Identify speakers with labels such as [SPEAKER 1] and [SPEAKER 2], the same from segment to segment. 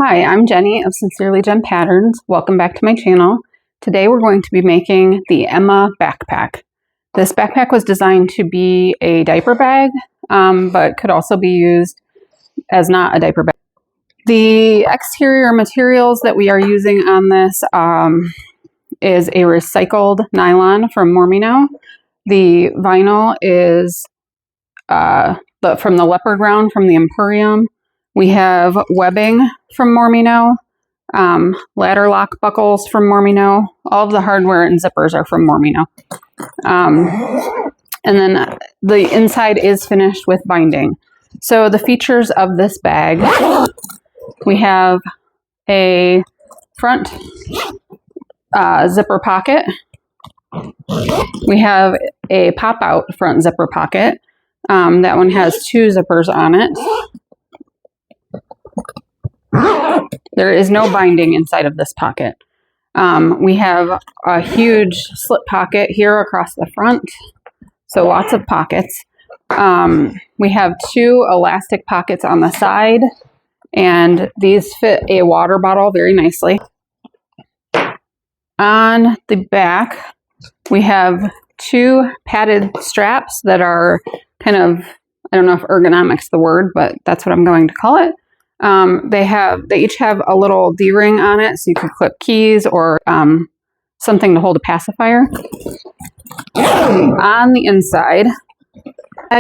[SPEAKER 1] Hi, I'm Jenny of Sincerely Jen Patterns. Welcome back to my channel. Today we're going to be making the Emma backpack. This backpack was designed to be a diaper bag, but could also be used as not a diaper bag. The exterior materials that we are using on this is a recycled nylon from Mormino. The vinyl is from the leopard ground from the Emporium. We have webbing from Mormino, ladder lock buckles from Mormino. All of the hardware and zippers are from Mormino. And then the inside is finished with binding. So the features of this bag, we have a front zipper pocket. We have a pop-out front zipper pocket. That one has two zippers on it. There is no binding inside of this pocket. We have a huge slip pocket here across the front, so lots of pockets. We have two elastic pockets on the side, and these fit a water bottle very nicely. On the back, we have two padded straps that are kind of, I don't know if ergonomics the word, but that's what I'm going to call it. They each have a little D-ring on it, so you can clip keys or something to hold a pacifier. On the inside,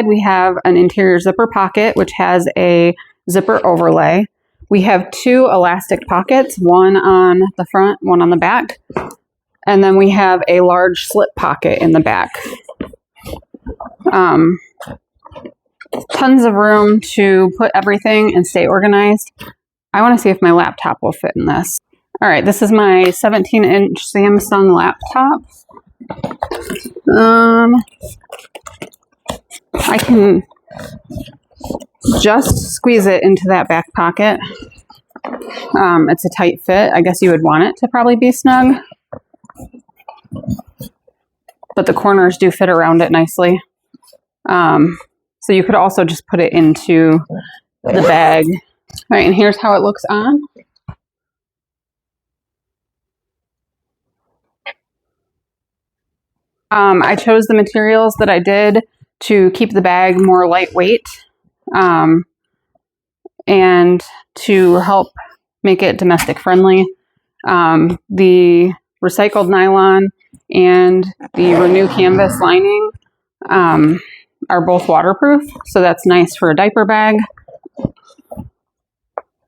[SPEAKER 1] we have an interior zipper pocket, which has a zipper overlay. We have two elastic pockets, one on the front, one on the back. And then we have a large slip pocket in the back. Tons of room to put everything and stay organized. I want to see if my laptop will fit in this. All right, this is my 17-inch Samsung laptop. I can just squeeze it into that back pocket. It's a tight fit. I guess you would want it to probably be snug, but the corners do fit around it nicely. So you could also just put it into the bag. All right, and here's how it looks on. I chose the materials that I did to keep the bag more lightweight and to help make it domestic friendly. The recycled nylon and the Renew canvas lining are both waterproof, so that's nice for a diaper bag. All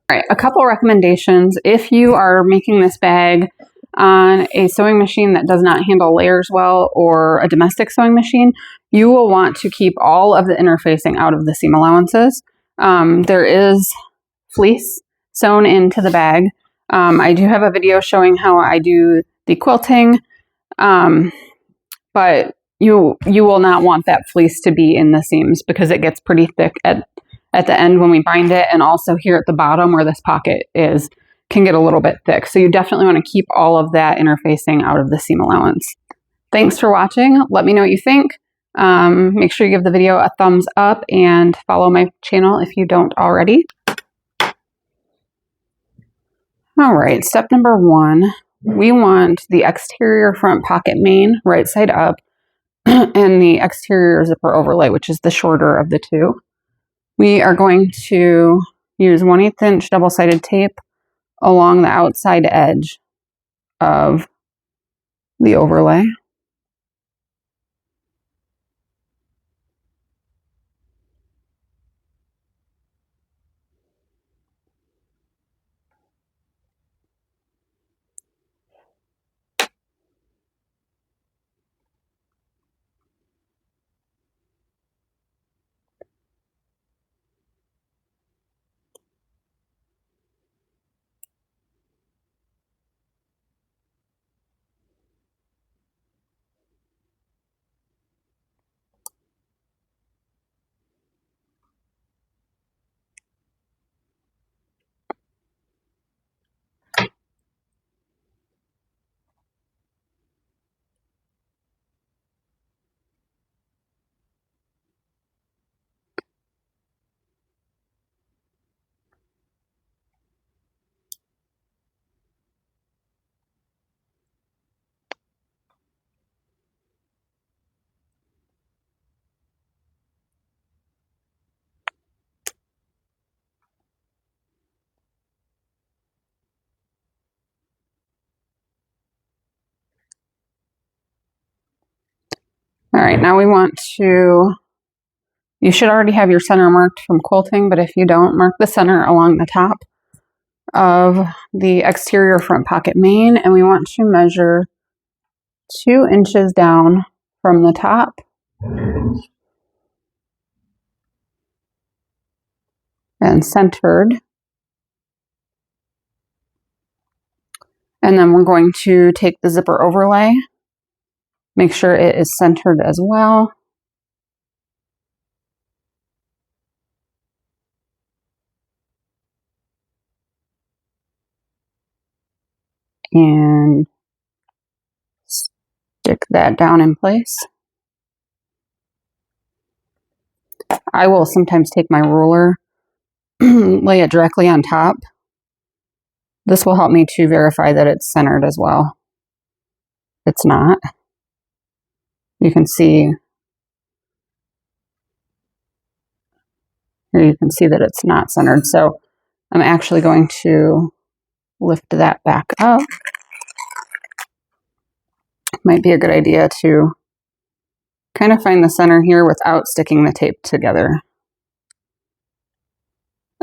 [SPEAKER 1] right, a couple recommendations. If you are making this bag on a sewing machine that does not handle layers well, or a domestic sewing machine, you will want to keep all of the interfacing out of the seam allowances. There is fleece sewn into the bag. I do have a video showing how I do the quilting, but you will not want that fleece to be in the seams because it gets pretty thick at the end when we bind it, and also here at the bottom where this pocket is can get a little bit thick. So you definitely want to keep all of that interfacing out of the seam allowance. Thanks for watching. Let me know what you think. Make sure you give the video a thumbs up and follow my channel if you don't already. All right, step number one, we want the exterior front pocket main right side up and the exterior zipper overlay, which is the shorter of the two. We are going to use 1/8 inch double-sided tape along the outside edge of the overlay. All right, now we want to, you should already have your center marked from quilting, but if you don't, mark the center along the top of the exterior front pocket main, and we want to measure 2 inches down from the top and centered. And then we're going to take the zipper overlay, make sure it is centered as well. And stick that down in place. I will sometimes take my ruler, lay it directly on top. This will help me to verify that it's centered as well. It's not. You can see, here you can see that it's not centered. So I'm actually going to lift that back up. Might be a good idea to kind of find the center here without sticking the tape together.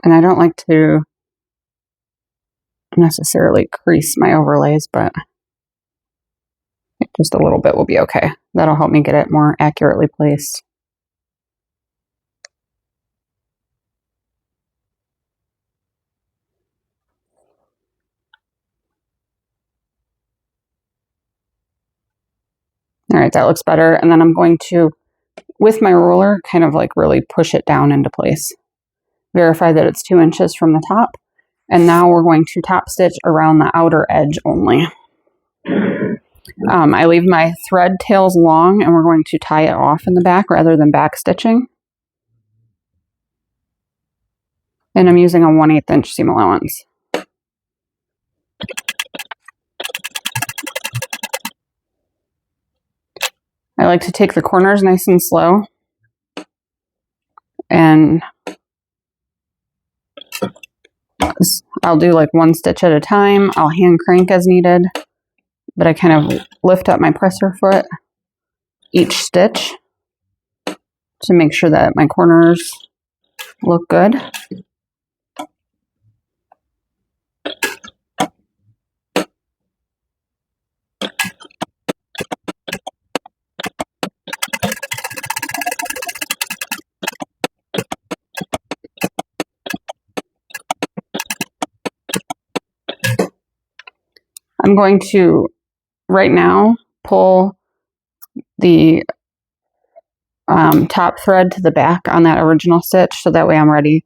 [SPEAKER 1] And I don't like to necessarily crease my overlays, but just a little bit will be okay. That'll help me get it more accurately placed. All right, that looks better. And then I'm going to, with my ruler, kind of like really push it down into place. Verify that it's 2 inches from the top. And now we're going to top stitch around the outer edge only. I leave my thread tails long, and we're going to tie it off in the back rather than back stitching. And I'm using a 1/8 inch seam allowance. I like to take the corners nice and slow, and I'll do like 1 stitch at a time. I'll hand crank as needed, but I kind of lift up my presser foot each stitch to make sure that my corners look good. I'm going to, right now, pull the top thread to the back on that original stitch, so that way I'm ready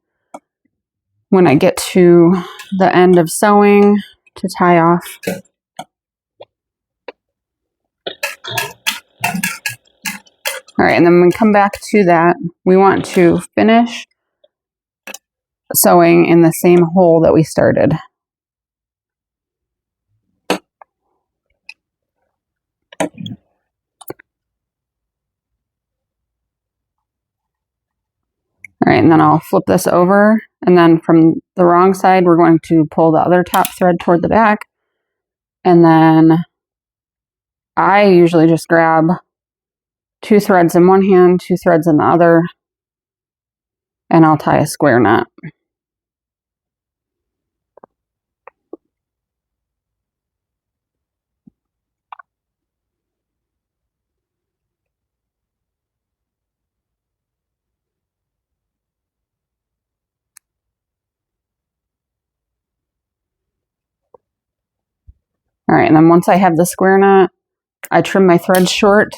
[SPEAKER 1] when I get to the end of sewing to tie off. All right, and then when we come back to that, we want to finish sewing in the same hole that we started. All right, and then I'll flip this over, and then from the wrong side, we're going to pull the other top thread toward the back. And then I usually just grab 2 threads in one hand, 2 threads in the other, and I'll tie a square knot. All right, and then once I have the square knot, I trim my threads short,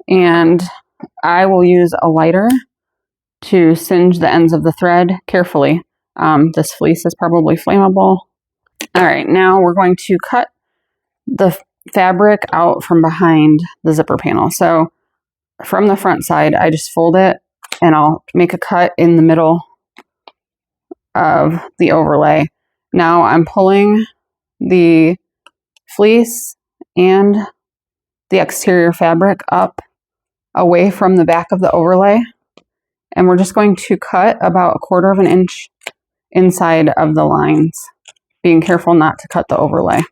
[SPEAKER 1] and I will use a lighter to singe the ends of the thread carefully. This fleece is probably flammable. All right, now we're going to cut the fabric out from behind the zipper panel. So from the front side, I just fold it, and I'll make a cut in the middle of the overlay. Now I'm pulling the fleece and the exterior fabric up away from the back of the overlay, and we're just going to cut about 1/4 of an inch inside of the lines, being careful not to cut the overlay.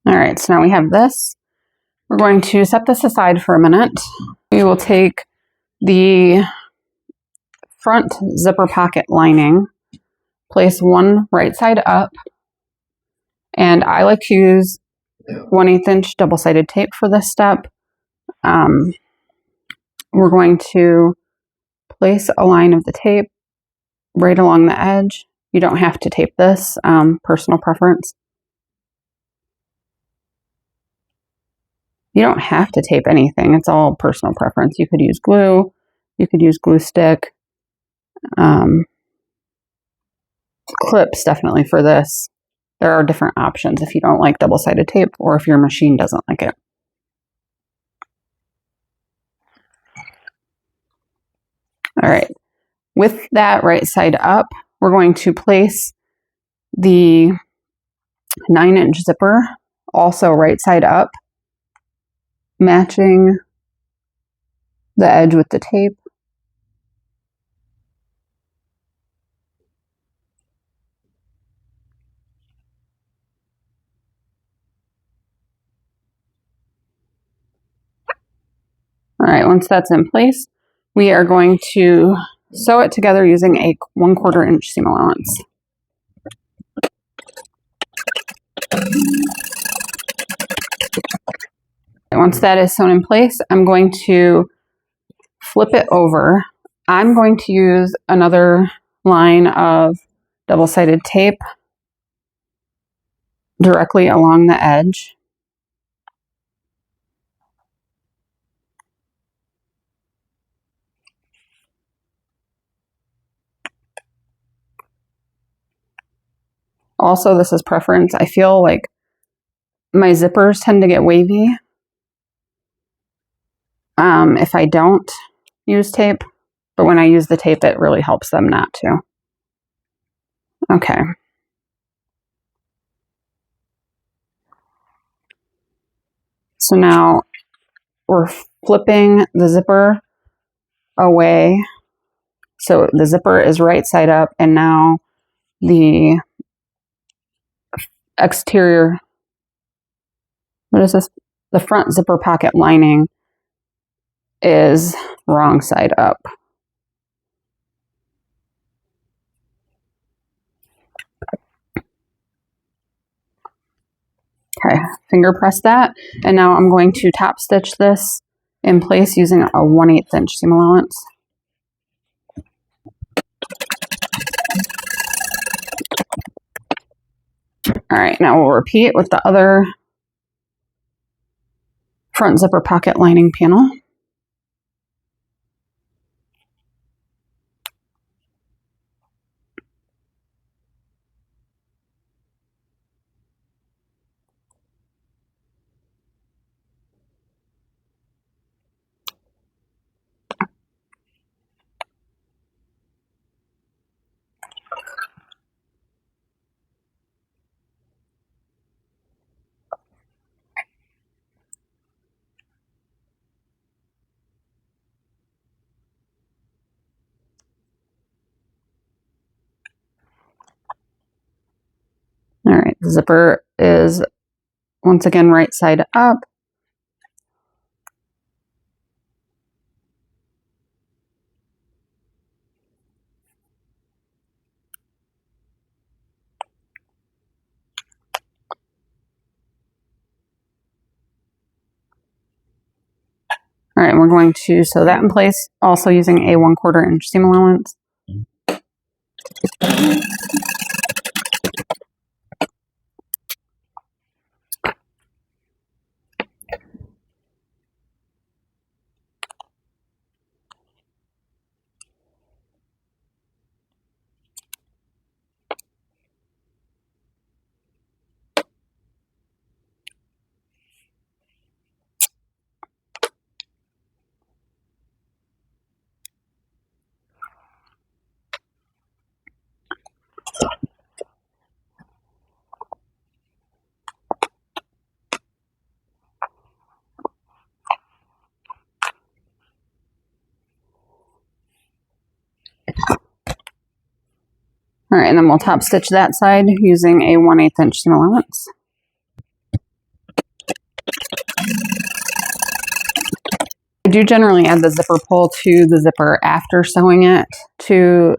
[SPEAKER 1] All right, so now we have this. We're going to set this aside for a minute. We will take the front zipper pocket lining, place one right side up, and I like to use 1/8 inch double-sided tape for this step. We're going to place a line of the tape right along the edge. You don't have to tape this, personal preference. You don't have to tape anything. It's all personal preference. You could use glue. You could use glue stick. Clips definitely for this. There are different options if you don't like double-sided tape or if your machine doesn't like it. All right. With that right side up, we're going to place the 9-inch zipper also right side up, matching the edge with the tape. All right, once that's in place, we are going to sew it together using a 1/4 inch seam allowance. Once that is sewn in place, I'm going to flip it over. I'm going to use another line of double-sided tape directly along the edge. Also, this is preference. I feel like my zippers tend to get wavy if I don't use tape, but when I use the tape, it really helps them not to. Okay. So now we're flipping the zipper away. So the zipper is right side up, and now the exterior, what is this? The front zipper pocket lining is wrong side up. Okay, finger press that, and now I'm going to top stitch this in place using a 1/8 inch seam allowance. All right, now we'll repeat with the other front zipper pocket lining panel. All right, the zipper is once again right side up. All right, we're going to sew that in place, also using a 1/4 inch seam allowance. All right, and then we'll top stitch that side using a 1/8 inch seam allowance. do generally add the zipper pull to the zipper after sewing it to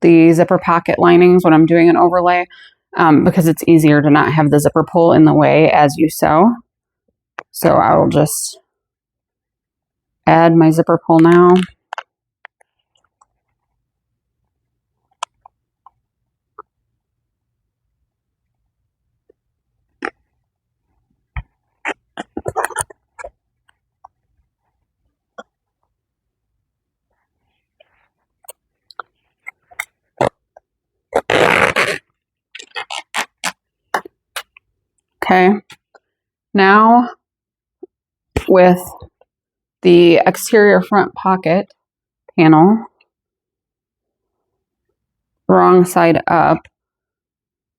[SPEAKER 1] the zipper pocket linings when I'm doing an overlay, because it's easier to not have the zipper pull in the way as you sew. So I will just add my zipper pull now. Okay, now with the exterior front pocket panel wrong side up,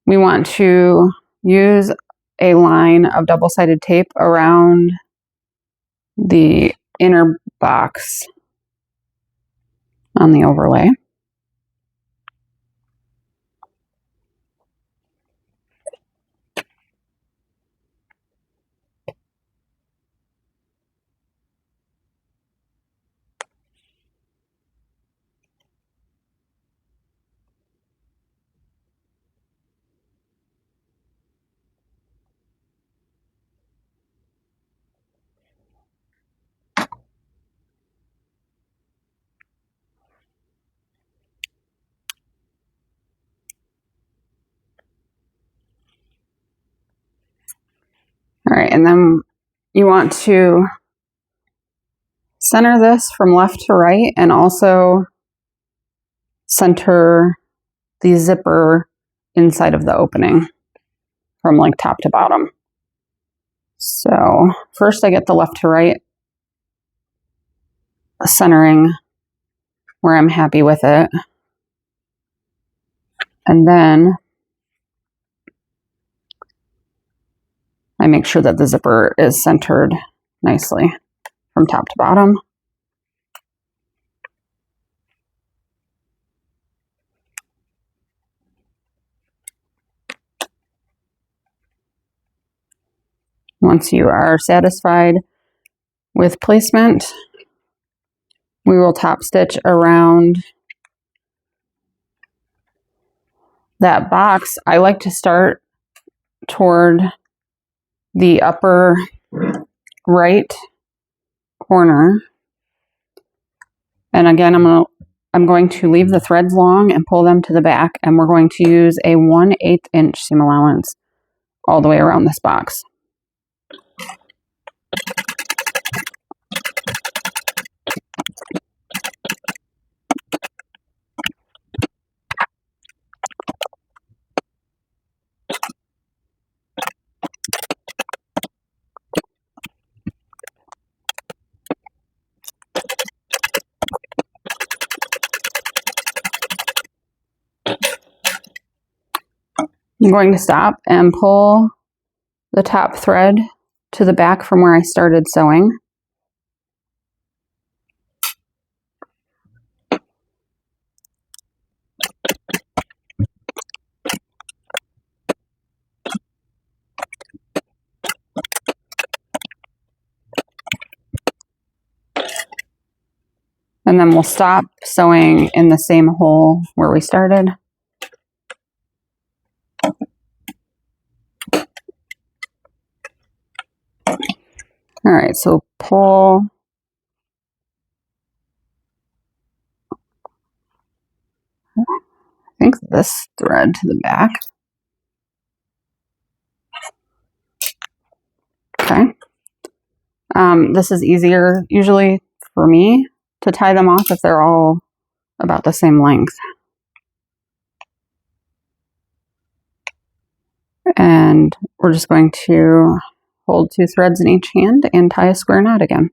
[SPEAKER 1] we want to use a line of double-sided tape around the inner box on the overlay. All right, and then you want to center this from left to right and also center the zipper inside of the opening from like top to bottom. So first I get the left to right centering where I'm happy with it. And then I make sure that the zipper is centered nicely from top to bottom. Once you are satisfied with placement, we will top stitch around that box. I like to start toward the upper right corner. And again, I'm going to leave the threads long and pull them to the back, and we're going to use a 1/8 inch seam allowance all the way around this box. I'm going to stop and pull the top thread to the back from where I started sewing. And then we'll stop sewing in the same hole where we started. All right, so pull I think this thread to the back. Okay. This is easier usually for me to tie them off if they're all about the same length. And we're just going to hold 2 threads in each hand and tie a square knot again.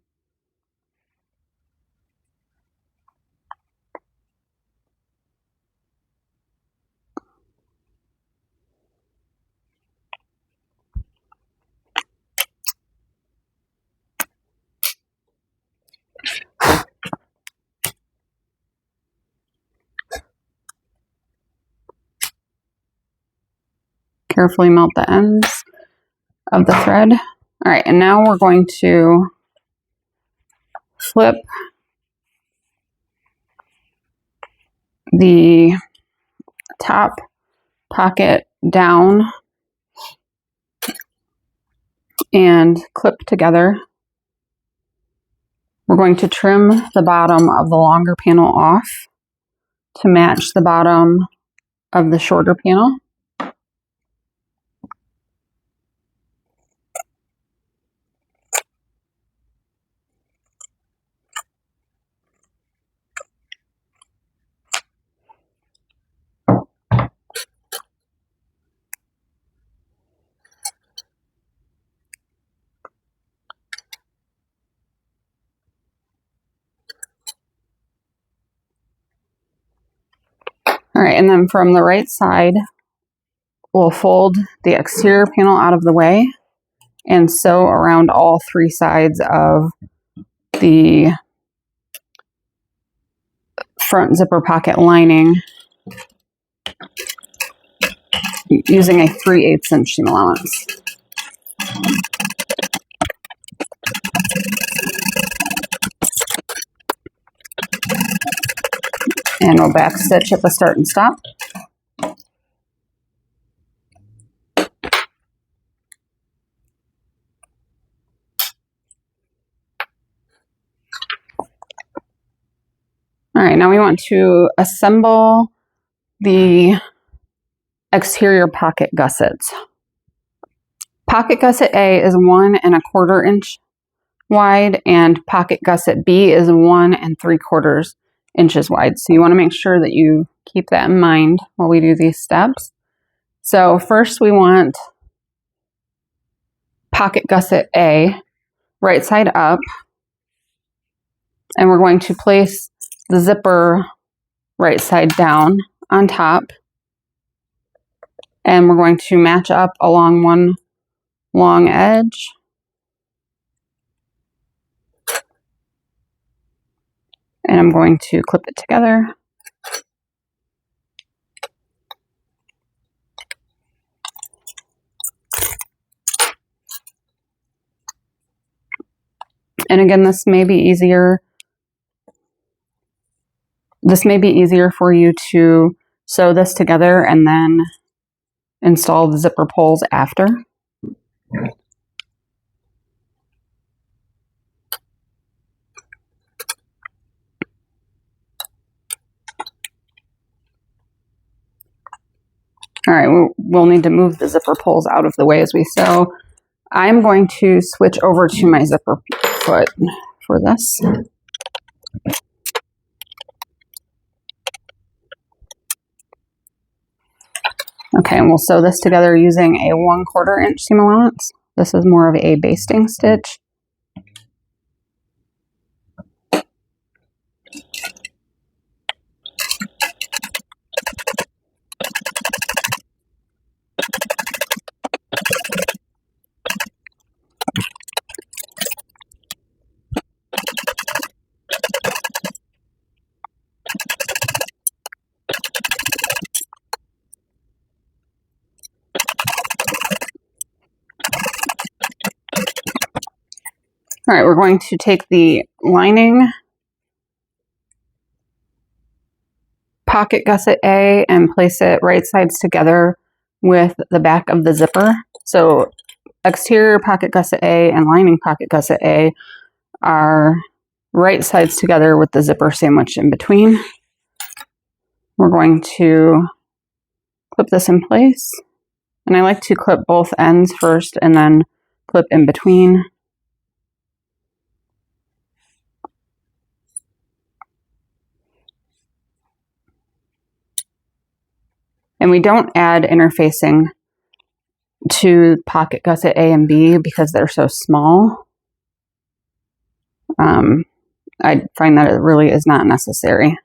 [SPEAKER 1] Carefully melt the ends of the thread. All right, and now we're going to flip the top pocket down and clip together. We're going to trim the bottom of the longer panel off to match the bottom of the shorter panel. All right, and then from the right side, we'll fold the exterior panel out of the way and sew around all three sides of the front zipper pocket lining using a 3/8 inch seam allowance. And we'll back stitch at the start and stop. All right, now we want to assemble the exterior pocket gussets. Pocket gusset A is 1 1/4 inch wide, and pocket gusset B is 1 3/4 inches wide. So you want to make sure that you keep that in mind while we do these steps. So first we want pocket gusset A right side up, and we're going to place the zipper right side down on top, and we're going to match up along one long edge. And I'm going to clip it together. And again, this may be easier for you to sew this together and then install the zipper pulls after. All right, we'll need to move the zipper pulls out of the way as we sew. I'm going to switch over to my zipper foot for this. Okay, and we'll sew this together using a 1/4 inch seam allowance. This is more of a basting stitch. All right, we're going to take the lining pocket gusset A and place it right sides together with the back of the zipper. So exterior pocket gusset A and lining pocket gusset A are right sides together with the zipper sandwiched in between. We're going to clip this in place. And I like to clip both ends first and then clip in between. And we don't add interfacing to pocket gusset A and B because they're so small. I find that it really is not necessary.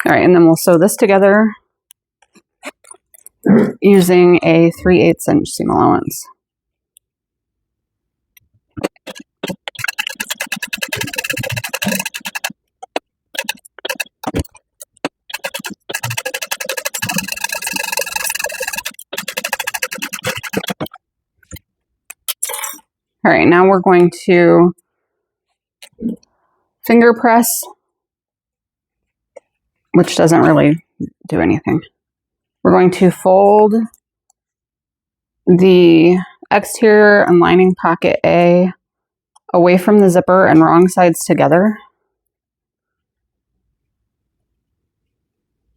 [SPEAKER 1] All right, and then we'll sew this together using a 3/8 inch seam allowance. All right, now we're going to finger press, which doesn't really do anything. We're going to fold the exterior and lining pocket A away from the zipper and wrong sides together.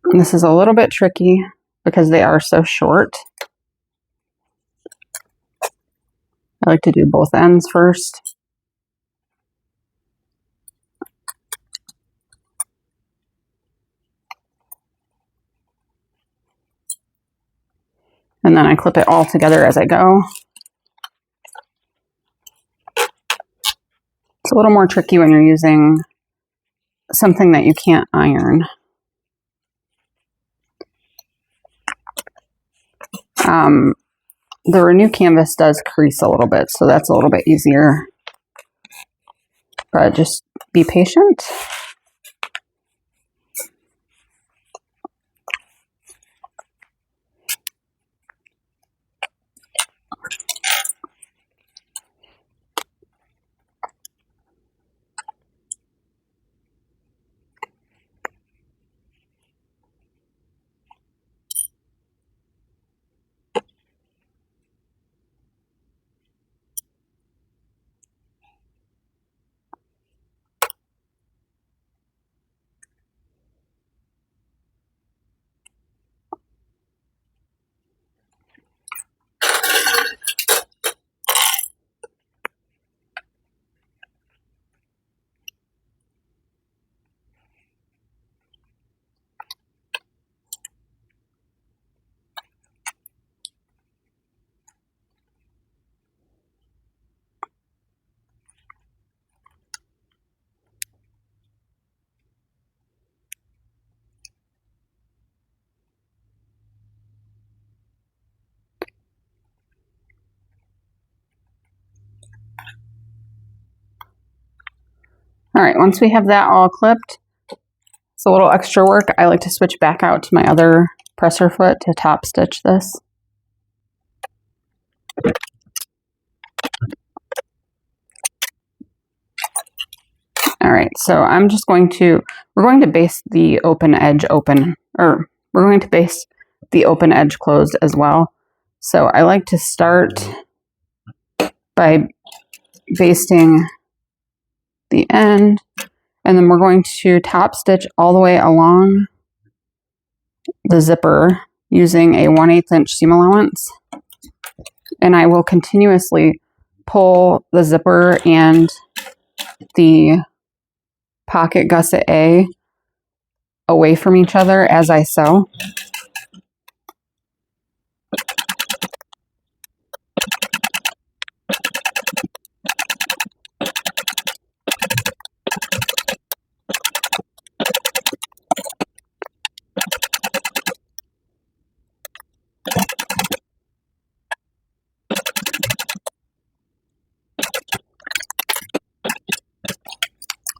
[SPEAKER 1] And this is a little bit tricky because they are so short. I like to do both ends first. And then I clip it all together as I go. It's a little more tricky when you're using something that you can't iron. The Renew canvas does crease a little bit, so that's a little bit easier. But just be patient. All right, once we have that all clipped, it's a little extra work. I like to switch back out to my other presser foot to top stitch this. All right, so I'm just going to, we're going to baste the open edge open, or we're going to baste the open edge closed as well. So I like to start by basting the end, and then we're going to top stitch all the way along the zipper using a 1/8 inch seam allowance. And I will continuously pull the zipper and the pocket gusset A away from each other as I sew.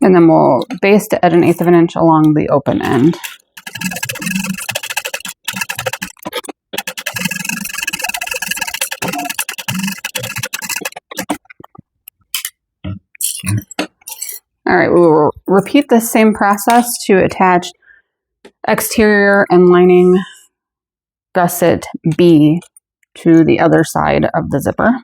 [SPEAKER 1] And then we'll baste it at 1/8 of an inch along the open end. All right, we will repeat the same process to attach exterior and lining gusset B to the other side of the zipper.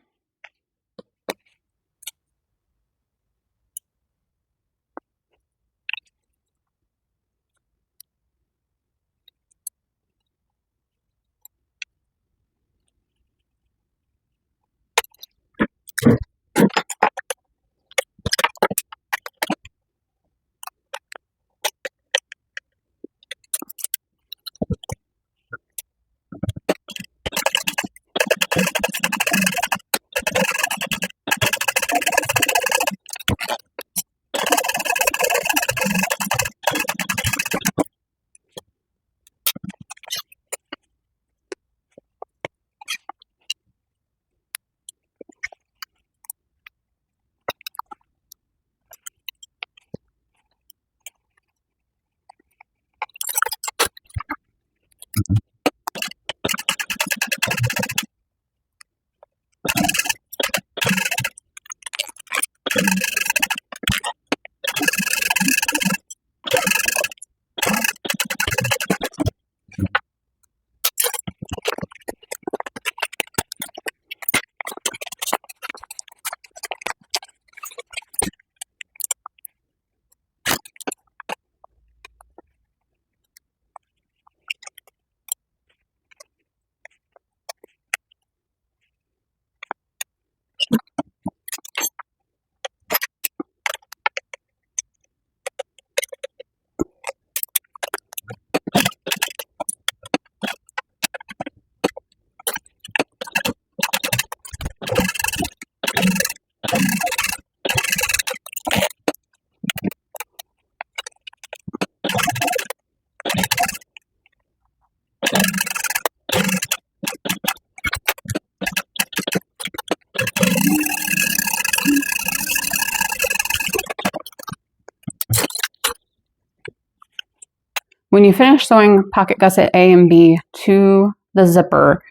[SPEAKER 1] When you finish sewing pocket gusset A and B to the zipper,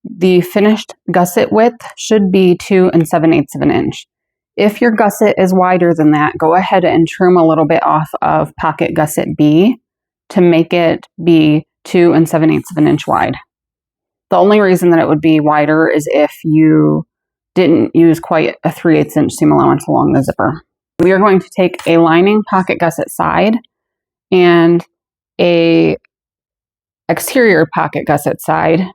[SPEAKER 1] the finished gusset width should be 2 7/8 of an inch. If your gusset is wider than that, go ahead and trim a little bit off of pocket gusset B to make it be 2 7/8 of an inch wide. The only reason that it would be wider is if you didn't use quite a 3/8 inch seam allowance along the zipper. We are going to take a lining pocket gusset side and a exterior pocket gusset side.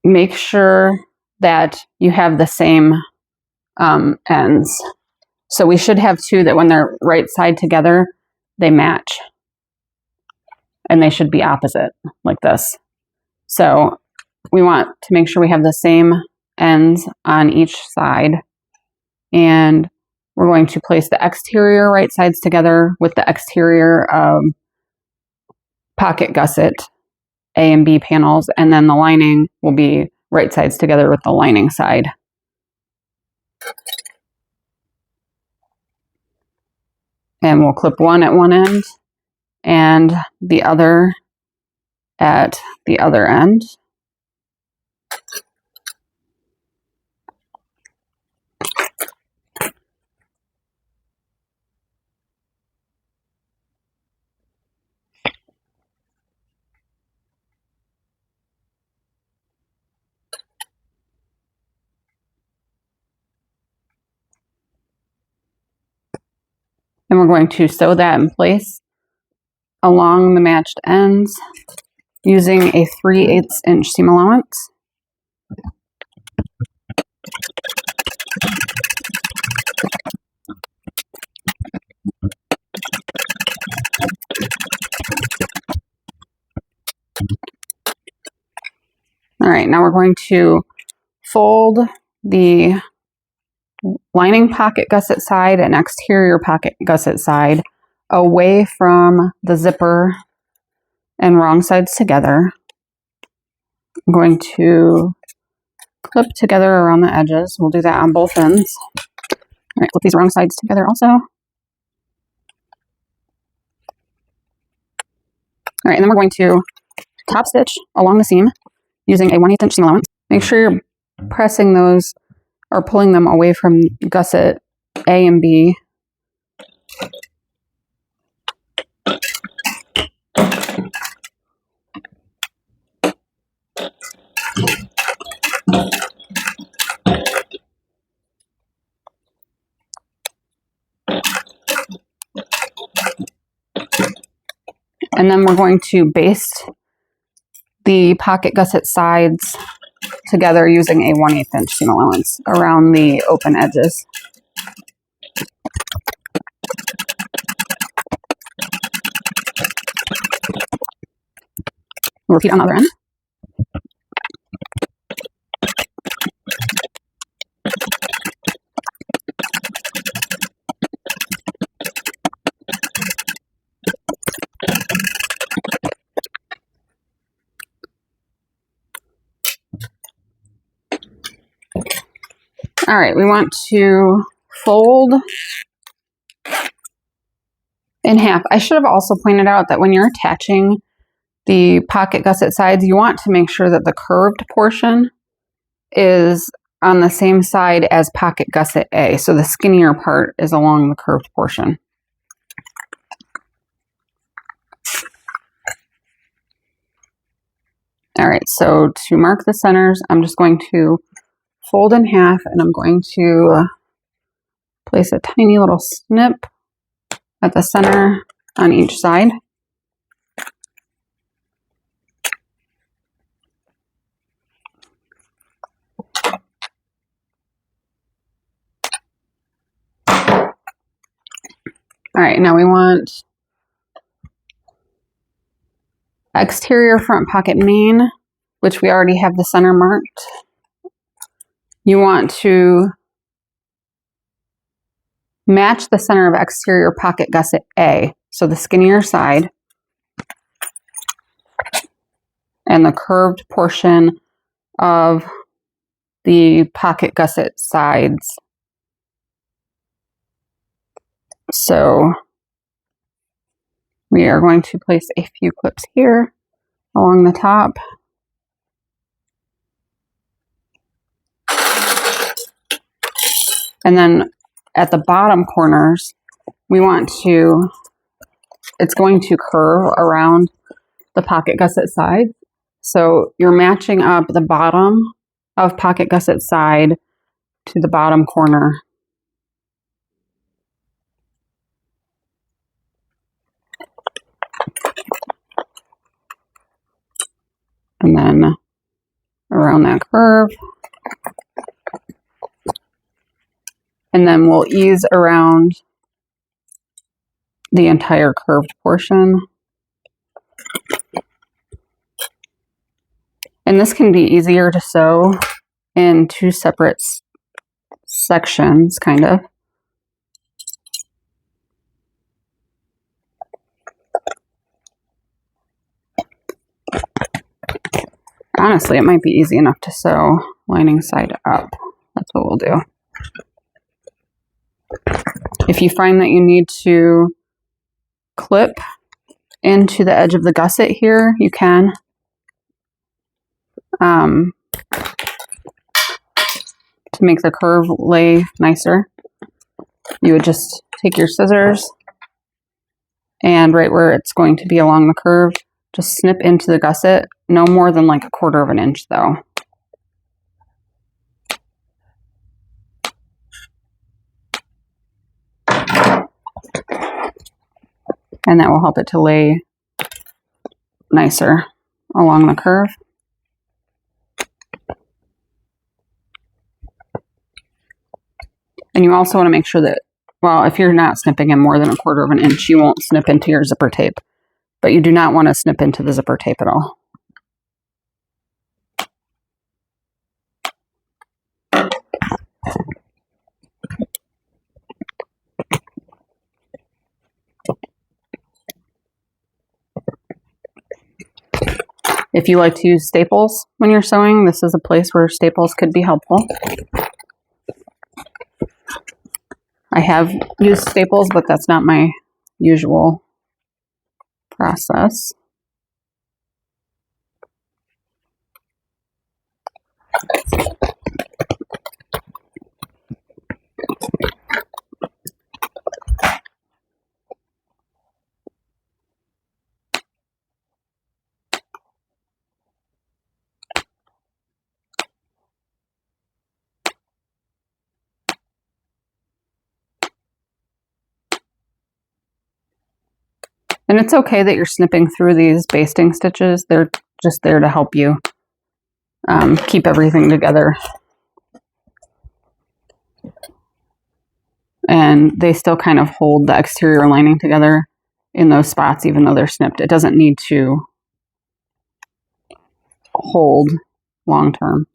[SPEAKER 1] Make sure that you have the same ends. So we should have two that when they're right side together, they match. And they should be opposite, like this. So we want to make sure we have the same ends on each side. And we're going to place the exterior right sides together with the exterior pocket gusset A and B panels, and then the lining will be right sides together with the lining side. And we'll clip one at one end and the other at the other end. And we're going to sew that in place along the matched ends using a 3/8 inch seam allowance. All right, now we're going to fold the lining pocket gusset side and exterior pocket gusset side away from the zipper and wrong sides together. I'm going to clip together around the edges. We'll do that on both ends. All right, flip these wrong sides together also. All right, and then we're going to top stitch along the seam using a 1/8 inch seam allowance. Make sure you're pressing those or pulling them away from gusset A and B. And then we're going to baste the pocket gusset sides together using a 1/8 inch seam allowance around the open edges. We'll repeat on the other end. All right, we want to fold in half. I should have also pointed out that when you're attaching the pocket gusset sides, you want to make sure that the curved portion is on the same side as pocket gusset A. So the skinnier part is along the curved portion. All right, so to mark the centers, I'm just going to fold in half and I'm going to place a tiny little snip at the center on each side. All right, now we want exterior front pocket main, which we already have the center marked. You want to match the center of exterior pocket gusset A, so the skinnier side, and the curved portion of the pocket gusset sides. So We are going to place a few clips here along the top. And then at the bottom corners, we want to, it's going to curve around the pocket gusset side. So you're matching up the bottom of pocket gusset side to the bottom corner. And then around that curve. And then we'll ease around the entire curved portion. And this can be easier to sew in two separate sections, kind of. Honestly, it might be easy enough to sew lining side up. That's what we'll do. If you find that you need to clip into the edge of the gusset here, you can. To make the curve lay nicer, you would just take your scissors and right where it's going to be along the curve, just snip into the gusset, no more than like 1/4 of an inch though. And that will help it to lay nicer along the curve. And you also want to make sure that, well, if you're not snipping in more than 1/4 of an inch, you won't snip into your zipper tape. But you do not want to snip into the zipper tape at all. If you like to use staples when you're sewing, this is a place where staples could be helpful. I have used staples, but that's not my usual process. And it's okay that you're snipping through these basting stitches. They're just there to help you keep everything together. And they still kind of hold the exterior lining together in those spots, even though they're snipped. It doesn't need to hold long term.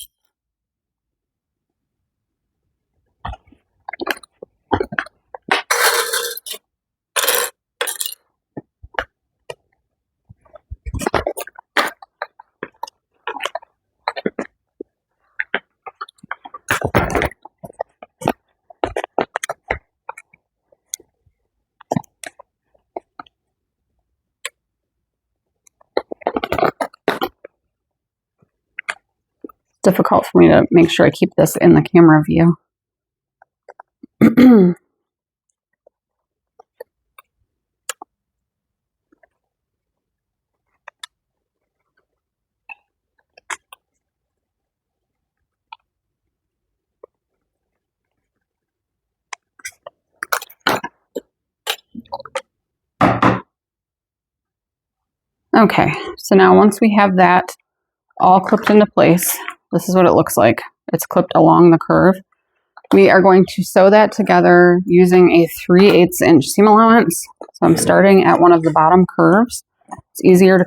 [SPEAKER 1] Difficult for me to make sure I keep this in the camera view. Okay, so now once we have that all clipped into place, this is what it looks like. It's clipped along the curve. We are going to sew that together using a 3/8 inch seam allowance. So I'm starting at one of the bottom curves. It's easier to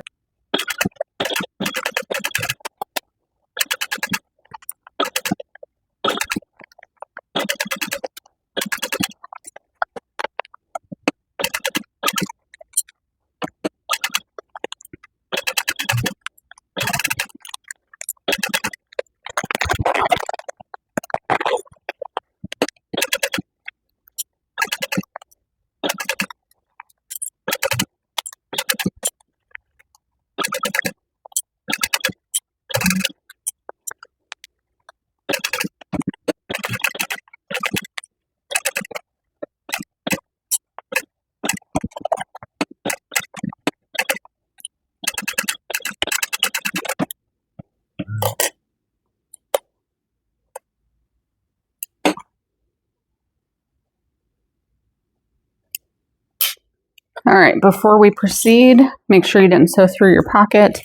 [SPEAKER 1] All right, before we proceed, make sure you didn't sew through your pocket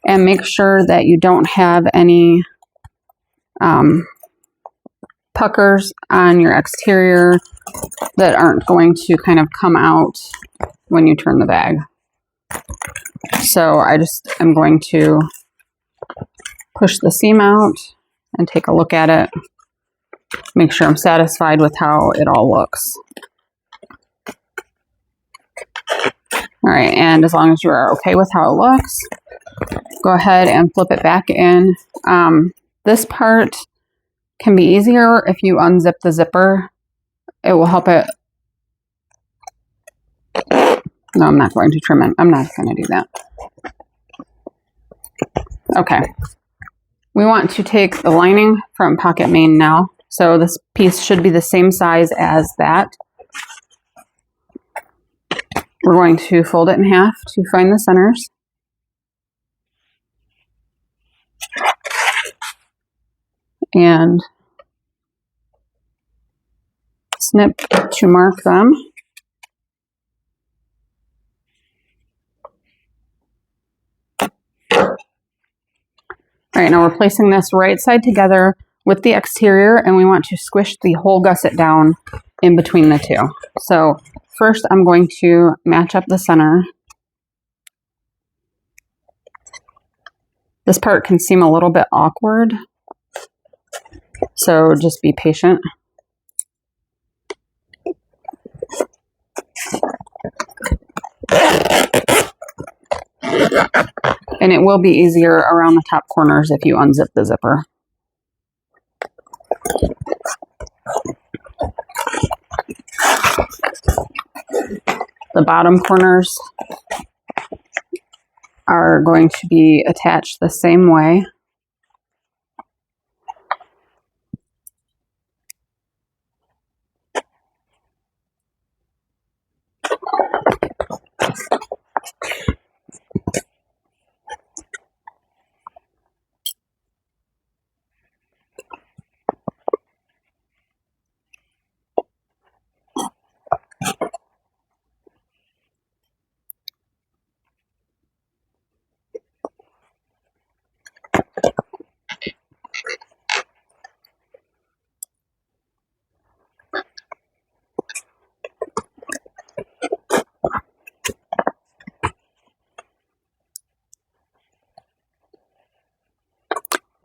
[SPEAKER 1] and make sure that you don't have any puckers on your exterior that aren't going to kind of come out when you turn the bag. So I just am going to push the seam out and take a look at it. Make sure I'm satisfied with how it all looks. All right, and as long as you are okay with how it looks, go ahead and flip it back in. This part can be easier if you unzip the zipper. It will help it. No, I'm not going to trim it. I'm not going to do that. Okay. We want to take the lining from pocket main now. So this piece should be the same size as that. We're going to fold it in half to find the centers. And snip to mark them. All right, now we're placing this right side together with the exterior, and we want to squish the whole gusset down in between the two. So first I'm going to match up the center. This part can seem a little bit awkward, so just be patient. And it will be easier around the top corners if you unzip the zipper. The bottom corners are going to be attached the same way.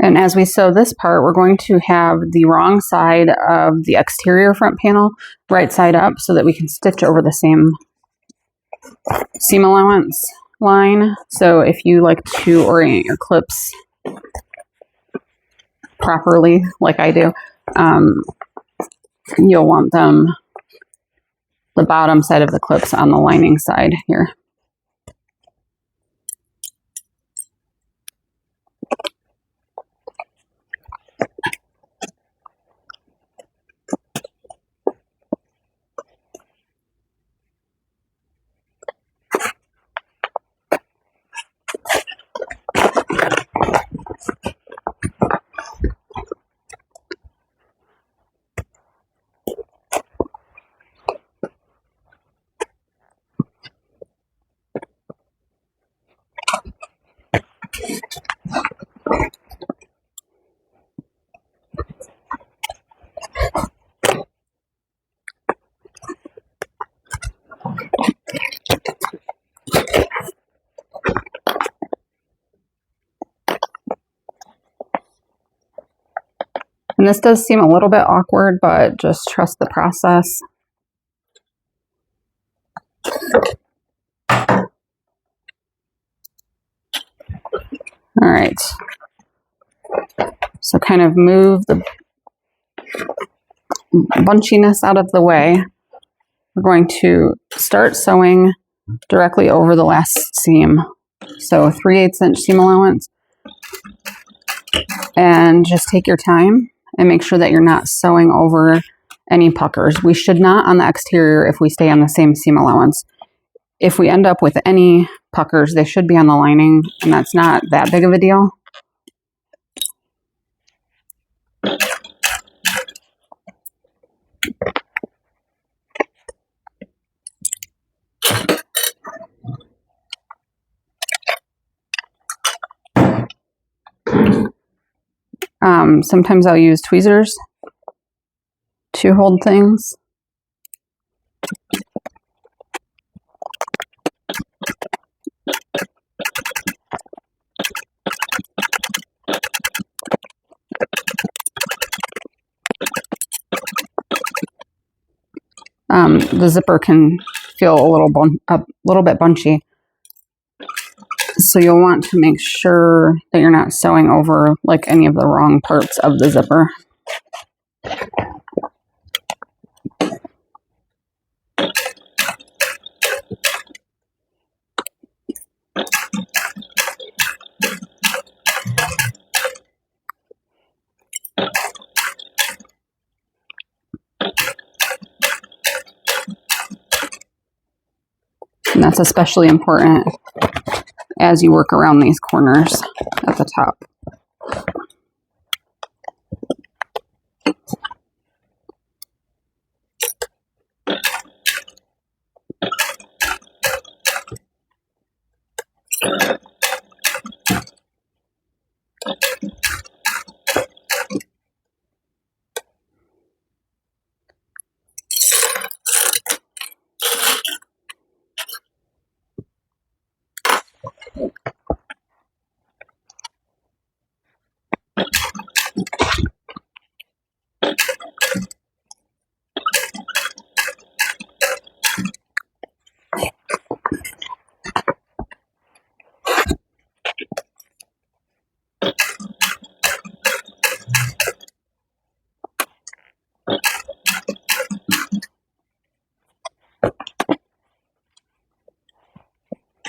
[SPEAKER 1] And as we sew this part, we're going to have the wrong side of the exterior front panel right side up so that we can stitch over the same seam allowance line. So if you like to orient your clips properly, like I do, you'll want them the bottom side of the clips on the lining side here. And this does seem a little bit awkward, but just trust the process. All right. So kind of move the bunchiness out of the way. We're going to start sewing directly over the last seam. So 3/8 inch seam allowance. And just take your time and make sure that you're not sewing over any puckers. We should not on the exterior if we stay on the same seam allowance. If we end up with any puckers, they should be on the lining, and that's not that big of a deal. Sometimes I'll use tweezers to hold things. The zipper can feel a little bit bunchy. So you'll want to make sure that you're not sewing over like any of the wrong parts of the zipper. And that's especially important as you work around these corners at the top.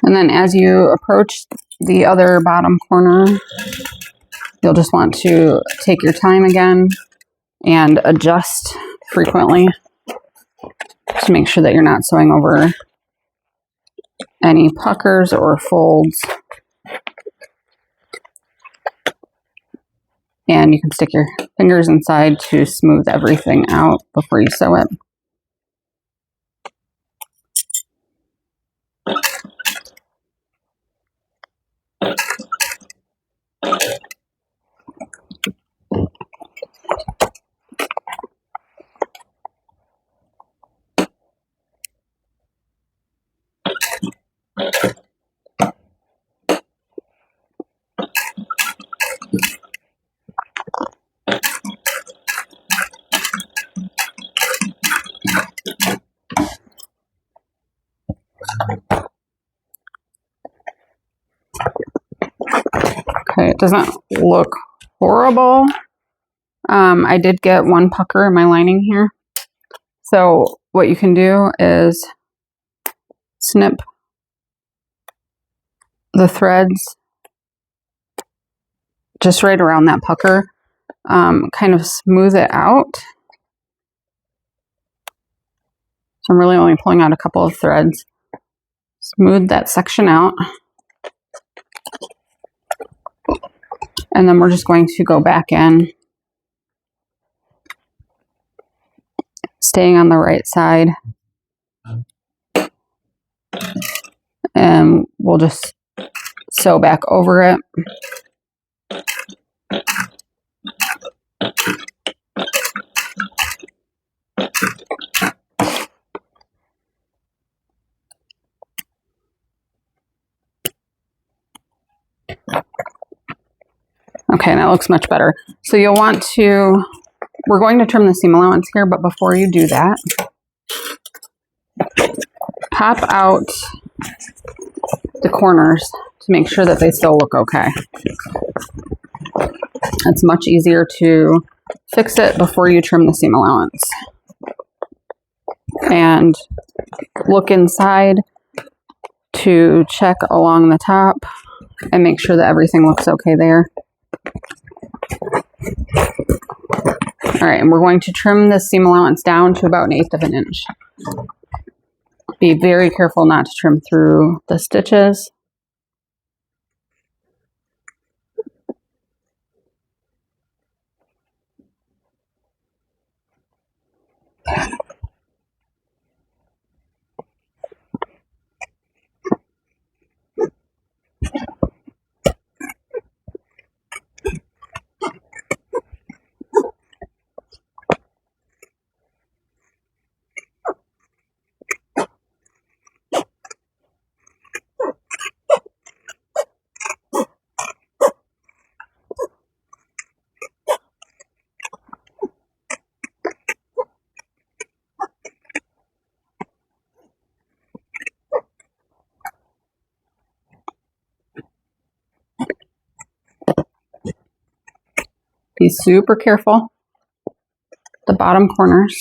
[SPEAKER 1] And then as you approach the other bottom corner, you'll just want to take your time again and adjust frequently to make sure that you're not sewing over any puckers or folds. And you can stick your fingers inside to smooth everything out before you sew it. Okay, it doesn't look horrible. I did get one pucker in my lining here. So what you can do is snip the threads just right around that pucker, kind of smooth it out. So I'm really only pulling out a couple of threads. Smooth that section out. And then we're just going to go back in, staying on the right side. And we'll just sew back over it. Okay, that looks much better. So you'll want to, we're going to trim the seam allowance here, but before you do that, pop out the corners to make sure that they still look okay. It's much easier to fix it before you trim the seam allowance. And look inside to check along the top and make sure that everything looks okay there. All right, and we're going to trim the seam allowance down to about 1/8 of an inch. Be very careful not to trim through the stitches. Be super careful. The bottom corners.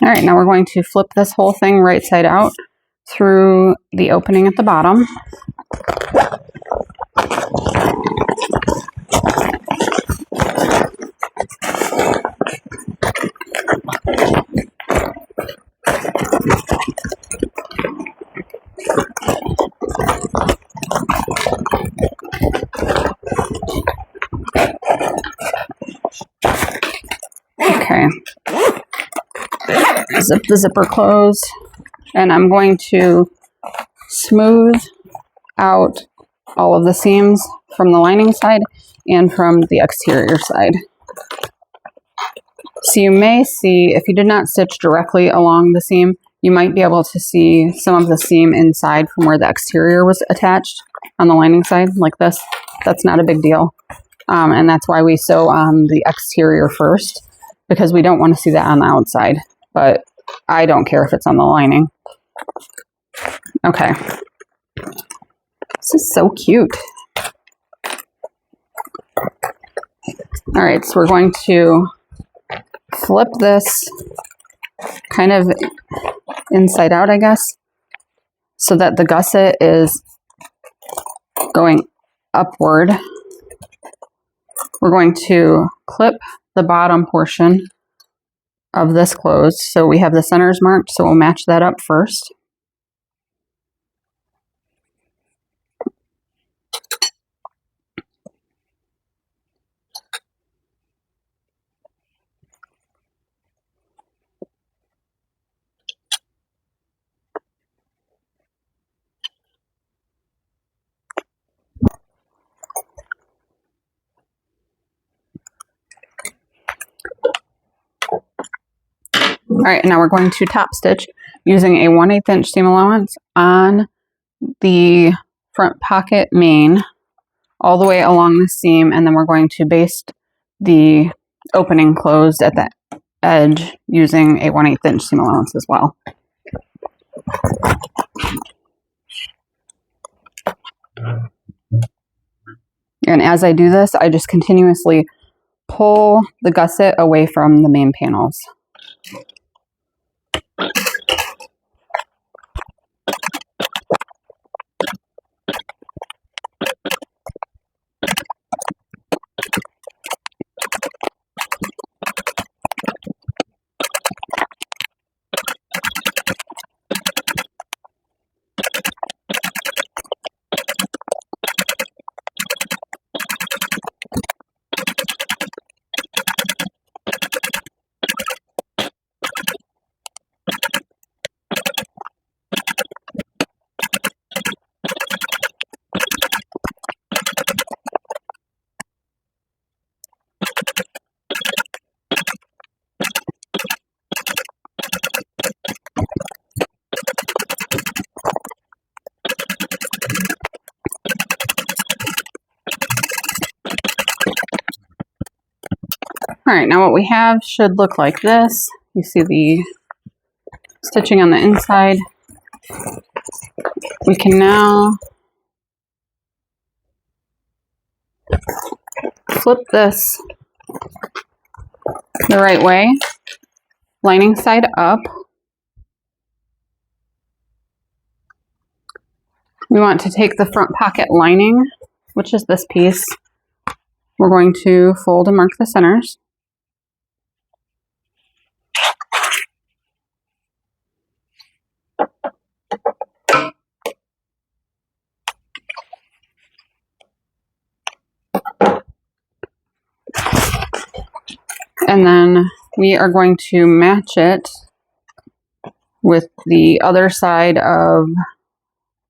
[SPEAKER 1] All right, now we're going to flip this whole thing right side out through the opening at the bottom. Okay. Zip the zipper closed, and I'm going to smooth out all of the seams from the lining side and from the exterior side. So you may see, if you did not stitch directly along the seam, you might be able to see some of the seam inside from where the exterior was attached on the lining side, like this. That's not a big deal. And that's why we sew on the exterior first, because we don't want to see that on the outside. But I don't care if it's on the lining. Okay. This is so cute. All right, so we're going to flip this kind of inside out, I guess, so that the gusset is going upward. We're going to clip the bottom portion of this closed. So we have the centers marked, so we'll match that up first. All right, now we're going to top stitch using a 1/8 inch seam allowance on the front pocket main all the way along the seam, and then we're going to baste the opening closed at the edge using a 1/8 inch seam allowance as well. And as I do this, I just continuously pull the gusset away from the main panels. All right, now what we have should look like this. You see the stitching on the inside. We can now flip this the right way, lining side up. We want to take the front pocket lining, which is this piece. We're going to fold and mark the centers. And then we are going to match it with the other side of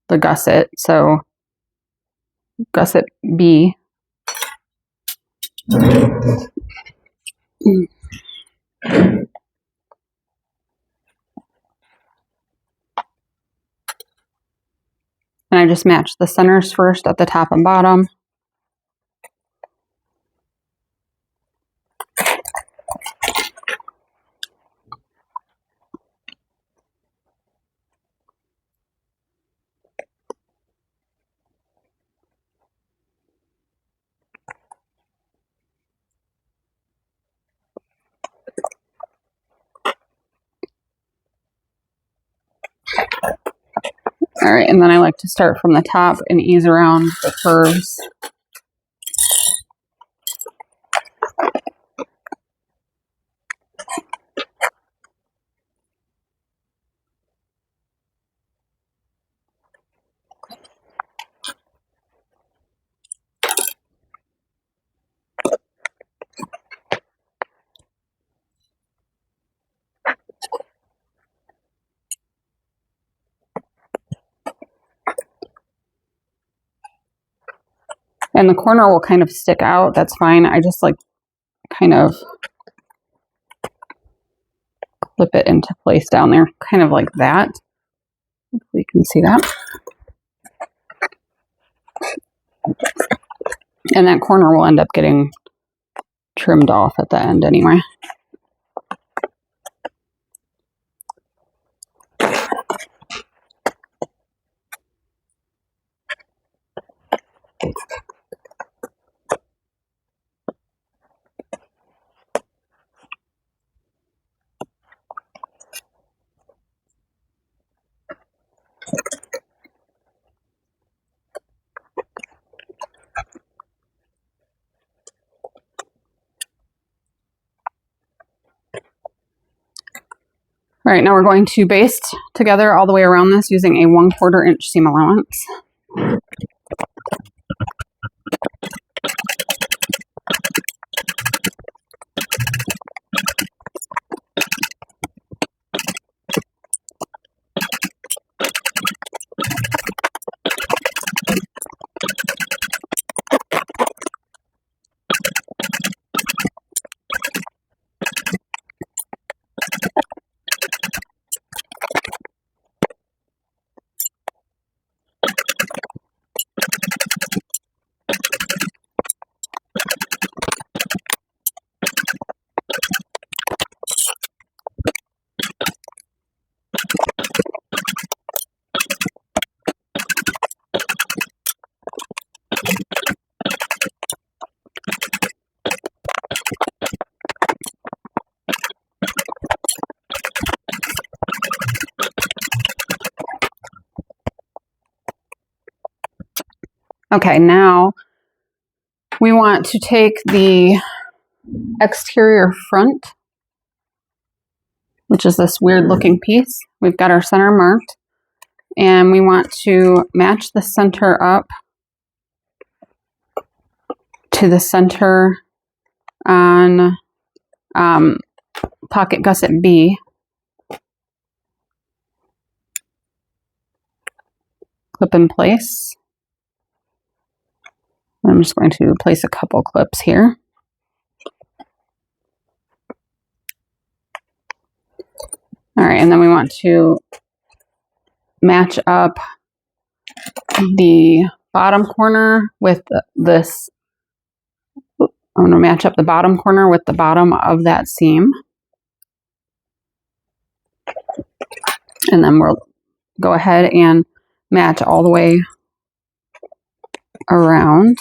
[SPEAKER 1] the gusset. So gusset B. And I just matched the centers first at the top and bottom. All right, and then I like to start from the top and ease around the curves. And the corner will kind of stick out. That's fine. I just like kind of clip it into place down there, kind of like that. Hopefully you can see that. And that corner will end up getting trimmed off at the end anyway. All right, now we're going to baste together all the way around this using a 1/4 inch seam allowance. Okay, now we want to take the exterior front, which is this weird looking piece. We've got our center marked, and we want to match the center up to the center on pocket gusset B. Clip in place. I'm just going to place a couple clips here. All right, and then we want to match up the bottom corner with this. I'm going to match up the bottom corner with the bottom of that seam. And then we'll go ahead and match all the way around.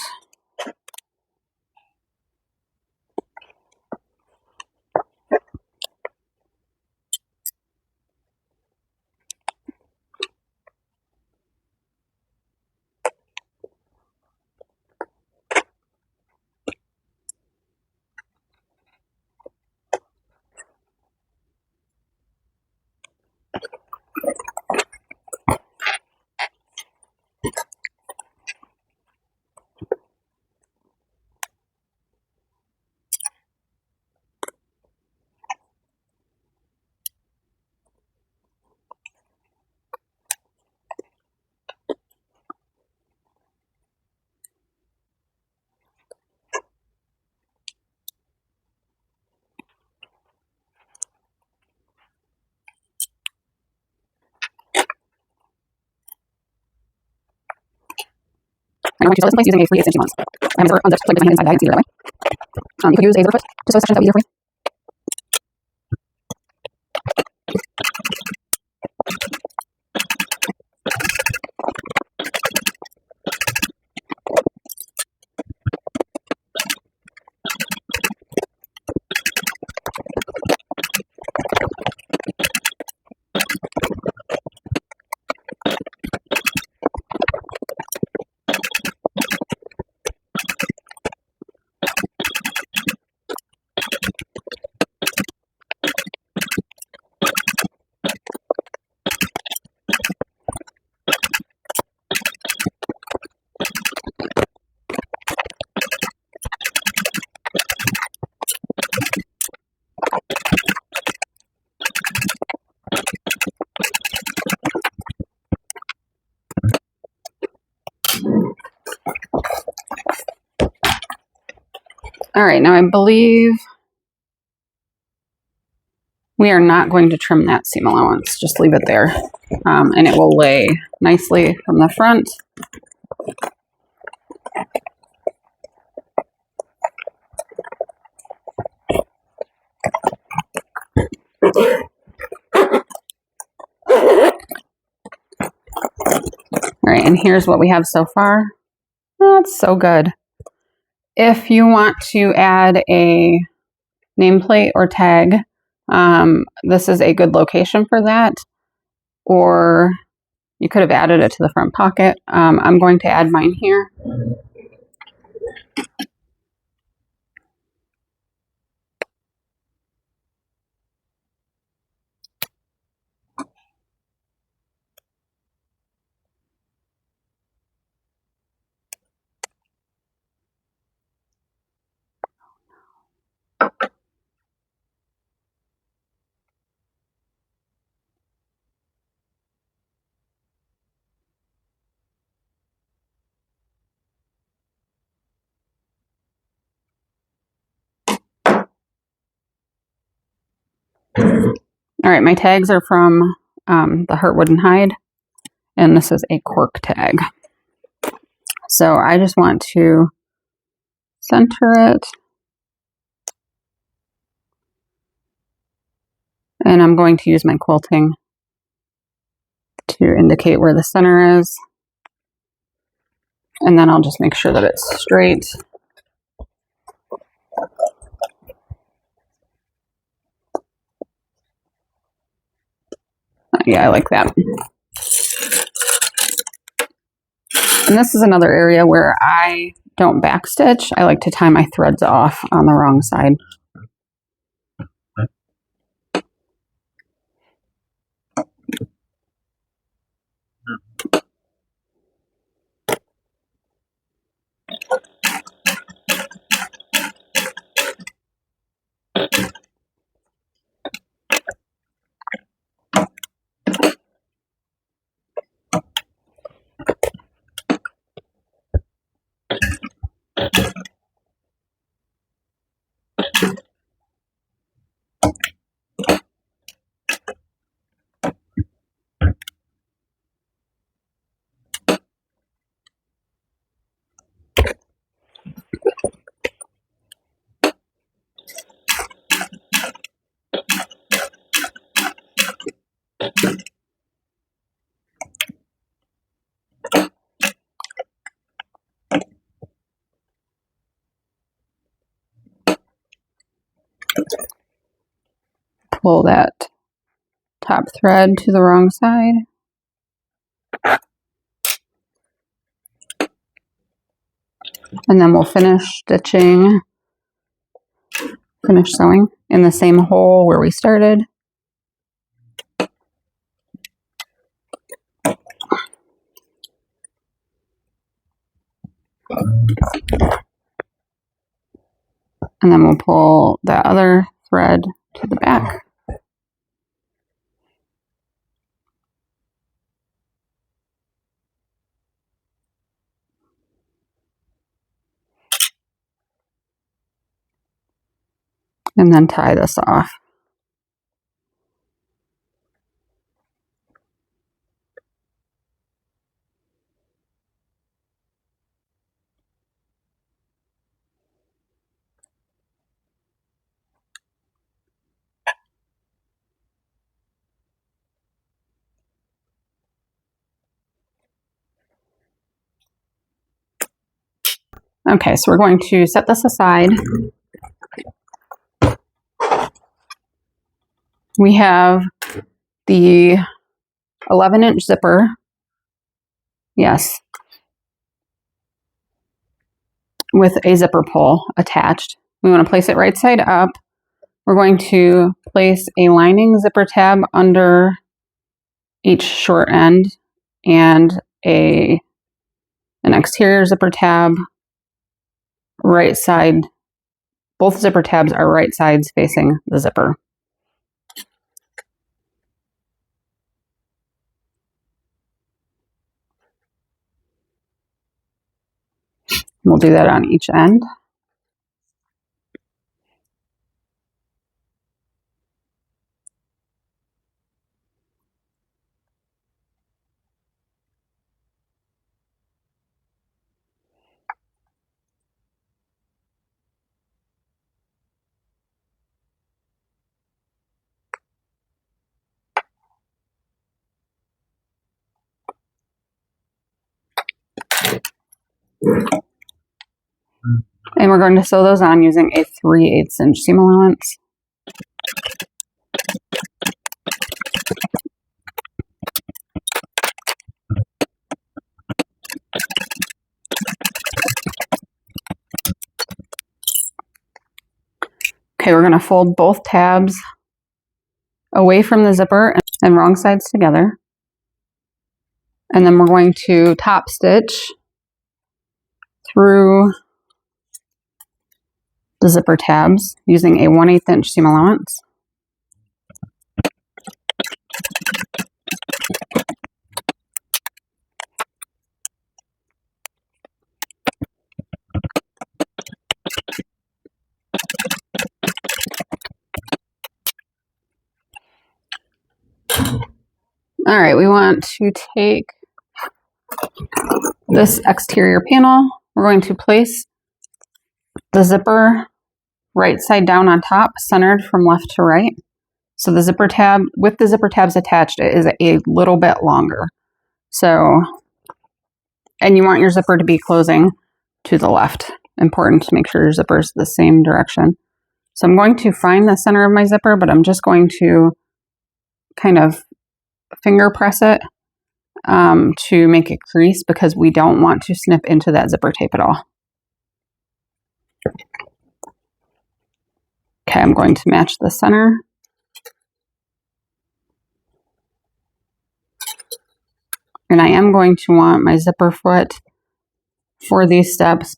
[SPEAKER 1] I'm going to fill this in place using a 3/8 inch lens. I have a zipper unzipped, so I can my hand inside the bag and see it right away. You could use a zipper foot just so the sections out easier for you. All right, now I believe we are not going to trim that seam allowance. Just leave it there, and it will lay nicely from the front. All right, and here's what we have so far. Oh, it's so good. If you want to add a nameplate or tag, this is a good location for that. Or you could have added it to the front pocket. I'm going to add mine here. All right, my tags are from the Heartwood and Hide, and this is a cork tag. So I just want to center it, and I'm going to use my quilting to indicate where the center is, and then I'll just make sure that it's straight. Yeah, I like that. And this is another area where I don't backstitch. I like to tie my threads off on the wrong side. Pull that top thread to the wrong side. And then we'll finish stitching, finish sewing in the same hole where we started. And then we'll pull that other thread to the back. And then tie this off. Okay, so we're going to set this aside. We have the 11-inch zipper. Yes. With a zipper pull attached. We want to place it right side up. We're going to place a lining zipper tab under each short end and an exterior zipper tab right side. Both zipper tabs are right sides facing the zipper. We'll do that on each end. And we're going to sew those on using a 3/8 inch seam allowance. Okay, we're going to fold both tabs away from the zipper and wrong sides together. And then we're going to top stitch through the zipper tabs using a 1/8 inch seam allowance. All right, we want to take this exterior panel. We're going to place the zipper right side down on top, centered from left to right. So the zipper tab, with the zipper tabs attached, it is a little bit longer. So, and you want your zipper to be closing to the left. Important to make sure your zipper is the same direction. So I'm going to find the center of my zipper, but I'm just going to kind of finger press it to make it crease because we don't want to snip into that zipper tape at all. Okay, I'm going to match the center. And I am going to want my zipper foot for these steps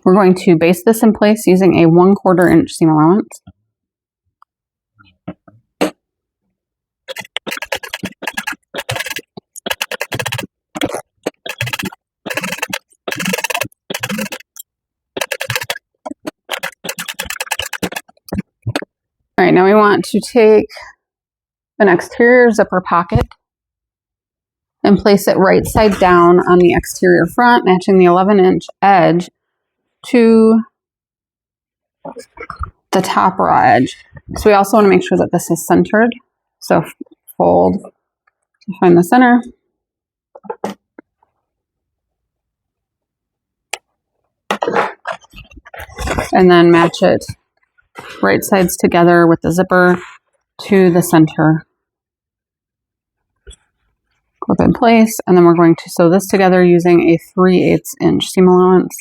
[SPEAKER 1] We're going to baste this in place using a 1/4 inch seam allowance. All right, now we want to take an exterior zipper pocket and place it right side down on the exterior front, matching the 11-inch edge to the top raw edge. So we also want to make sure that this is centered. So fold to find the center. And then match it right sides together with the zipper to the center. Clip in place, and then we're going to sew this together using a 3/8 inch seam allowance.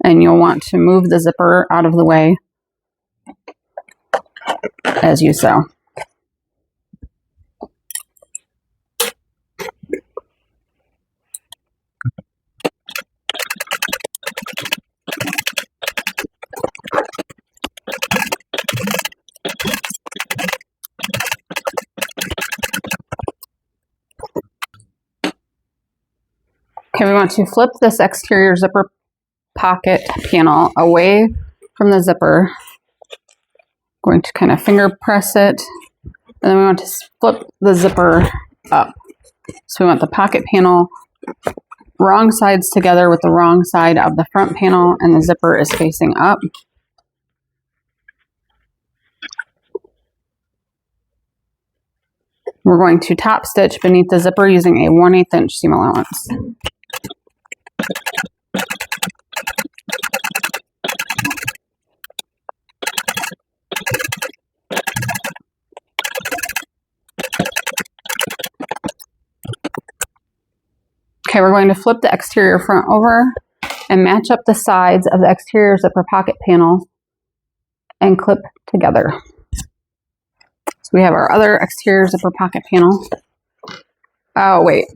[SPEAKER 1] And you'll want to move the zipper out of the way as you sew. Okay, we want to flip this exterior zipper pocket panel away from the zipper. Going to kind of finger press it, and then we want to flip the zipper up. So we want the pocket panel wrong sides together with the wrong side of the front panel, and the zipper is facing up. We're going to top stitch beneath the zipper using a 1/8 inch seam allowance. Okay, we're going to flip the exterior front over and match up the sides of the exterior zipper pocket panel and clip together. So we have our other exterior zipper pocket panel. Oh, wait.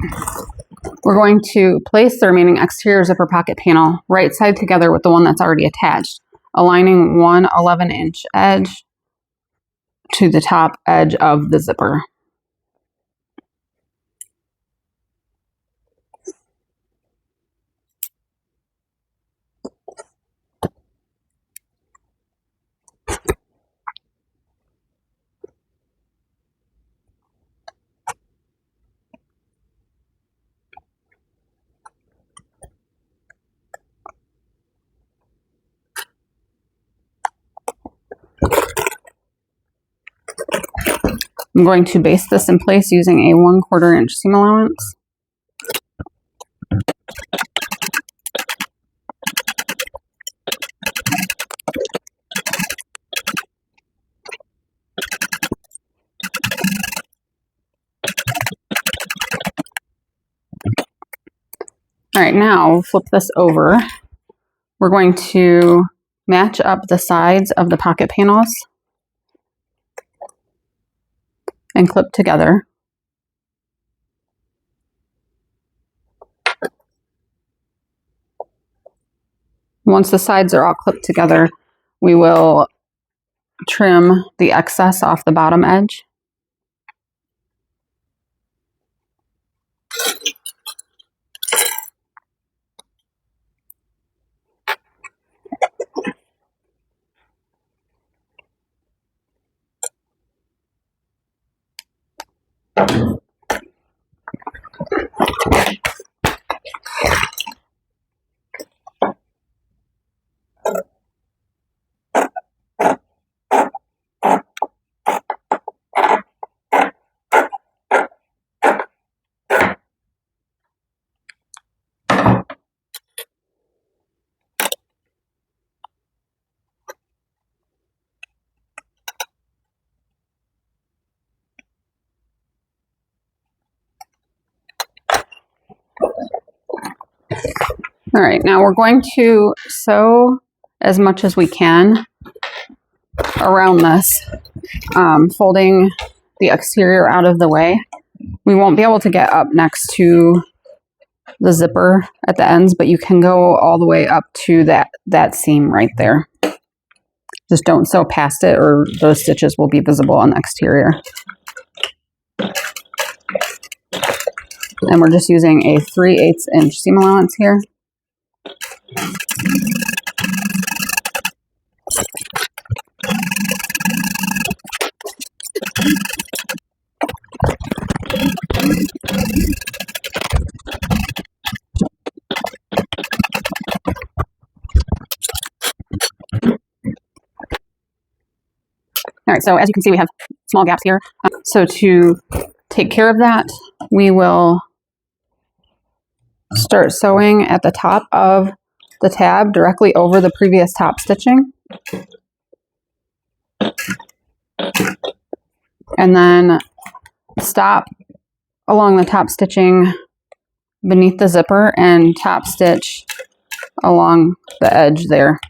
[SPEAKER 1] We're going to place the remaining exterior zipper pocket panel right side together with the one that's already attached, aligning one 11-inch edge to the top edge of the zipper. I'm going to baste this in place using a 1/4 inch seam allowance. All right, now we'll flip this over. We're going to match up the sides of the pocket panels and clip together. Once the sides are all clipped together, we will trim the excess off the bottom edge. All right, now we're going to sew as much as we can around this, folding the exterior out of the way. We won't be able to get up next to the zipper at the ends, but you can go all the way up to that seam right there. Just don't sew past it or those stitches will be visible on the exterior. And we're just using a 3/8 inch seam allowance here. All right, so as you can see, we have small gaps here. So to take care of that, we will start sewing at the top of the tab directly over the previous top stitching. And then stop along the top stitching beneath the zipper and top stitch along the edge there.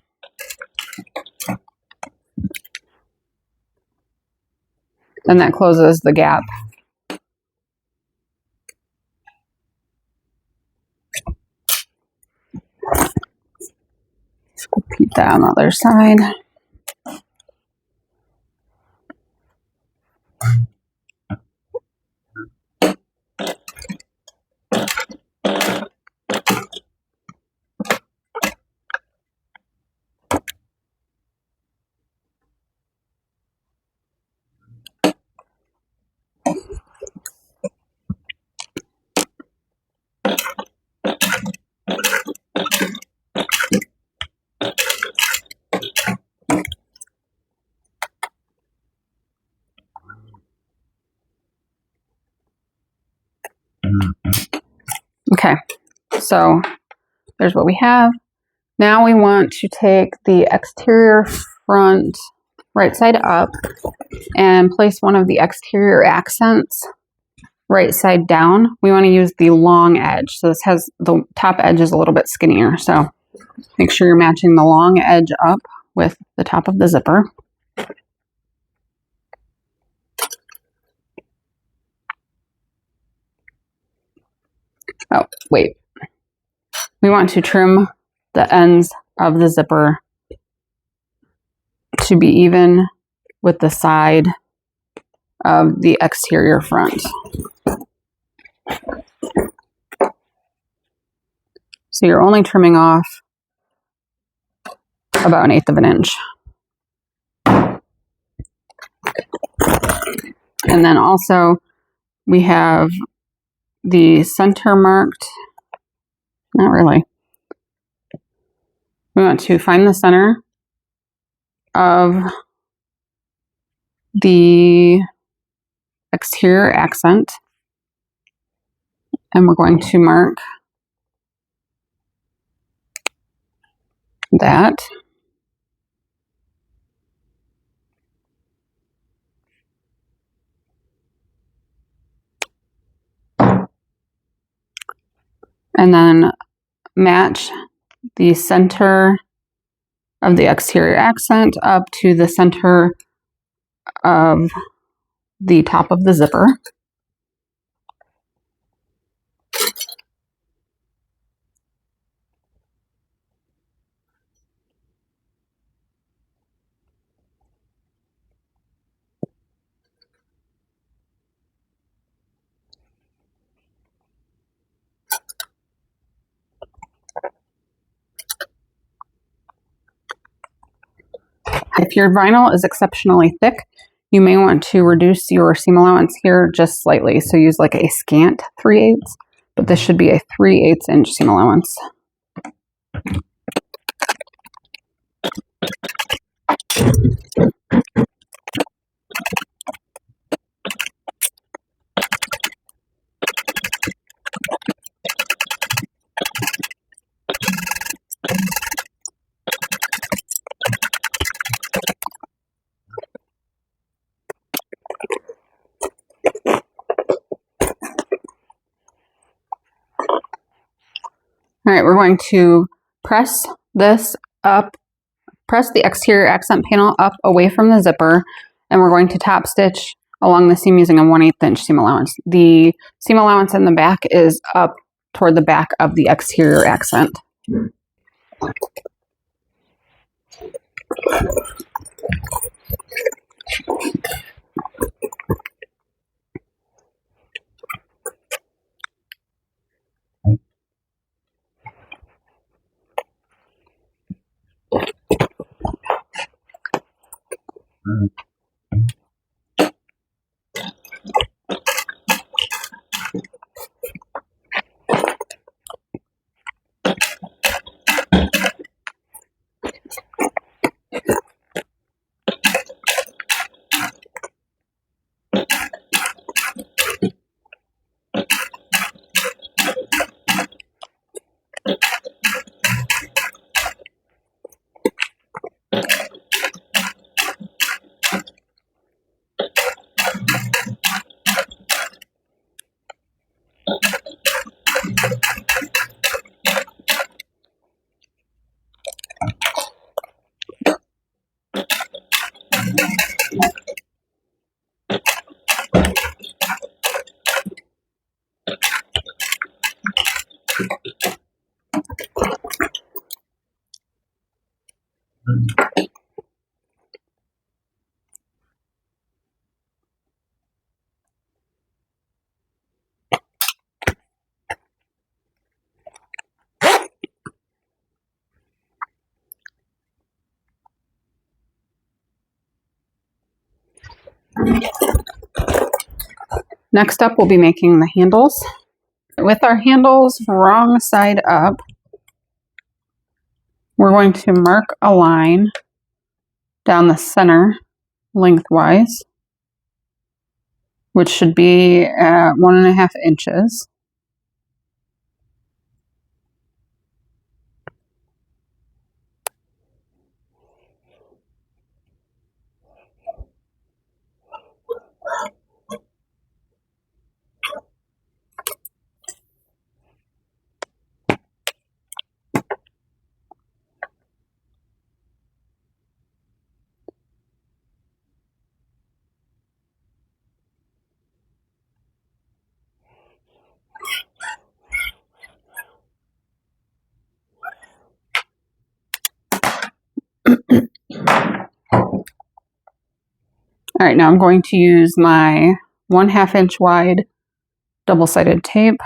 [SPEAKER 1] And that closes the gap. Repeat that on the other side. Okay, so there's what we have. Now we want to take the exterior front right side up and place one of the exterior accents right side down. We want to use the long edge. So this has the top edge is a little bit skinnier. So make sure you're matching the long edge up with the top of the zipper. Oh, wait. We want to trim the ends of the zipper to be even with the side of the exterior front. So you're only trimming off about 1/8 of an inch. And then also we have the center marked. Not really. We want to find the center of the exterior accent, and we're going to mark that. And then match the center of the exterior accent up to the center of the top of the zipper. If your vinyl is exceptionally thick, you may want to reduce your seam allowance here just slightly. So use like a scant 3/8, but this should be a 3/8 inch seam allowance. All right, we're going to press this up, press the exterior accent panel up away from the zipper, and we're going to top stitch along the seam using a 1/8 inch seam allowance. The seam allowance in the back is up toward the back of the exterior accent. Next up, we'll be making the handles. With our handles wrong side up, we're going to mark a line down the center lengthwise, which should be at 1.5 inches. All right, now I'm going to use my 1/2 inch wide double-sided tape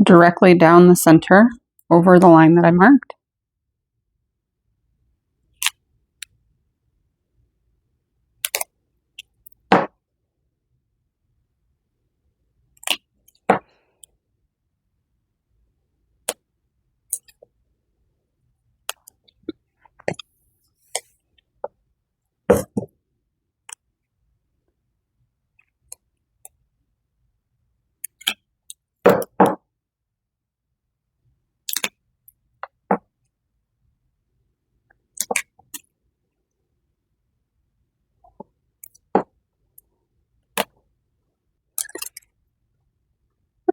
[SPEAKER 1] directly down the center over the line that I marked.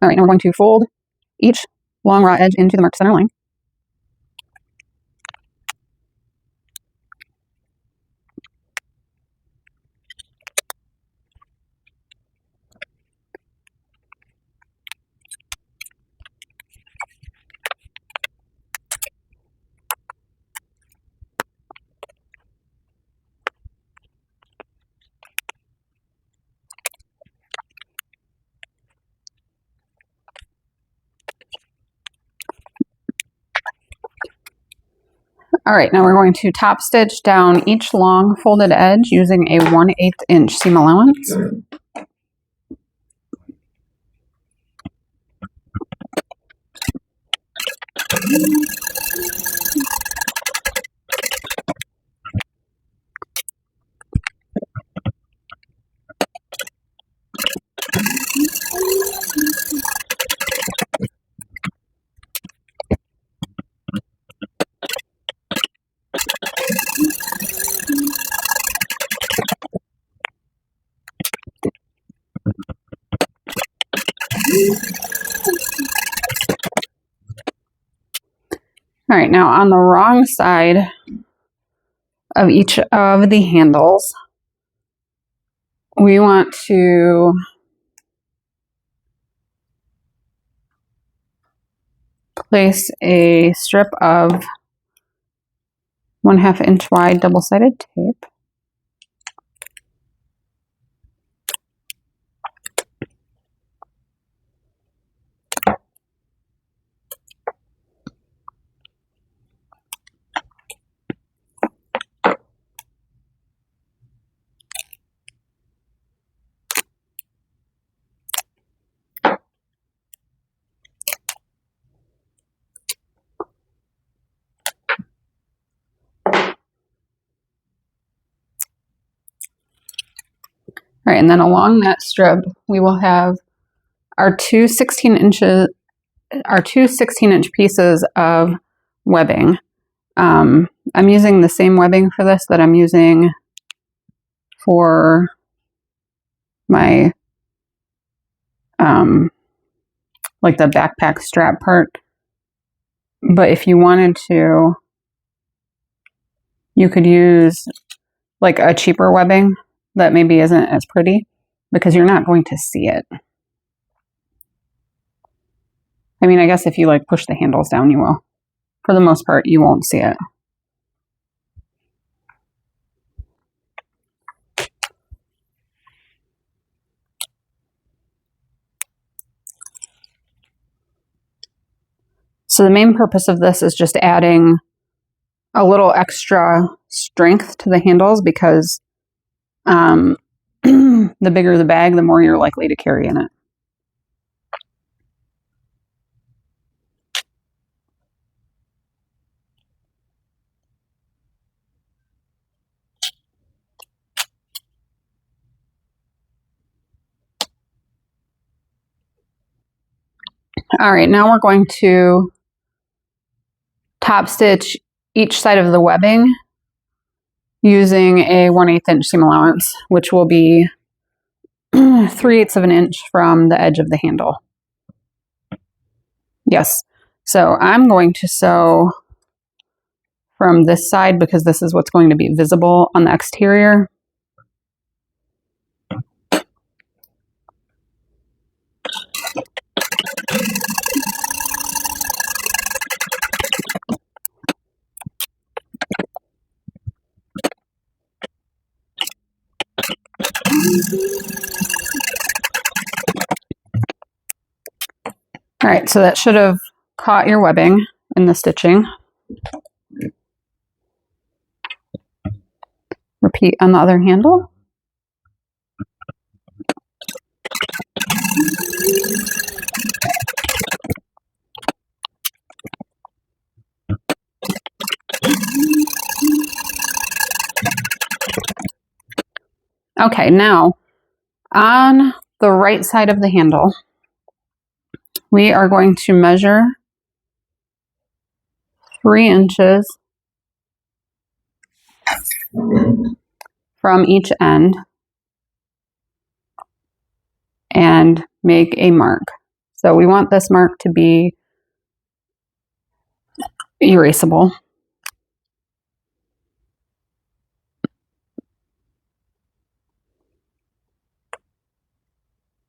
[SPEAKER 1] All right, now we're going to fold each long raw edge into the marked center line. All right, now we're going to top stitch down each long folded edge using a 1/8 inch seam allowance. All right, now on the wrong side of each of the handles, we want to place a strip of 1/2 inch wide double-sided tape. All right, and then along that strip, we will have our two 16-inch pieces of webbing. I'm using the same webbing for this that I'm using for my like the backpack strap part. But if you wanted to, you could use like a cheaper webbing that maybe isn't as pretty, because you're not going to see it. I mean, I guess if you like push the handles down, you will. For the most part, you won't see it. So the main purpose of this is just adding a little extra strength to the handles, because the bigger the bag, the more you're likely to carry in it. All right, now we're going to top stitch each side of the webbing using a 1/8 inch seam allowance, which will be 3/8 of an inch from the edge of the handle. Yes, so I'm going to sew from this side because this is what's going to be visible on the exterior. All right, so that should have caught your webbing in the stitching. Repeat on the other handle. Okay, now on the right side of the handle, we are going to measure 3 inches from each end and make a mark. So we want this mark to be erasable.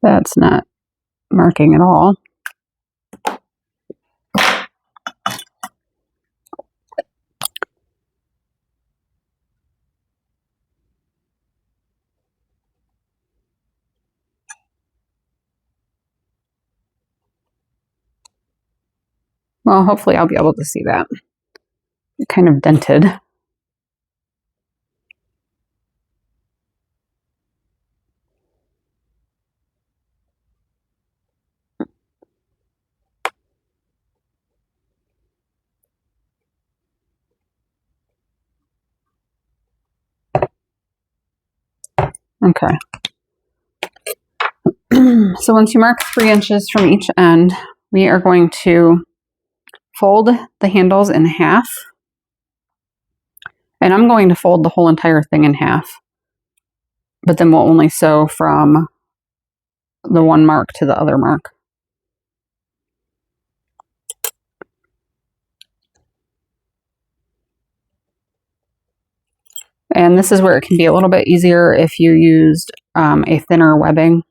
[SPEAKER 1] That's not marking at all. Well, hopefully I'll be able to see that. Kind of dented. Okay. So once you mark 3 inches from each end, we are going to fold the handles in half. And I'm going to fold the whole entire thing in half. But then we'll only sew from the one mark to the other mark. And this is where it can be a little bit easier if you used a thinner webbing.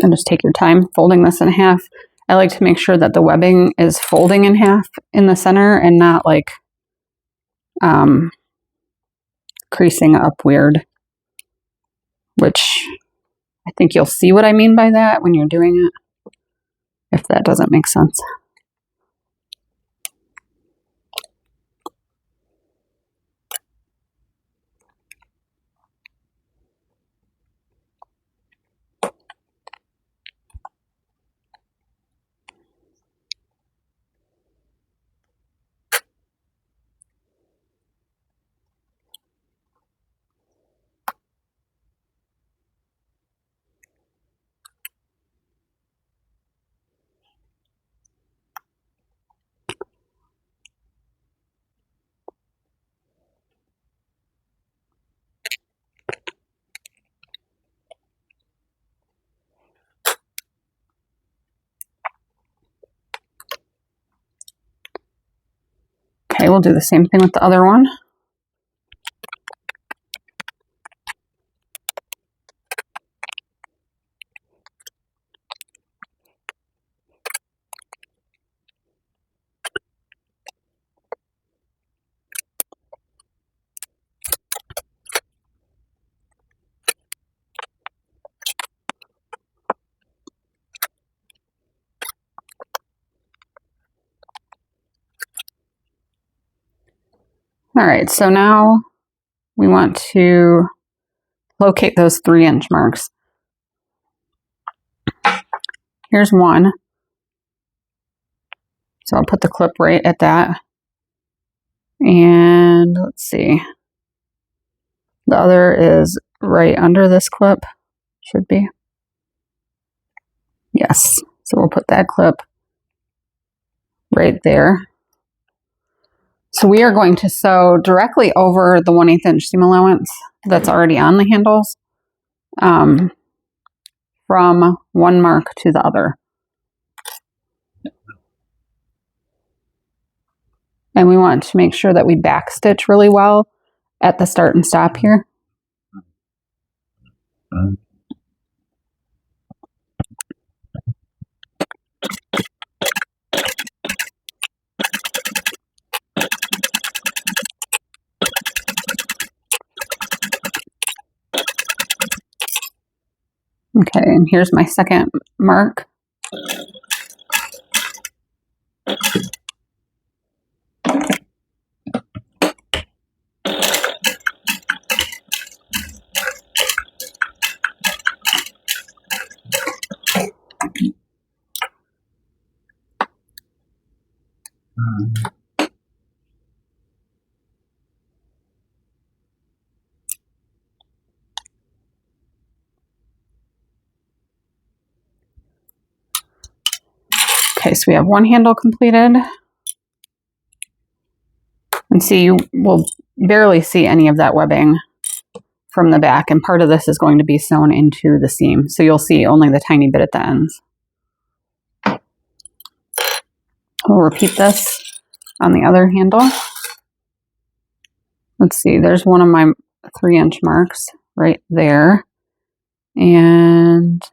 [SPEAKER 1] And just take your time folding this in half. I like to make sure that the webbing is folding in half in the center and not like creasing up weird, which I think you'll see what I mean by that when you're doing it, if that doesn't make sense. Okay, we'll do the same thing with the other one. All right, so now we want to locate those 3-inch marks. Here's one. So I'll put the clip right at that. And let's see. The other is right under this clip. Should be. Yes. So we'll put that clip right there. So we are going to sew directly over the 1/8 inch seam allowance that's already on the handles from one mark to the other. And we want to make sure that we backstitch really well at the start and stop here. Okay, and here's my second mark. Okay, so we have one handle completed. And see, you will barely see any of that webbing from the back, and part of this is going to be sewn into the seam. So you'll see only the tiny bit at the ends. We'll repeat this on the other handle. Let's see, there's one of my 3-inch marks right there. And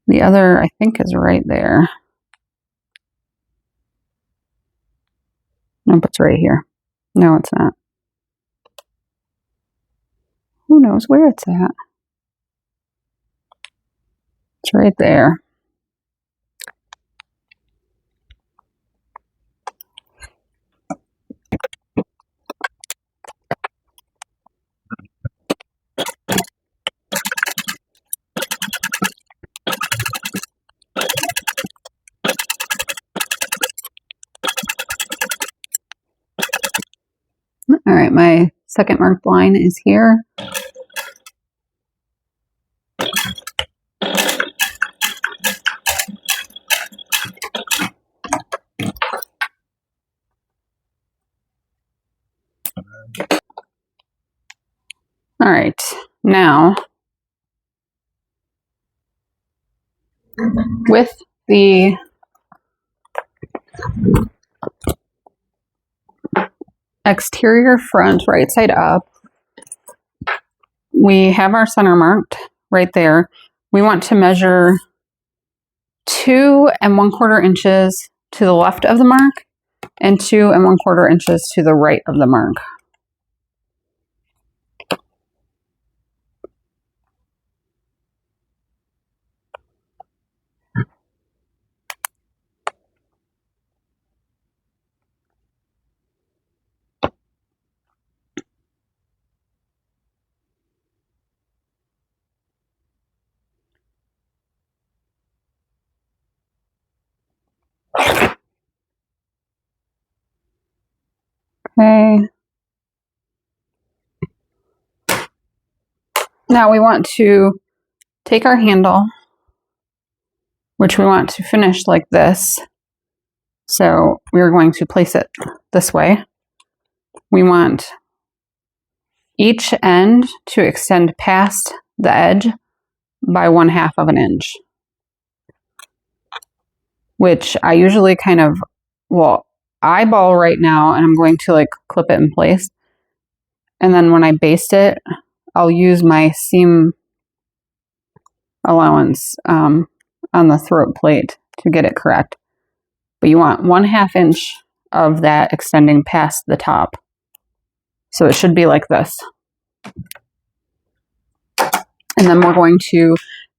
[SPEAKER 1] the other, I think, is right there. Nope, it's right here. No, it's not. Who knows where it's at? It's right there. All right, my second marked line is here. All right, now with the exterior front right side up, we have our center marked right there. We want to measure 2 1/4 inches to the left of the mark and 2 1/4 inches to the right of the mark. Okay. Now we want to take our handle, which we want to finish like this. So we're going to place it this way. We want each end to extend past the edge by 1/2 of an inch, which I usually kind of, well, eyeball right now, and I'm going to like clip it in place. And then when I baste it, I'll use my seam allowance on the throat plate to get it correct. But you want 1/2 inch of that extending past the top. So it should be like this. And then we're going to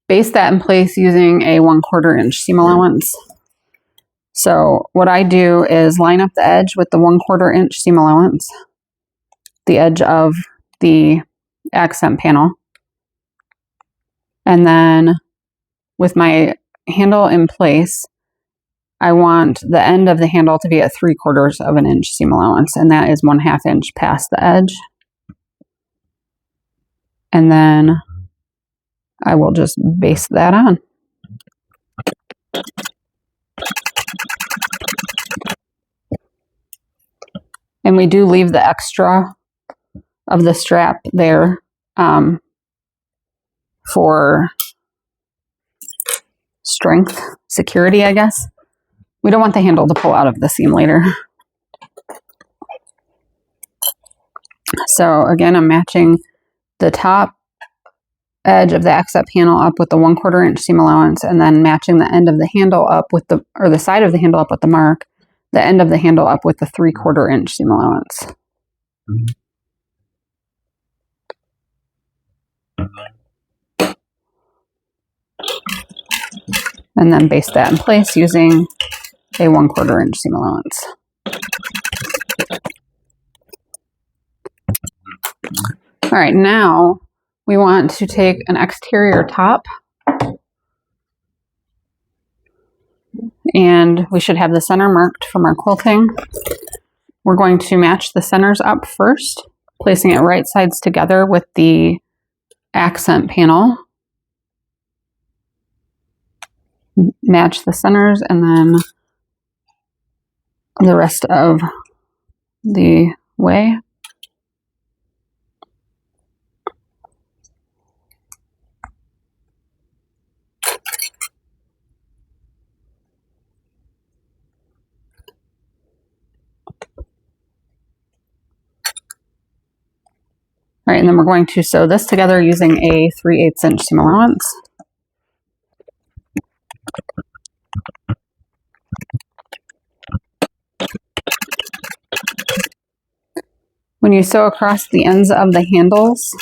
[SPEAKER 1] baste that in place using a 1/4 inch seam allowance. So what I do is line up the edge with the 1/4 inch seam allowance, the edge of the accent panel. And then with my handle in place, I want the end of the handle to be at 3/4 of an inch seam allowance, and that is 1/2 inch past the edge. And then I will just baste that on. And we do leave the extra of the strap there for strength, security, I guess. We don't want the handle to pull out of the seam later. So again, I'm matching the top edge of the accent panel up with the 1/4 inch seam allowance, and then matching the end of the handle up with the, or the side of the handle up with the mark, the end of the handle up with the 3/4 inch seam allowance. And then baste that in place using a 1/4 inch seam allowance. All right, now we want to take an exterior top, and we should have the center marked from our quilting. We're going to match the centers up first, placing it right sides together with the accent panel. Match the centers and then the rest of the way. All right, and then we're going to sew this together using a 3/8 inch seam allowance. When you sew across the ends of the handles,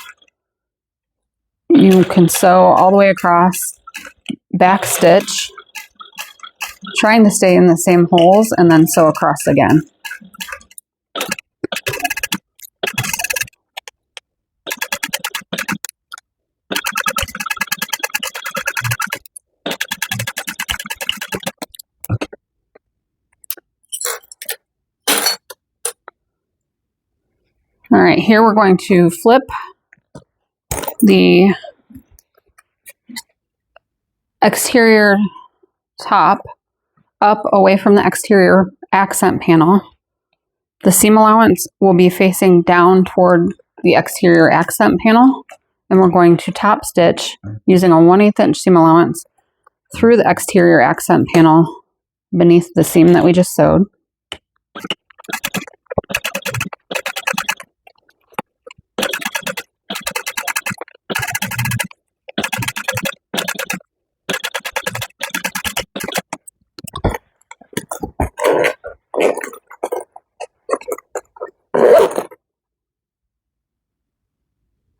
[SPEAKER 1] you can sew all the way across, back stitch, trying to stay in the same holes, and then sew across again. All right, here we're going to flip the exterior top up away from the exterior accent panel. The seam allowance will be facing down toward the exterior accent panel, and we're going to top stitch using a 1/8 inch seam allowance through the exterior accent panel beneath the seam that we just sewed.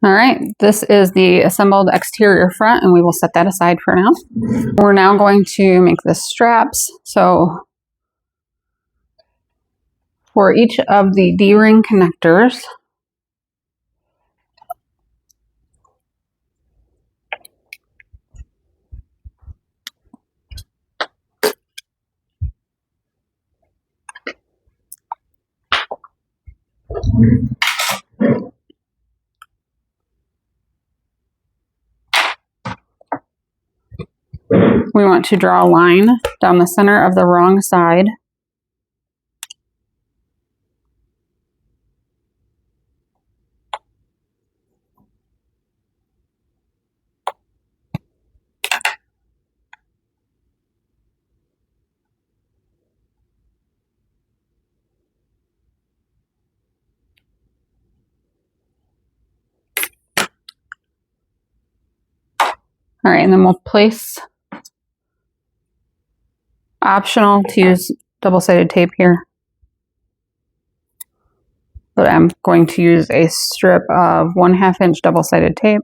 [SPEAKER 1] All right, this is the assembled exterior front, and we will set that aside for now. We're now going to make the straps. So for each of the D-ring connectors, we want to draw a line down the center of the wrong side. All right, and then we'll place, optional to use double-sided tape here, but I'm going to use a strip of 1/2 inch double-sided tape.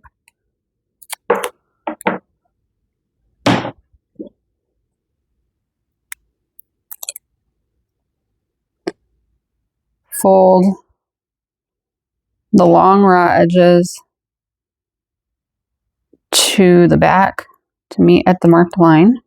[SPEAKER 1] Fold the long raw edges to the back to meet at the marked line.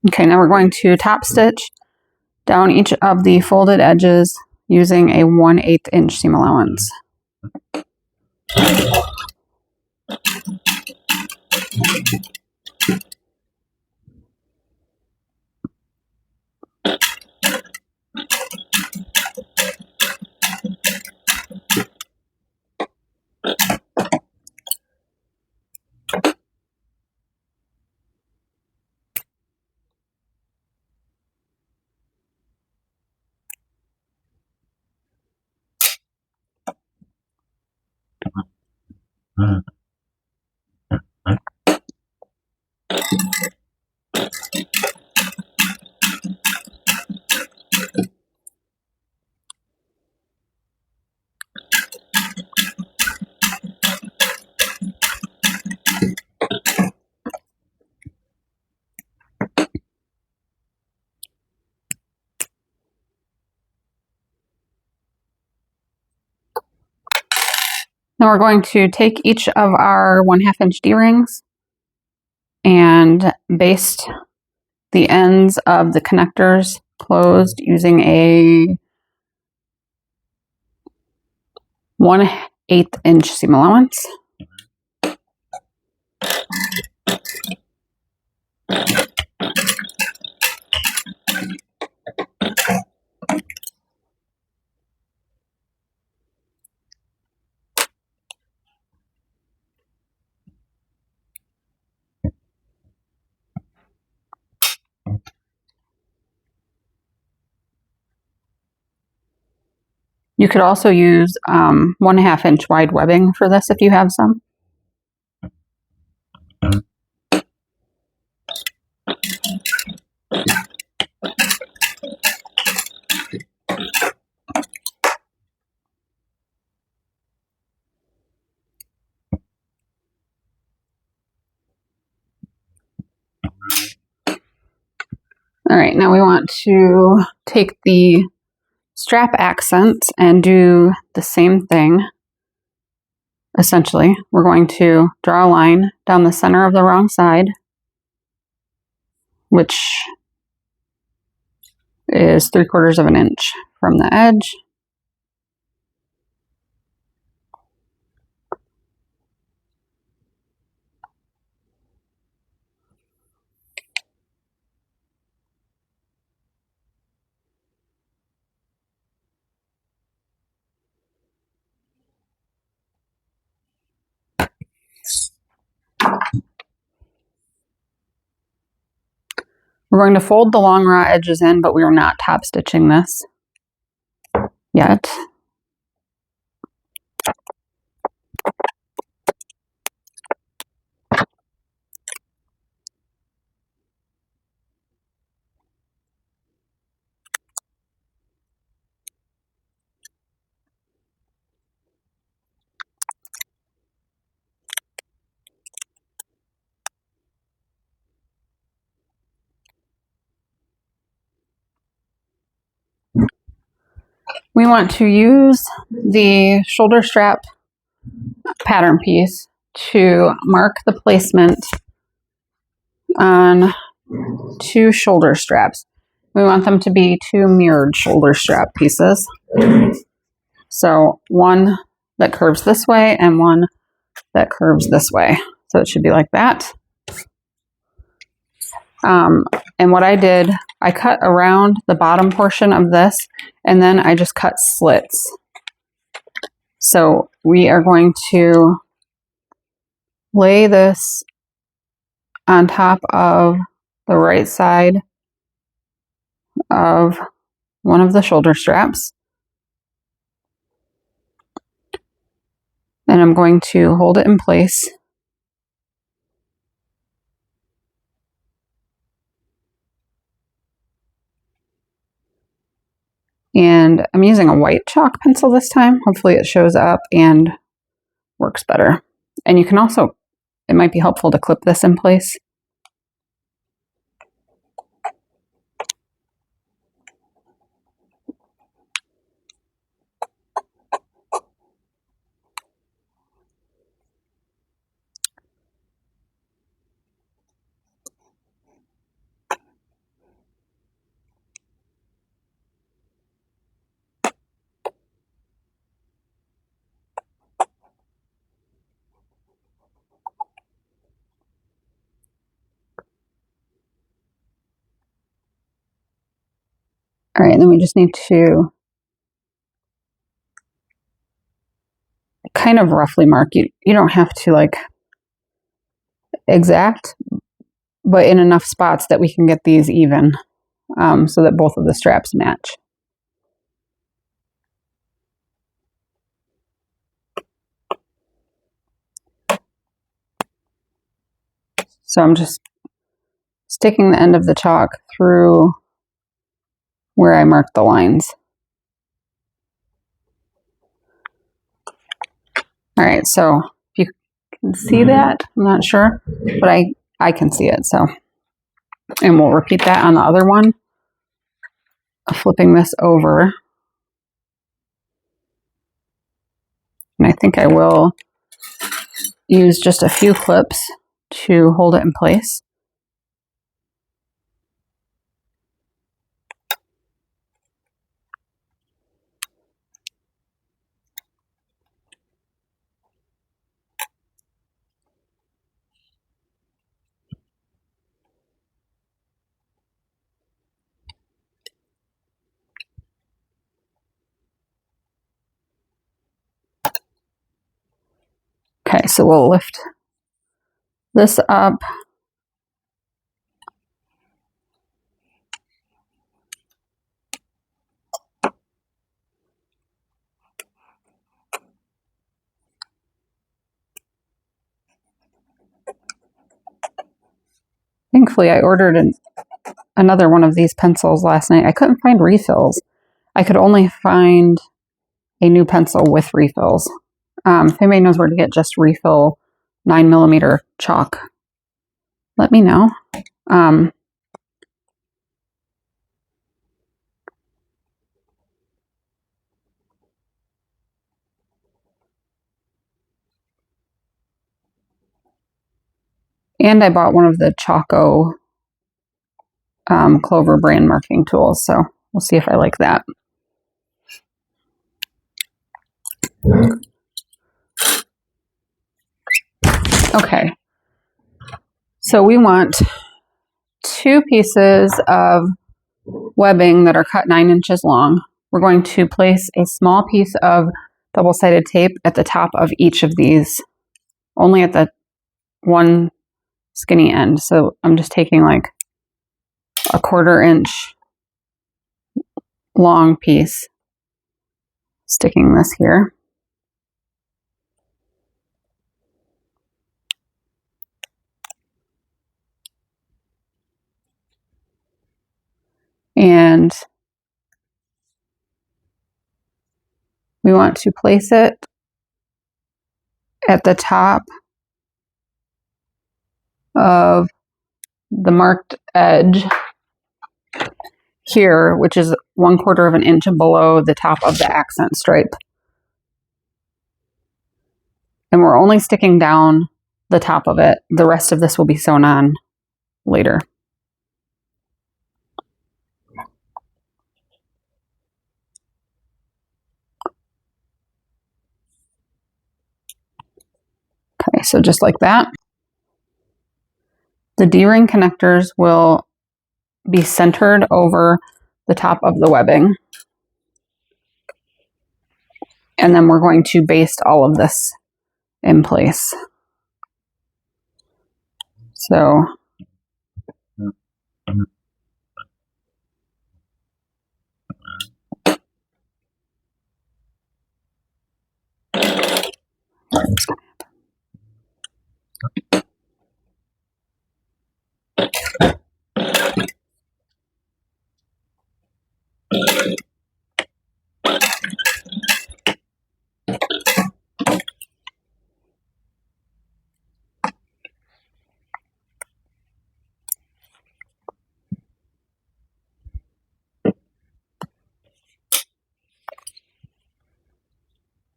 [SPEAKER 1] Okay, now we're going to top stitch down each of the folded edges using a 1/8 inch seam allowance. Now we're going to take each of our 1/2 inch D-rings and baste the ends of the connectors closed using a 1/8 inch seam allowance. You could also use 1/2 inch wide webbing for this if you have some. All right, now we want to take the strap accents and do the same thing. Essentially, we're going to draw a line down the center of the wrong side, which is 3/4 of an inch from the edge. We're going to fold the long raw edges in, but we are not top stitching this yet. We want to use the shoulder strap pattern piece to mark the placement on 2 shoulder straps. We want them to be 2 mirrored shoulder strap pieces. So one that curves this way and one that curves this way. So it should be like that. And what I did, I cut around the bottom portion of this, and then I just cut slits. So we are going to lay this on top of the right side of one of the shoulder straps. And I'm going to hold it in place. And I'm using a white chalk pencil this time. Hopefully it shows up and works better. And you can also, it might be helpful to clip this in place. All right, then we just need to kind of roughly mark. You don't have to like exact, but in enough spots that we can get these even, so that both of the straps match. So I'm just sticking the end of the chalk through where I marked the lines. All right, so if you can see that, I'm not sure, but I can see it. So, and we'll repeat that on the other one, flipping this over. And I think I will use just a few clips to hold it in place. Okay, so we'll lift this up. Thankfully, I ordered another one of these pencils last night. I couldn't find refills. I could only find a new pencil with refills. If anybody knows where to get just refill 9mm chalk, let me know. And I bought one of the Choco Clover brand marking tools, so we'll see if I like that. Okay, so we want 2 pieces of webbing that are cut 9 inches long. We're going to place a small piece of double-sided tape at the top of each of these, only at the one skinny end. So I'm just taking like a 1/4 inch long piece, sticking this here. And we want to place it at the top of the marked edge here, which is 1/4 inch below the top of the accent stripe. And we're only sticking down the top of it. The rest of this will be sewn on later. Okay, so just like that. The D-ring connectors will be centered over the top of the webbing. And then we're going to baste all of this in place. So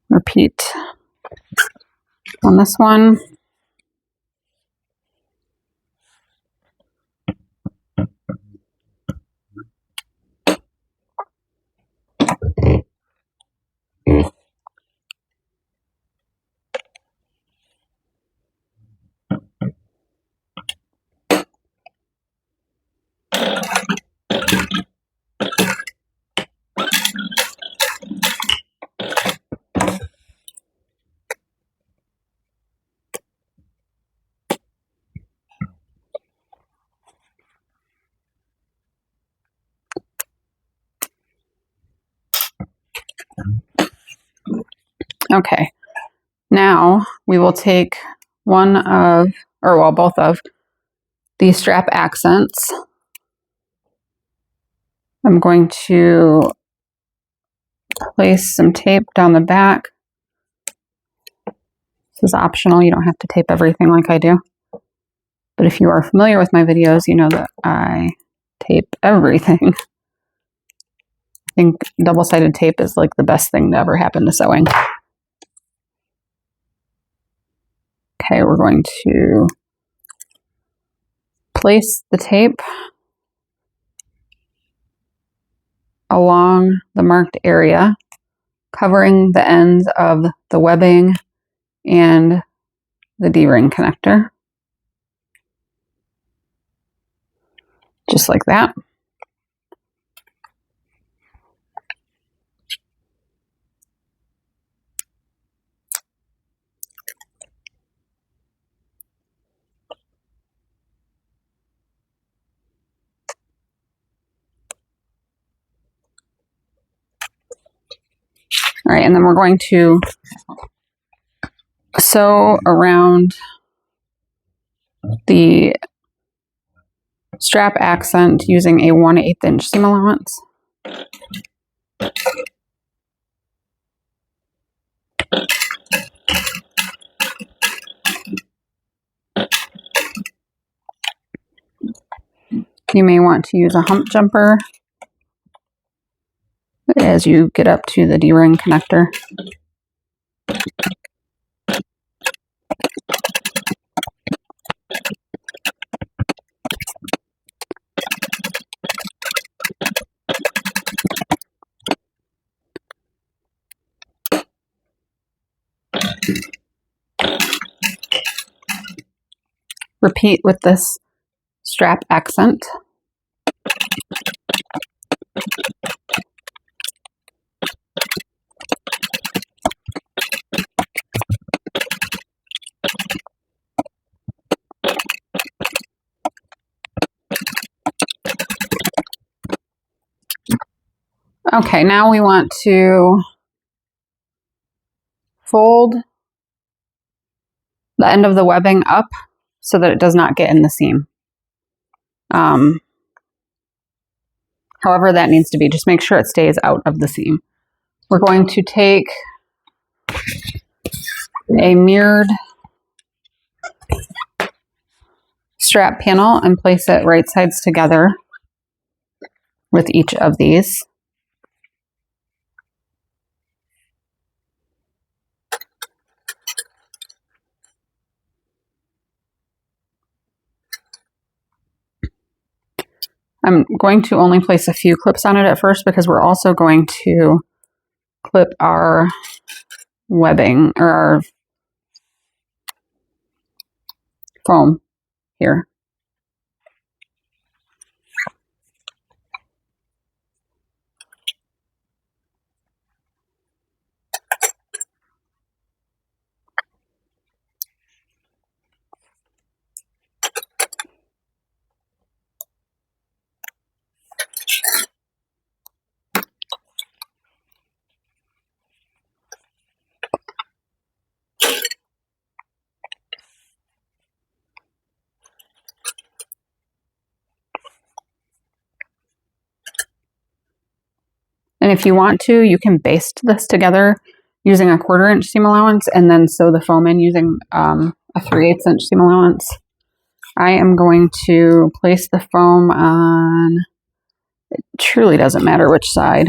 [SPEAKER 1] repeat on this one. Okay, now we will take one of, or well, both of these strap accents. I'm going to place some tape down the back. This is optional. You don't have to tape everything like I do. But if you are familiar with my videos, you know that I tape everything. I think double-sided tape is like the best thing to ever happen to sewing. Okay, we're going to place the tape along the marked area, covering the ends of the webbing and the D-ring connector. Just like that. All right, and then we're going to sew around the strap accent using a 1/8 inch seam allowance. You may want to use a hump jumper as you get up to the D-ring connector. Repeat with this strap accent. Okay, now we want to fold the end of the webbing up so that it does not get in the seam. However that needs to be, just make sure it stays out of the seam. We're going to take a mirrored strap panel and place it right sides together with each of these. I'm going to only place a few clips on it at first because we're also going to clip our webbing or our foam here. And if you want to, you can baste this together using a 1/4 inch seam allowance and then sew the foam in using a 3/8 inch seam allowance. I am going to place the foam on, it truly doesn't matter which side.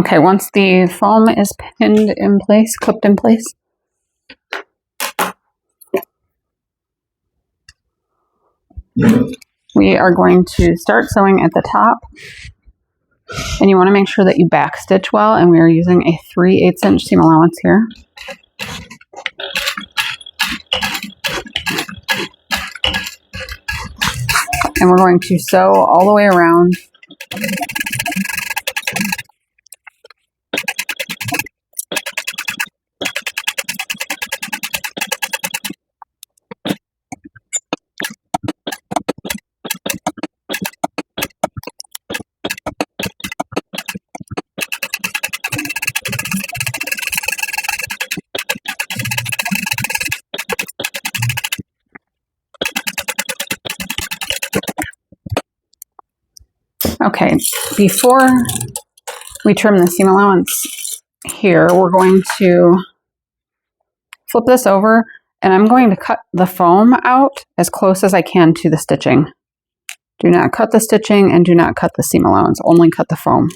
[SPEAKER 1] Okay, once the foam is pinned in place, clipped in place, we are going to start sewing at the top. And you want to make sure that you back stitch well, and we are using a 3/8 inch seam allowance here. And we're going to sew all the way around. Okay, before we trim the seam allowance here, we're going to flip this over, and I'm going to cut the foam out as close as I can to the stitching. Do not cut the stitching and do not cut the seam allowance, only cut the foam.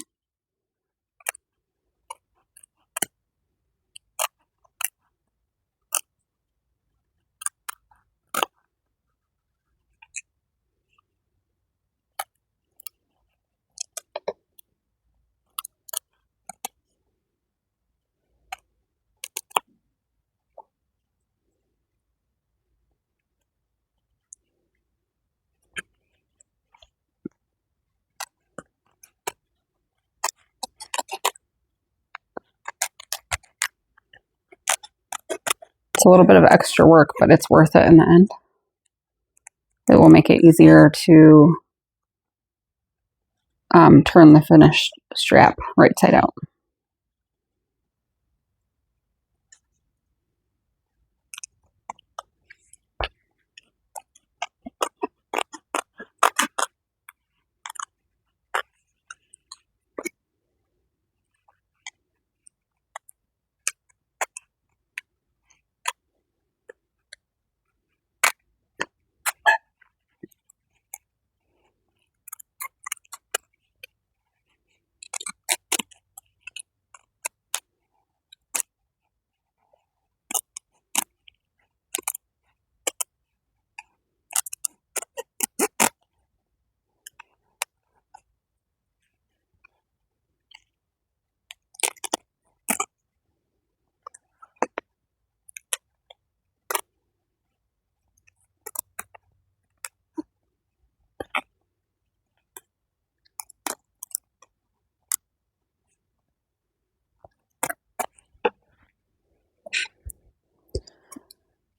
[SPEAKER 1] It's a little bit of extra work, but it's worth it in the end. It will make it easier to turn the finished strap right side out.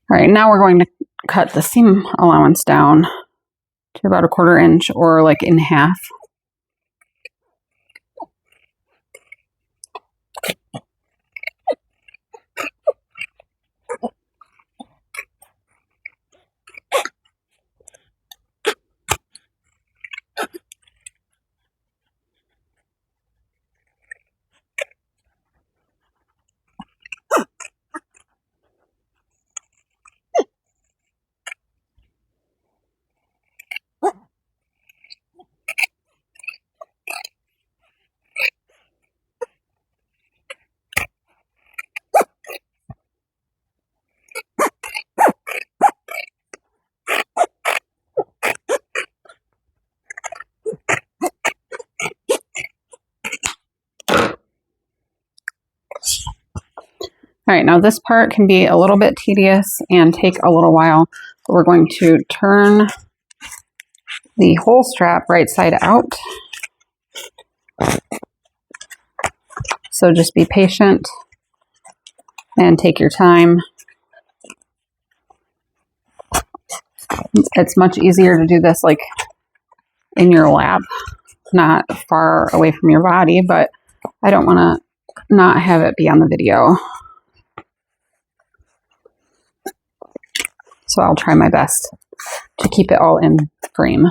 [SPEAKER 1] All right, now we're going to cut the seam allowance down to about 1/4 inch, or like in half. All right, now this part can be a little bit tedious and take a little while, but we're going to turn the whole strap right side out. So just be patient and take your time. It's much easier to do this like in your lap, not far away from your body, but I don't want to not have it be on the video. So I'll try my best to keep it all in frame.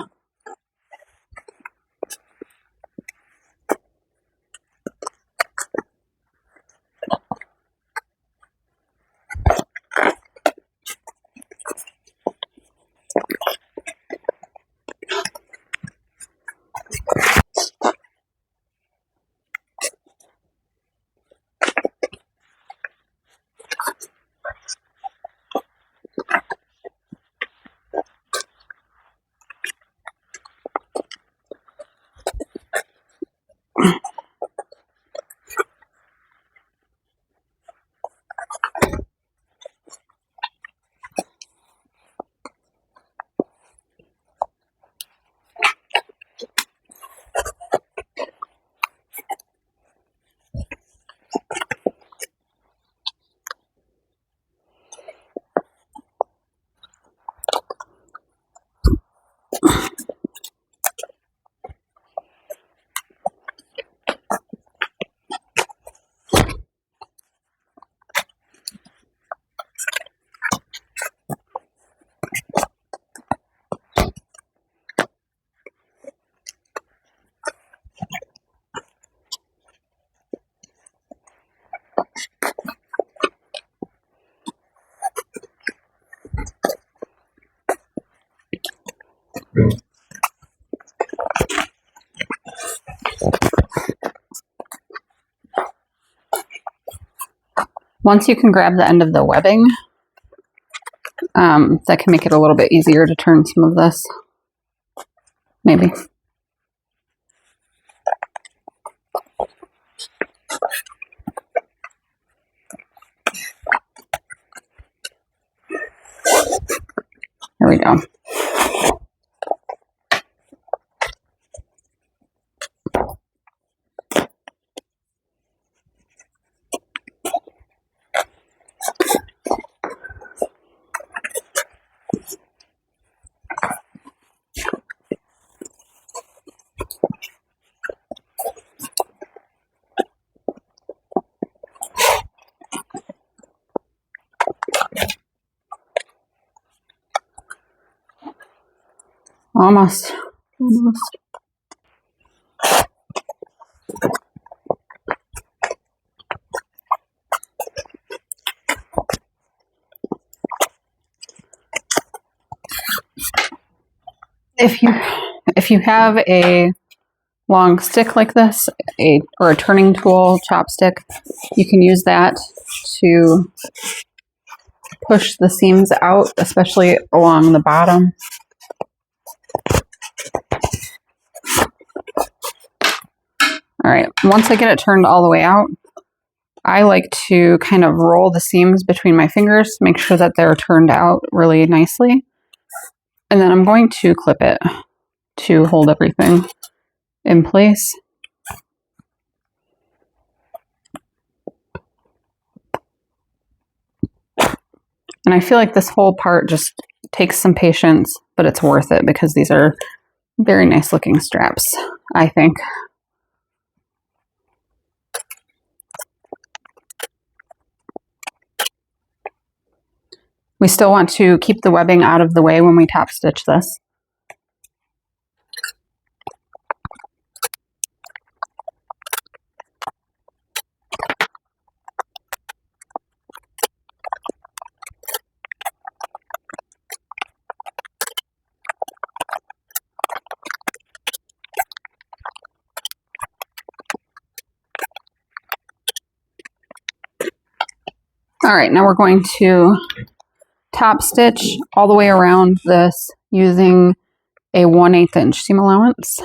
[SPEAKER 1] Once you can grab the end of the webbing, that can make it a little bit easier to turn some of this, maybe. There we go. Almost. If you have a long stick like this, or a turning tool, chopstick, you can use that to push the seams out, especially along the bottom. All right, once I get it turned all the way out, I like to kind of roll the seams between my fingers, make sure that they're turned out really nicely. And then I'm going to clip it to hold everything in place. And I feel like this whole part just takes some patience, but it's worth it because these are very nice looking straps, I think. We still want to keep the webbing out of the way when we top stitch this. All right, now we're going to top stitch all the way around this using a 1/8 inch seam allowance.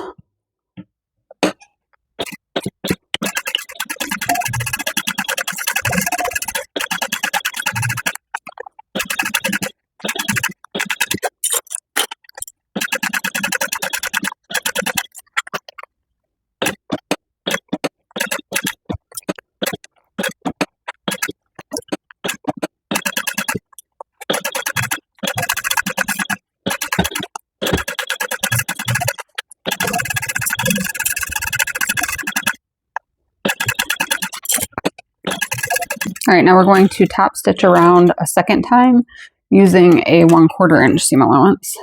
[SPEAKER 1] All right, now we're going to top stitch around a second time using a 1/4 inch seam allowance.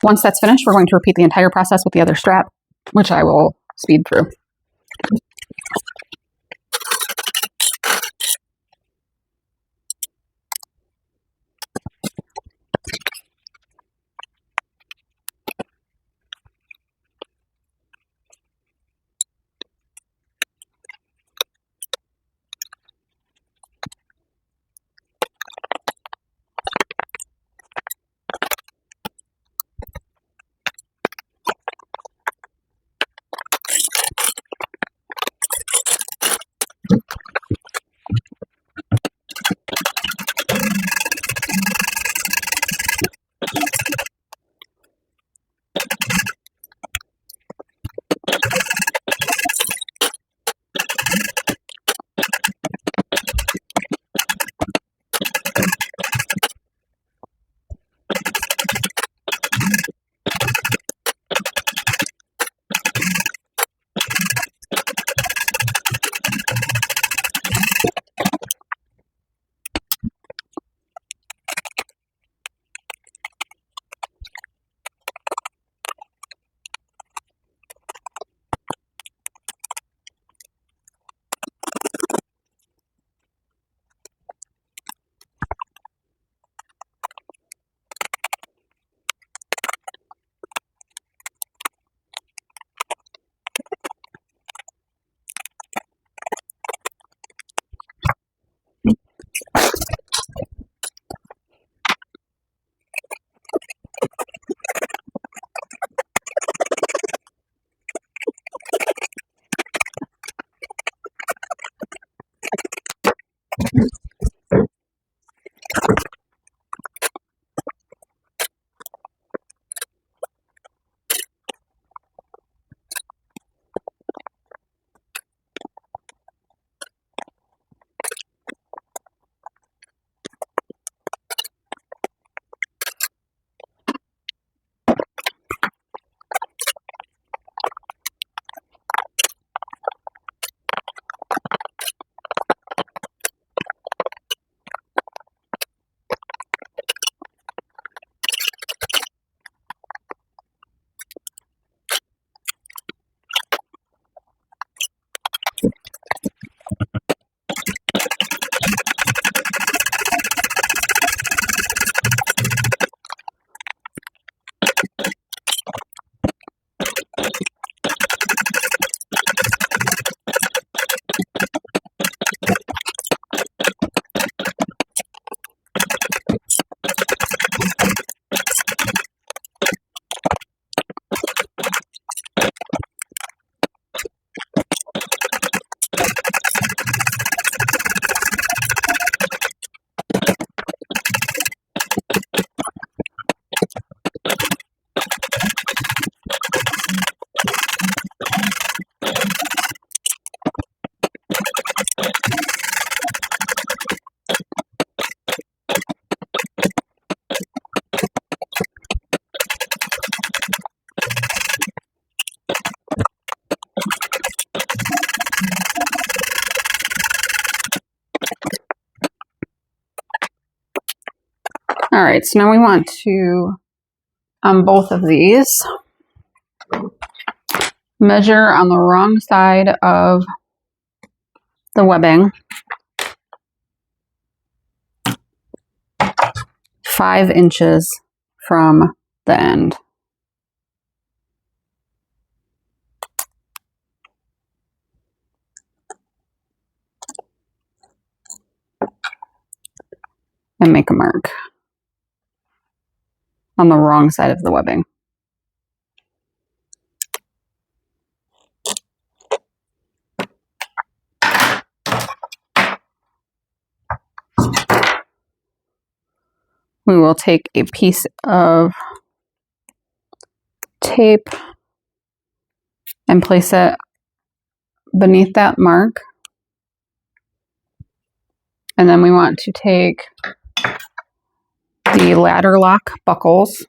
[SPEAKER 1] Once that's finished, we're going to repeat the entire process with the other strap, which I will speed through. All right, so now we want to, on both of these, measure on the wrong side of the webbing 5 inches from the end. And make a mark on the wrong side of the webbing. We will take a piece of tape and place it beneath that mark. And then we want to take the ladder lock buckles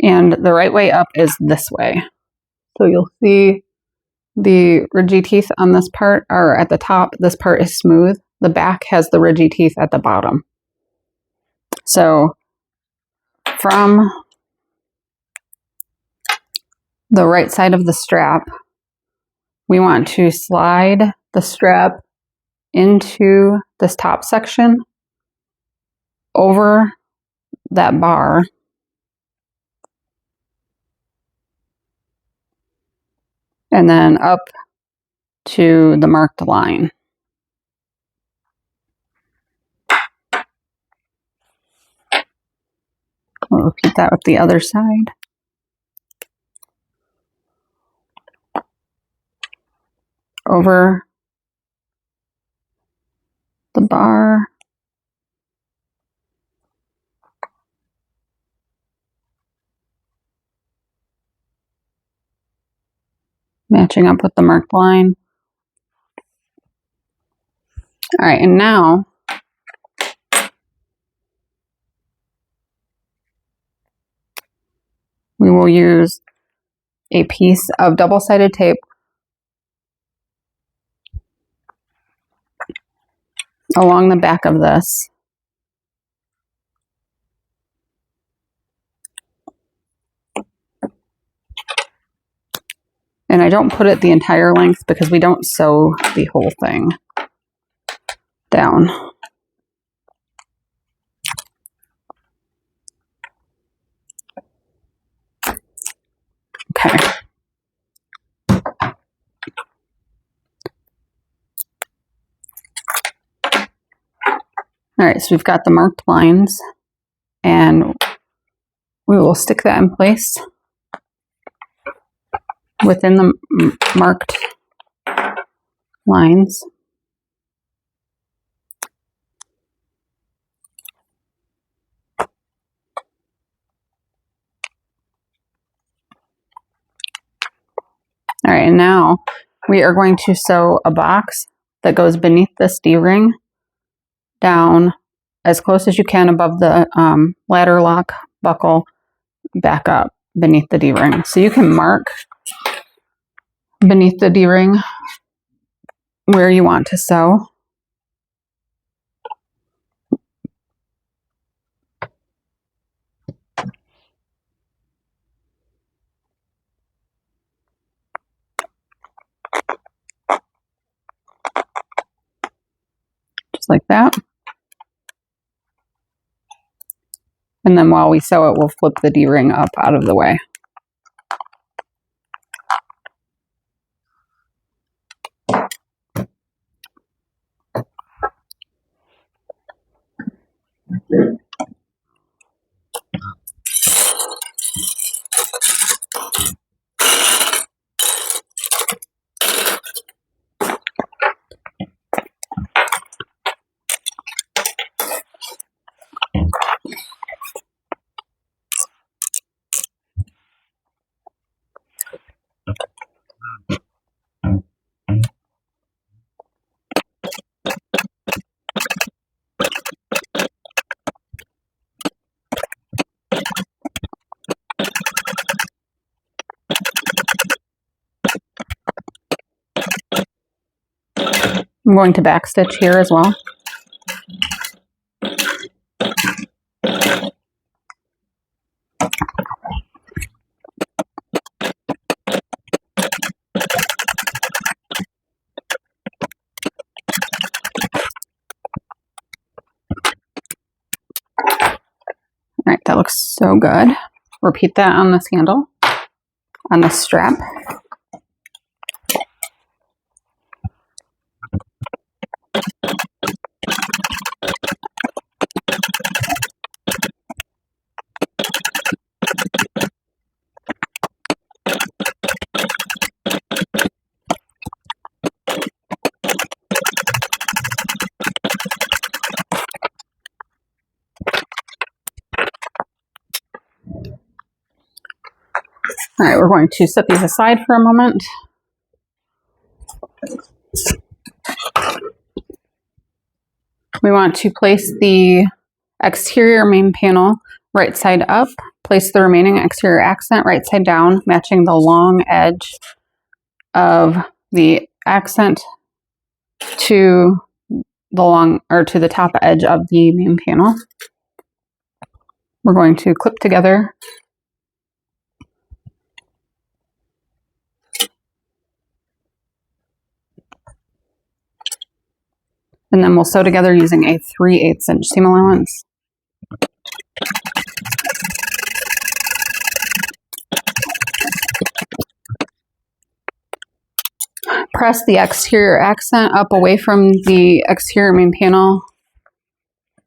[SPEAKER 1] and the right way up is this way. So you'll see the ridgy teeth on this part are at the top. This part is smooth. The back has the ridgy teeth at the bottom. So from the right side of the strap, we want to slide the strap into this top section over that bar and then up to the marked line. We'll repeat that with the other side. Over the bar. Matching up with the marked line. All right, and now we will use a piece of double-sided tape along the back of this. And I don't put it the entire length because we don't sew the whole thing. down. Okay. All right, so we've got the marked lines, and we will stick that in place within the marked lines. All right, and now we are going to sew a box that goes beneath this D-ring down as close as you can above the ladder lock buckle, back up beneath the D-ring. So you can mark beneath the D-ring where you want to sew. Just like that. And then while we sew it, we'll flip the D-ring up out of the way. I'm going to backstitch here as well. All right, that looks so good. Repeat that on this handle, on the strap. All right, we're going to set these aside for a moment. We want to place the exterior main panel right side up, place the remaining exterior accent right side down, matching the long edge of the accent to the top edge of the main panel. We're going to clip together and then we'll sew together using a 3/8 inch seam allowance. Press the exterior accent up away from the exterior main panel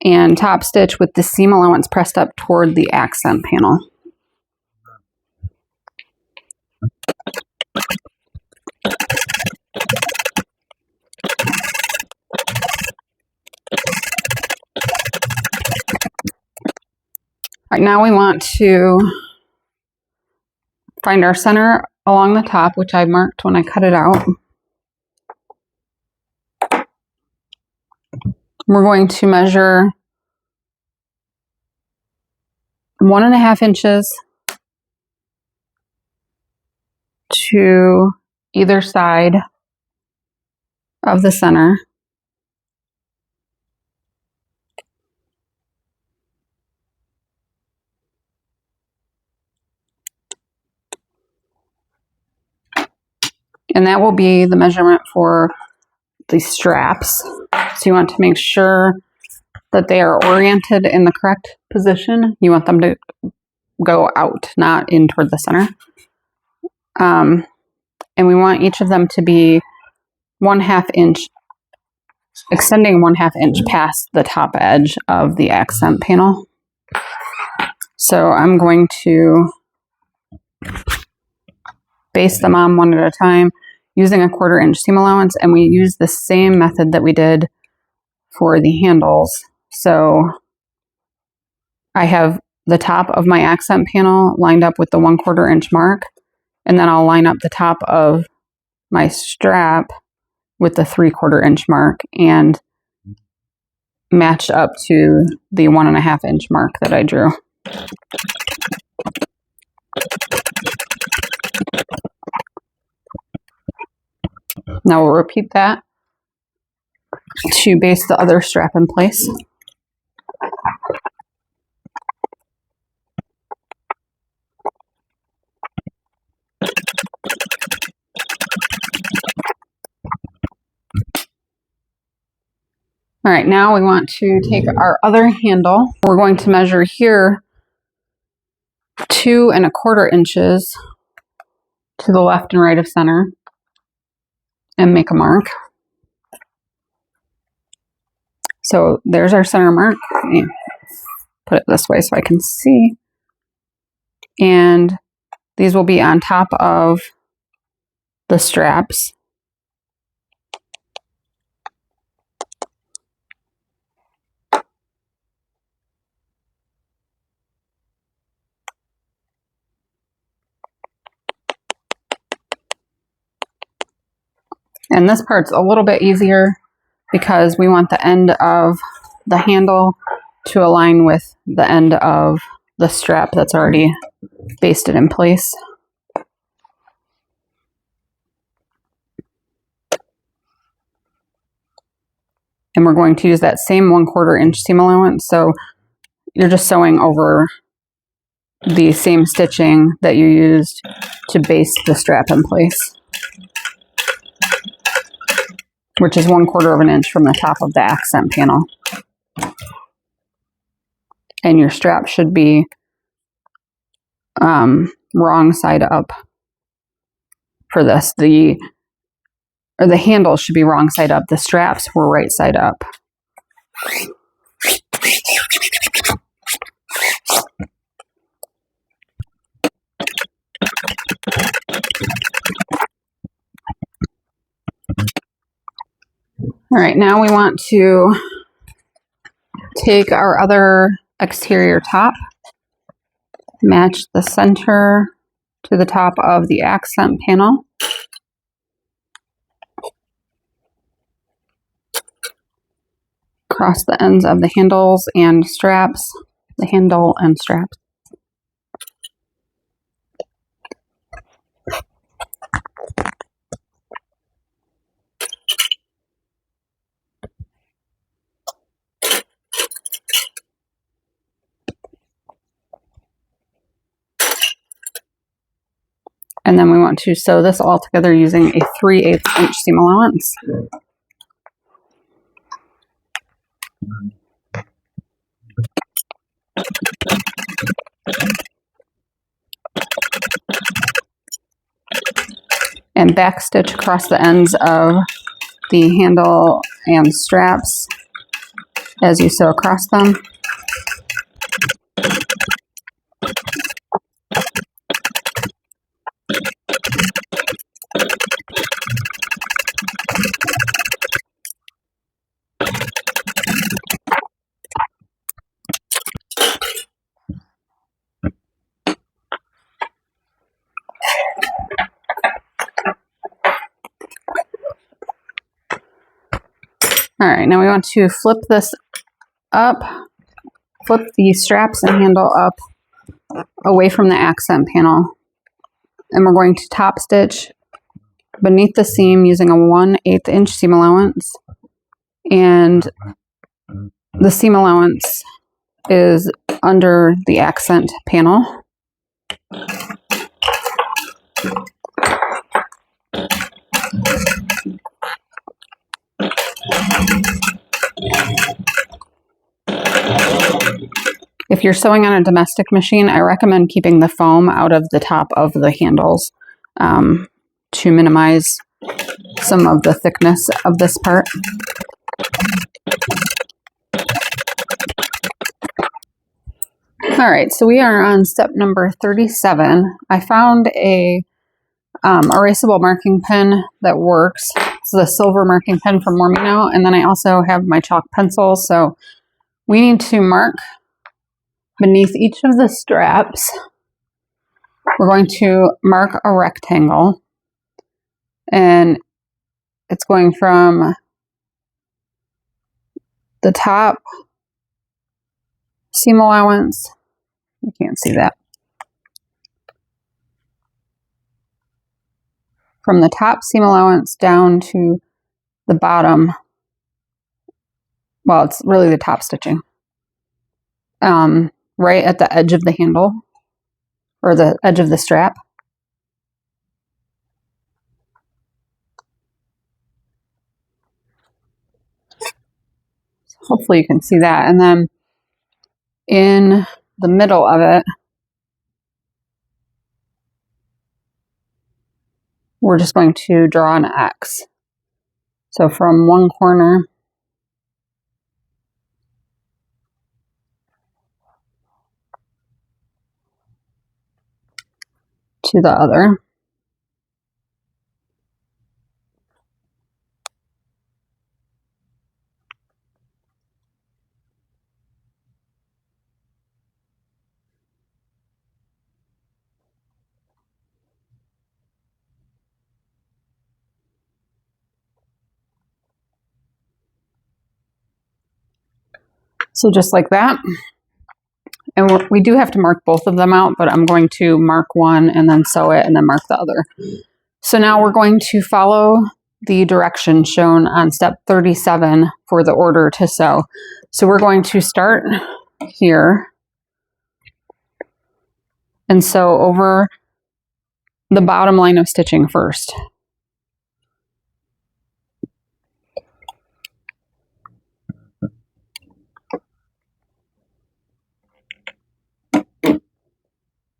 [SPEAKER 1] and top stitch with the seam allowance pressed up toward the accent panel. Right now we want to find our center along the top, which I marked when I cut it out. We're going to measure 1.5 inches to either side of the center. And that will be the measurement for the straps. So you want to make sure that they are oriented in the correct position. You want them to go out, not in toward the center. And we want each of them to be 1/2 inch, extending 1/2 inch past the top edge of the accent panel. So I'm going to base them on one at a time using a 1/4 inch seam allowance, and we use the same method that we did for the handles. So I have the top of my accent panel lined up with the 1/4 inch mark, and then I'll line up the top of my strap with the 3/4 inch mark and match up to the 1.5 inch mark that I drew. Now we'll repeat that to base the other strap in place. All right, now we want to take our other handle. We're going to measure here 2 1/4 inches to the left and right of center and make a mark. So there's our center mark. Let me put it this way so I can see. And these will be on top of the straps. And this part's a little bit easier because we want the end of the handle to align with the end of the strap that's already basted in place. And we're going to use that same 1/4 inch seam allowance. So you're just sewing over the same stitching that you used to base the strap in place, which is 1/4 inch from the top of the accent panel. And your strap should be wrong side up for this. The handle should be wrong side up. The straps were right side up. All right, now we want to take our other exterior top, match the center to the top of the accent panel. Cross the ends of the handles and straps, the handle and straps. And then we want to sew this all together using a 3/8 inch seam allowance. And backstitch across the ends of the handle and straps as you sew across them. All right, now we want to flip this up, flip the straps and handle up away from the accent panel. And we're going to top stitch beneath the seam using a 1/8 inch seam allowance. And the seam allowance is under the accent panel. If you're sewing on a domestic machine, I recommend keeping the foam out of the top of the handles to minimize some of the thickness of this part. All right, so we are on step number 37. I found a erasable marking pen that works. It's the silver marking pen from Mormino, and then I also have my chalk pencil. So we need to mark beneath each of the straps. We're going to mark a rectangle, and it's going from the top seam allowance. You can't see that. From the top seam allowance down to the bottom. Well, it's really the top stitching. Right at the edge of the handle, or the edge of the strap. Hopefully you can see that. And then in the middle of it, we're just going to draw an X. So from one corner to the other. So just like that. And we do have to mark both of them out, but I'm going to mark one and then sew it and then mark the other. So now we're going to follow the directions shown on step 37 for the order to sew. So we're going to start here and sew over the bottom line of stitching first.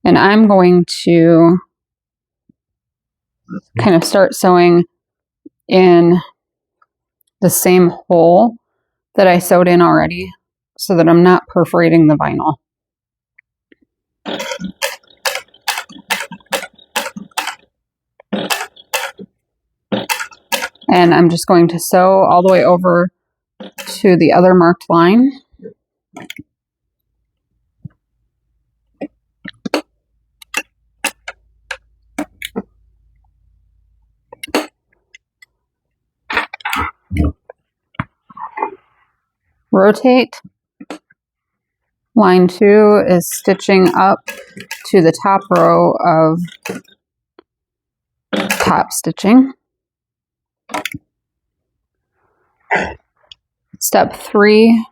[SPEAKER 1] And I'm going to kind of start sewing in the same hole that I sewed in already so that I'm not perforating the vinyl. And I'm just going to sew all the way over to the other marked line. Rotate. Line 2 is stitching up to the top row of top stitching. Step 3.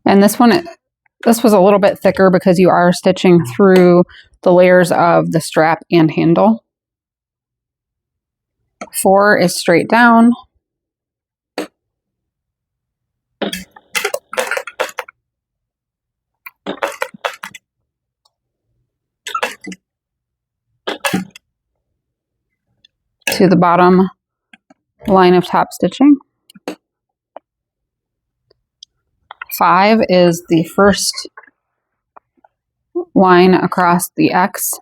[SPEAKER 1] And this was a little bit thicker because you are stitching through the layers of the strap and handle. 4 is straight down. To the bottom line of top stitching. 5 is the first line across the X.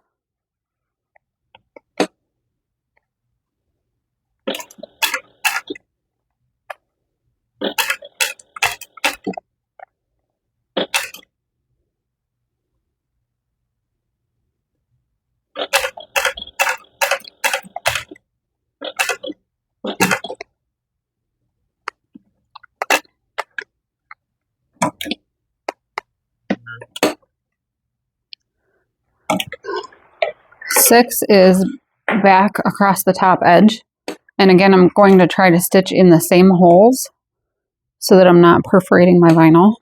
[SPEAKER 1] Six is back across the top edge. And again, I'm going to try to stitch in the same holes so that I'm not perforating my vinyl.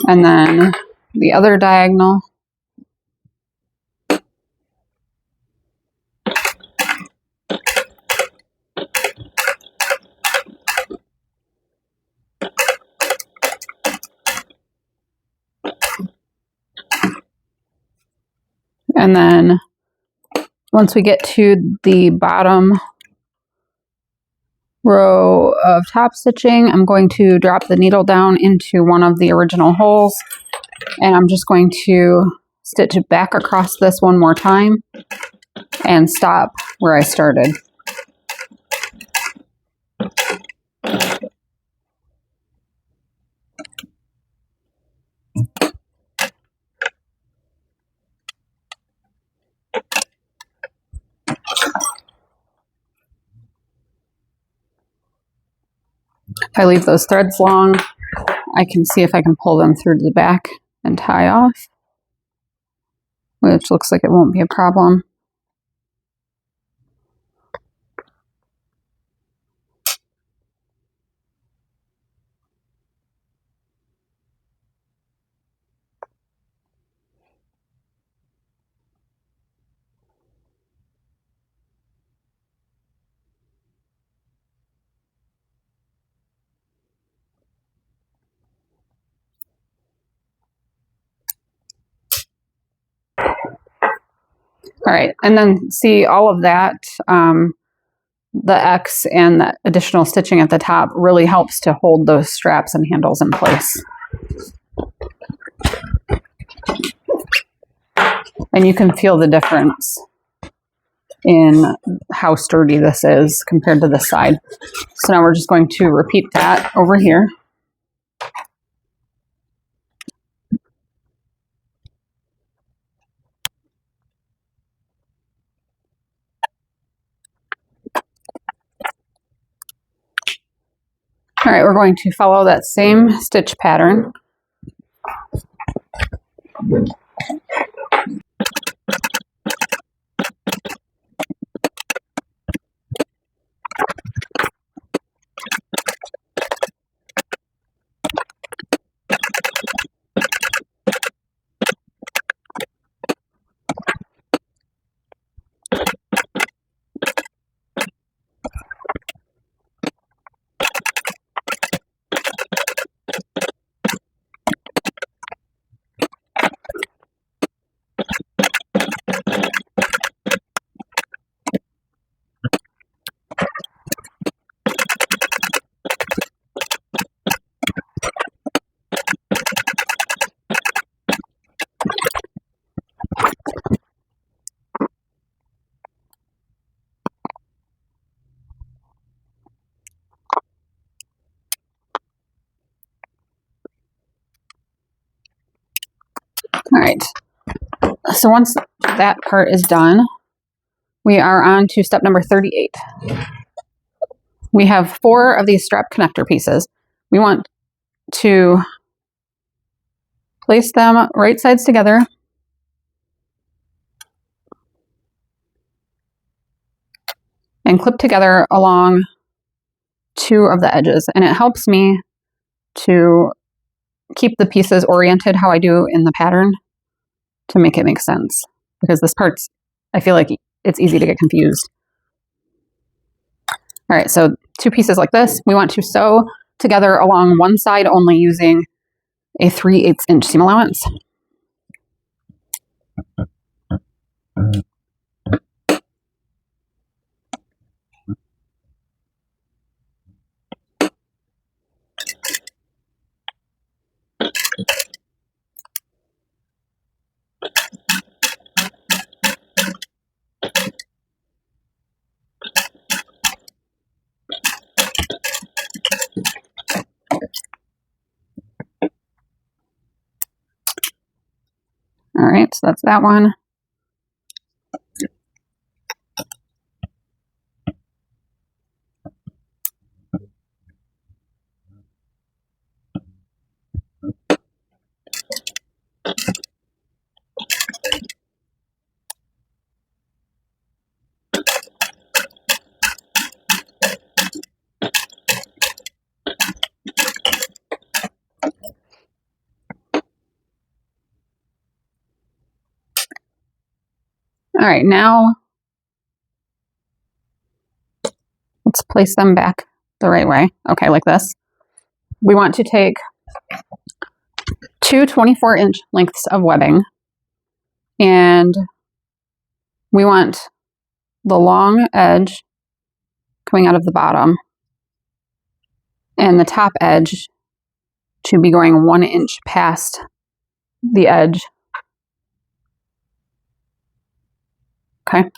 [SPEAKER 1] And then the other diagonal. And then once we get to the bottom row of top stitching, I'm going to drop the needle down into one of the original holes, and I'm just going to stitch it back across this one more time and stop where I started. If I leave those threads long, I can see if I can pull them through to the back and tie off, which looks like it won't be a problem. All right, and then see all of that, the X and the additional stitching at the top really helps to hold those straps and handles in place. And you can feel the difference in how sturdy this is compared to this side. So now we're just going to repeat that over here. All right, we're going to follow that same stitch pattern. All right, so once that part is done, we are on to step number 38. We have 4 of these strap connector pieces. We want to place them right sides together and clip together along 2 of the edges. And it helps me to keep the pieces oriented how I do in the pattern to make it make sense. Because this part's, I feel like it's easy to get confused. All right, so 2 pieces like this, we want to sew together along one side only using a 3/8 inch seam allowance. All right, so that's that one. All right, now let's place them back the right way. Okay, like this. We want to take two 24-inch lengths of webbing, and we want the long edge coming out of the bottom and the top edge to be going 1 inch past the edge. Okay.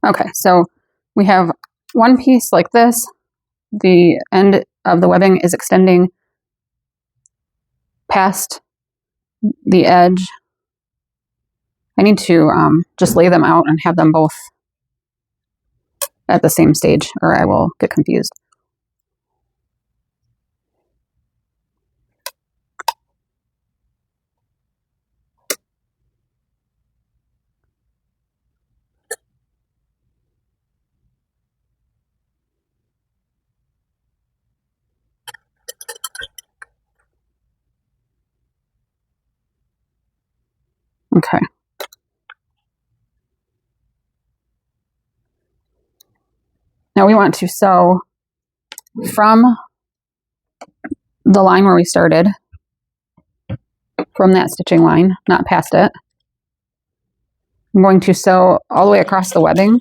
[SPEAKER 1] Okay, so we have one piece like this. The end of the webbing is extending past the edge. I need to just lay them out and have them both at the same stage, or I will get confused. Okay. Now we want to sew from the line where we started, from that stitching line, not past it. I'm going to sew all the way across the webbing.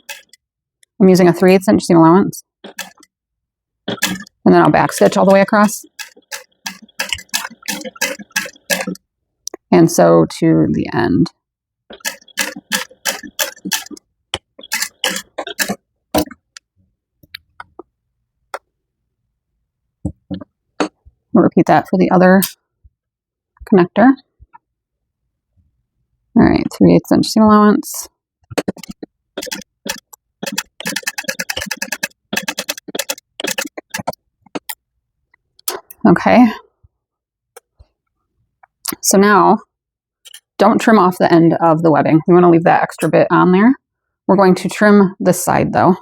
[SPEAKER 1] I'm using a 3/8 inch seam allowance. And then I'll back stitch all the way across. And sew to the end. We'll repeat that for the other connector. All right, 3/8 inch seam allowance. Okay. So now, don't trim off the end of the webbing. We want to leave that extra bit on there. We're going to trim this side though.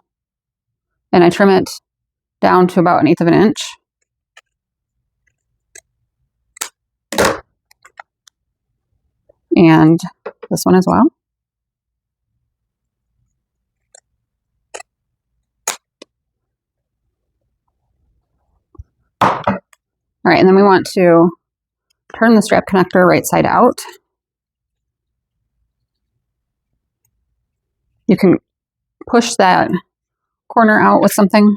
[SPEAKER 1] And I trim it down to about 1/8 of an inch. And this one as well. All right, and then we want to turn the strap connector right side out. You can push that corner out with something.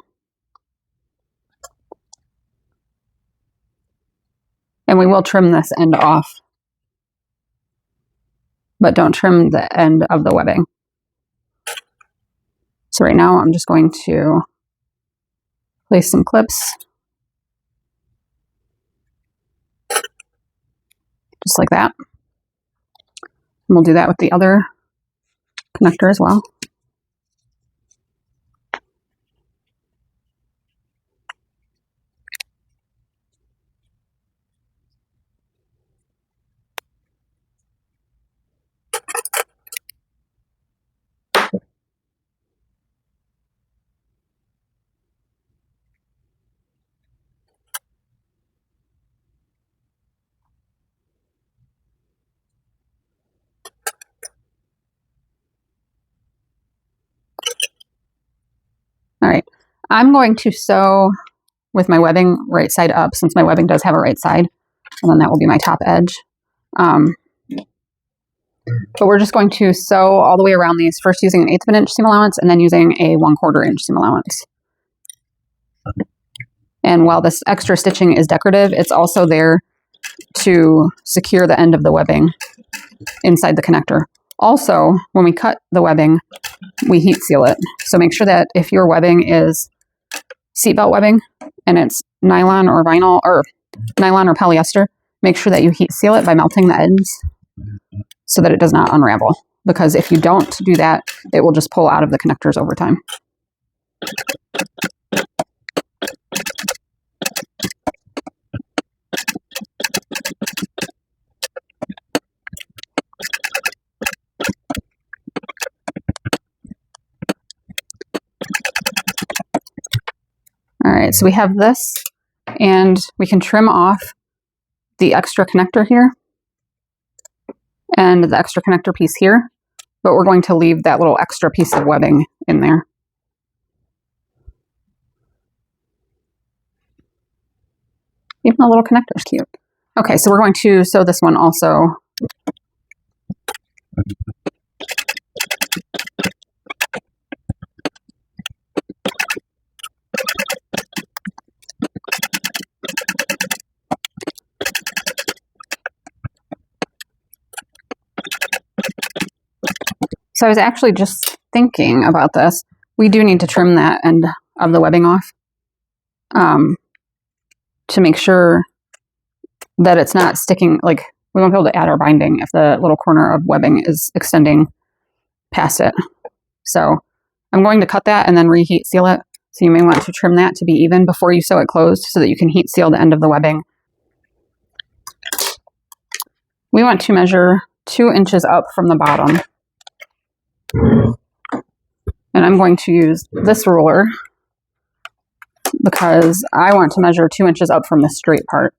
[SPEAKER 1] And we will trim this end off, but don't trim the end of the webbing. So right now I'm just going to place some clips. Just like that. And we'll do that with the other connector as well. All right, I'm going to sew with my webbing right side up, since my webbing does have a right side, and then that will be my top edge. But we're just going to sew all the way around these, first using 1/8 of an inch seam allowance and then using a 1/4 inch seam allowance. And while this extra stitching is decorative, it's also there to secure the end of the webbing inside the connector. Also, when we cut the webbing, we heat seal it. So make sure that if your webbing is seatbelt webbing and it's nylon or vinyl or nylon or polyester, make sure that you heat seal it by melting the ends so that it does not unravel. Because if you don't do that, it will just pull out of the connectors over time. right, so we have this, and we can trim off the extra connector here and the extra connector piece here, but we're going to leave that little extra piece of webbing in there. Even the little connector's cute. Okay, so we're going to sew this one also. So I was actually just thinking about this. We do need to trim that end of the webbing off to make sure that it's not sticking, like we won't be able to add our binding if the little corner of webbing is extending past it. So I'm going to cut that and then reheat seal it. So you may want to trim that to be even before you sew it closed so that you can heat seal the end of the webbing. We want to measure 2 inches up from the bottom. And I'm going to use this ruler because I want to measure 2 inches up from the straight part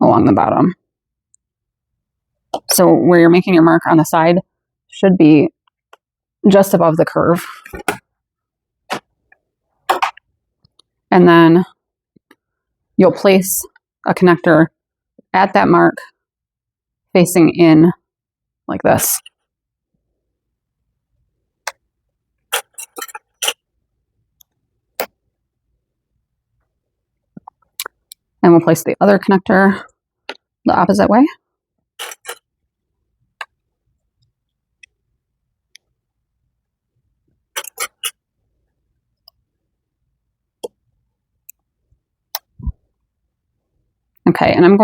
[SPEAKER 1] along the bottom. So where you're making your mark on the side should be just above the curve. And then you'll place a connector at that mark facing in like this. And we'll place the other connector the opposite way. Okay, and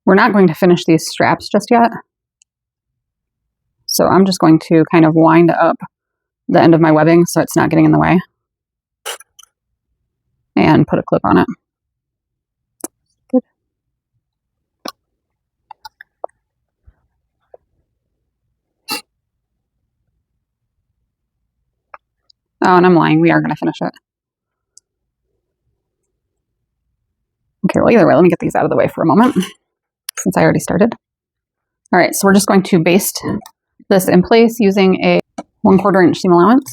[SPEAKER 1] we're not going to finish these straps just yet. So I'm just going to kind of wind up the end of my webbing so it's not getting in the way. And put a clip on it. Good. Oh, and I'm lying. We are going to finish it. Okay, well, either way, let me get these out of the way for a moment since I already started. All right, so we're just going to baste this in place using a 1/4 inch seam allowance.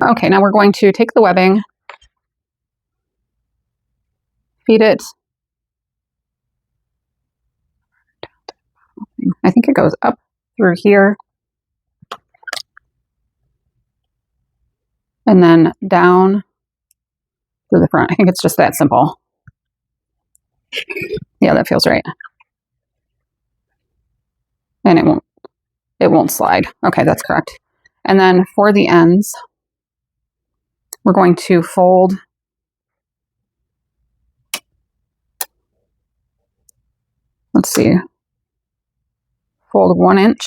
[SPEAKER 1] Okay, now we're going to take the webbing, feed it. I think it goes up through here and then down through the front. I think it's just that simple. Yeah, that feels right. And it won't slide. Okay, that's correct. And then for the ends, we're going to fold let's see, fold 1 inch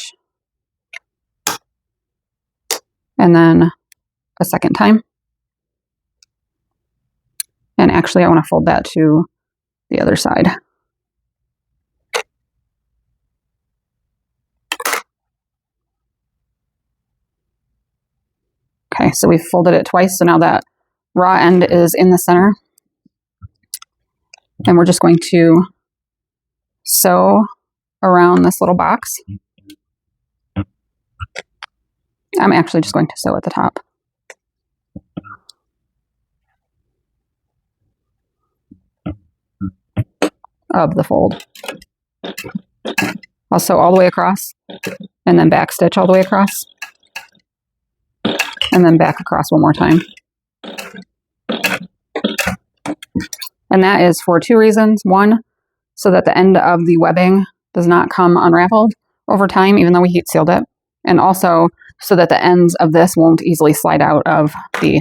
[SPEAKER 1] and then a second time. And actually I want to fold that to the other side. Okay, so we've folded it twice, so now that raw end is in the center. And we're just going to sew around this little box. I'm actually just going to sew at the top. Of the fold. I'll sew all the way across and then back stitch all the way across and then back across one more time. And that is for two reasons. One, so that the end of the webbing does not come unraveled over time, even though we heat sealed it. And also so that the ends of this won't easily slide out of the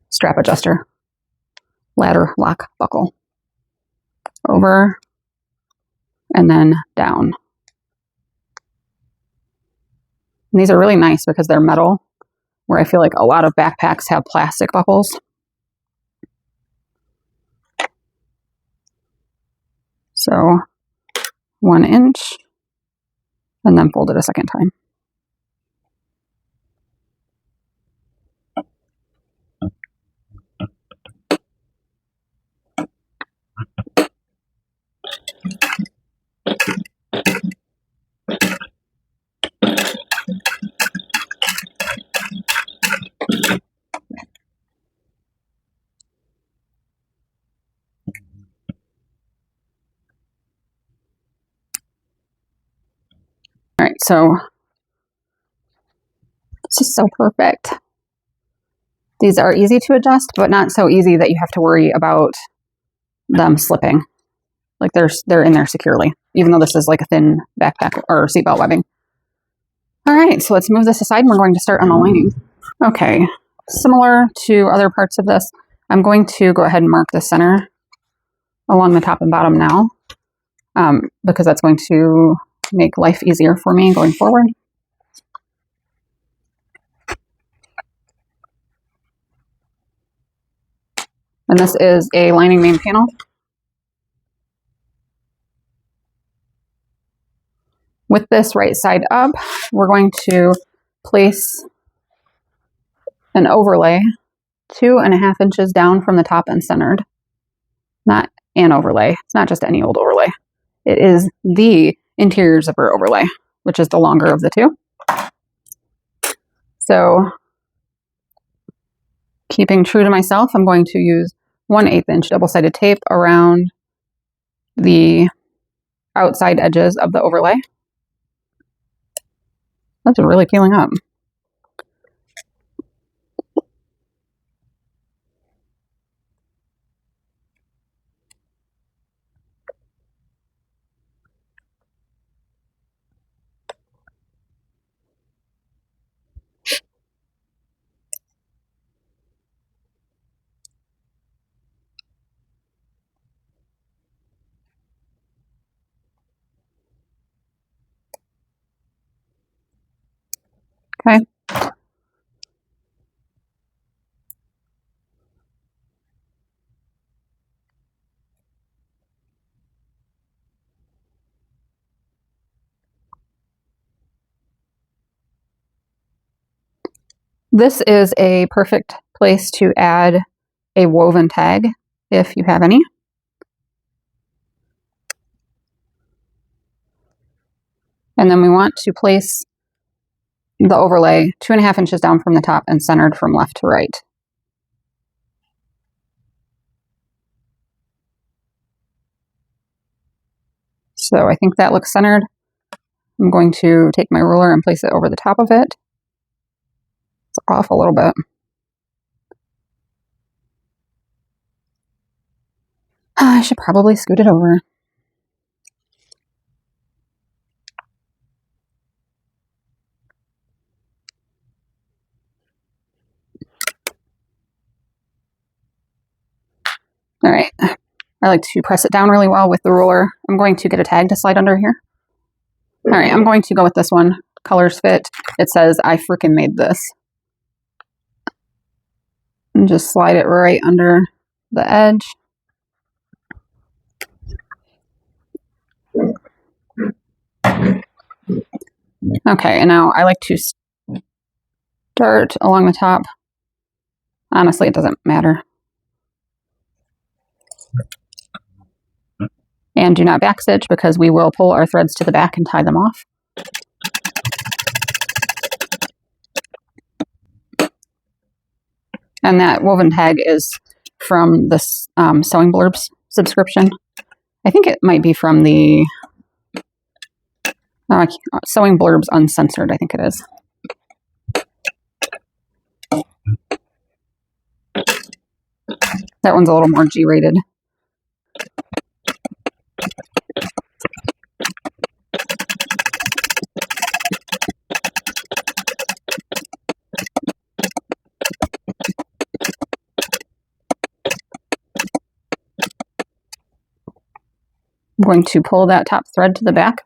[SPEAKER 1] strap adjuster. Ladder lock buckle. Over and then down. And these are really nice because they're metal, where I feel like a lot of backpacks have plastic buckles. So 1 inch and then fold it a second time. All right, so this is so perfect. These are easy to adjust, but not so easy that you have to worry about them slipping. Like they're in there securely, even though this is like a thin backpack or seatbelt webbing. All right, so let's move this aside and we're going to start on the lining. Okay, similar to other parts of this, I'm going to go ahead and mark the center along the top and bottom now, because that's going to make life easier for me going forward. And this is a lining main panel. With this right side up, we're going to place an overlay 2.5 inches down from the top and centered. Not an overlay. It's not just any old overlay. It is the interior zipper overlay, which is the longer of the two. So, keeping true to myself, I'm going to use 1/8 inch double-sided tape around the outside edges of the overlay. That's really peeling up. Okay. This is a perfect place to add a woven tag if you have any. And then we want to place the overlay 2.5 inches down from the top and centered from left to right. So I think that looks centered. I'm going to take my ruler and place it over the top of it. It's off a little bit. I should probably scoot it over. All right. I like to press it down really well with the ruler. I'm going to get a tag to slide under here. All right, I'm going to go with this one. Colors fit. It says, I freaking made this. And just slide it right under the edge. Okay, and now I like to start along the top. Honestly, it doesn't matter. And do not backstitch because we will pull our threads to the back and tie them off. And that woven tag is from this Sewing Blurbs subscription. I think it might be from the Sewing Blurbs Uncensored, I think it is. That one's a little more G-rated. I'm going to pull that top thread to the back.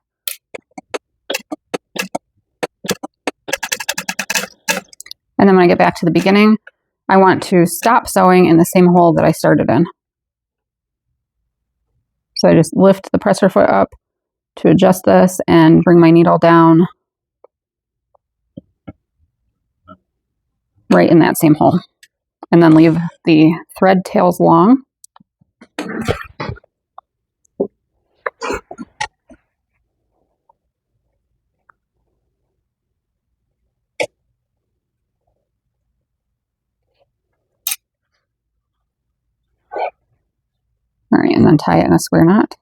[SPEAKER 1] And then when I get back to the beginning, I want to stop sewing in the same hole that I started in. So I just lift the presser foot up to adjust this and bring my needle down right in that same hole. And then leave the thread tails long. All right, and then tie it in a square knot.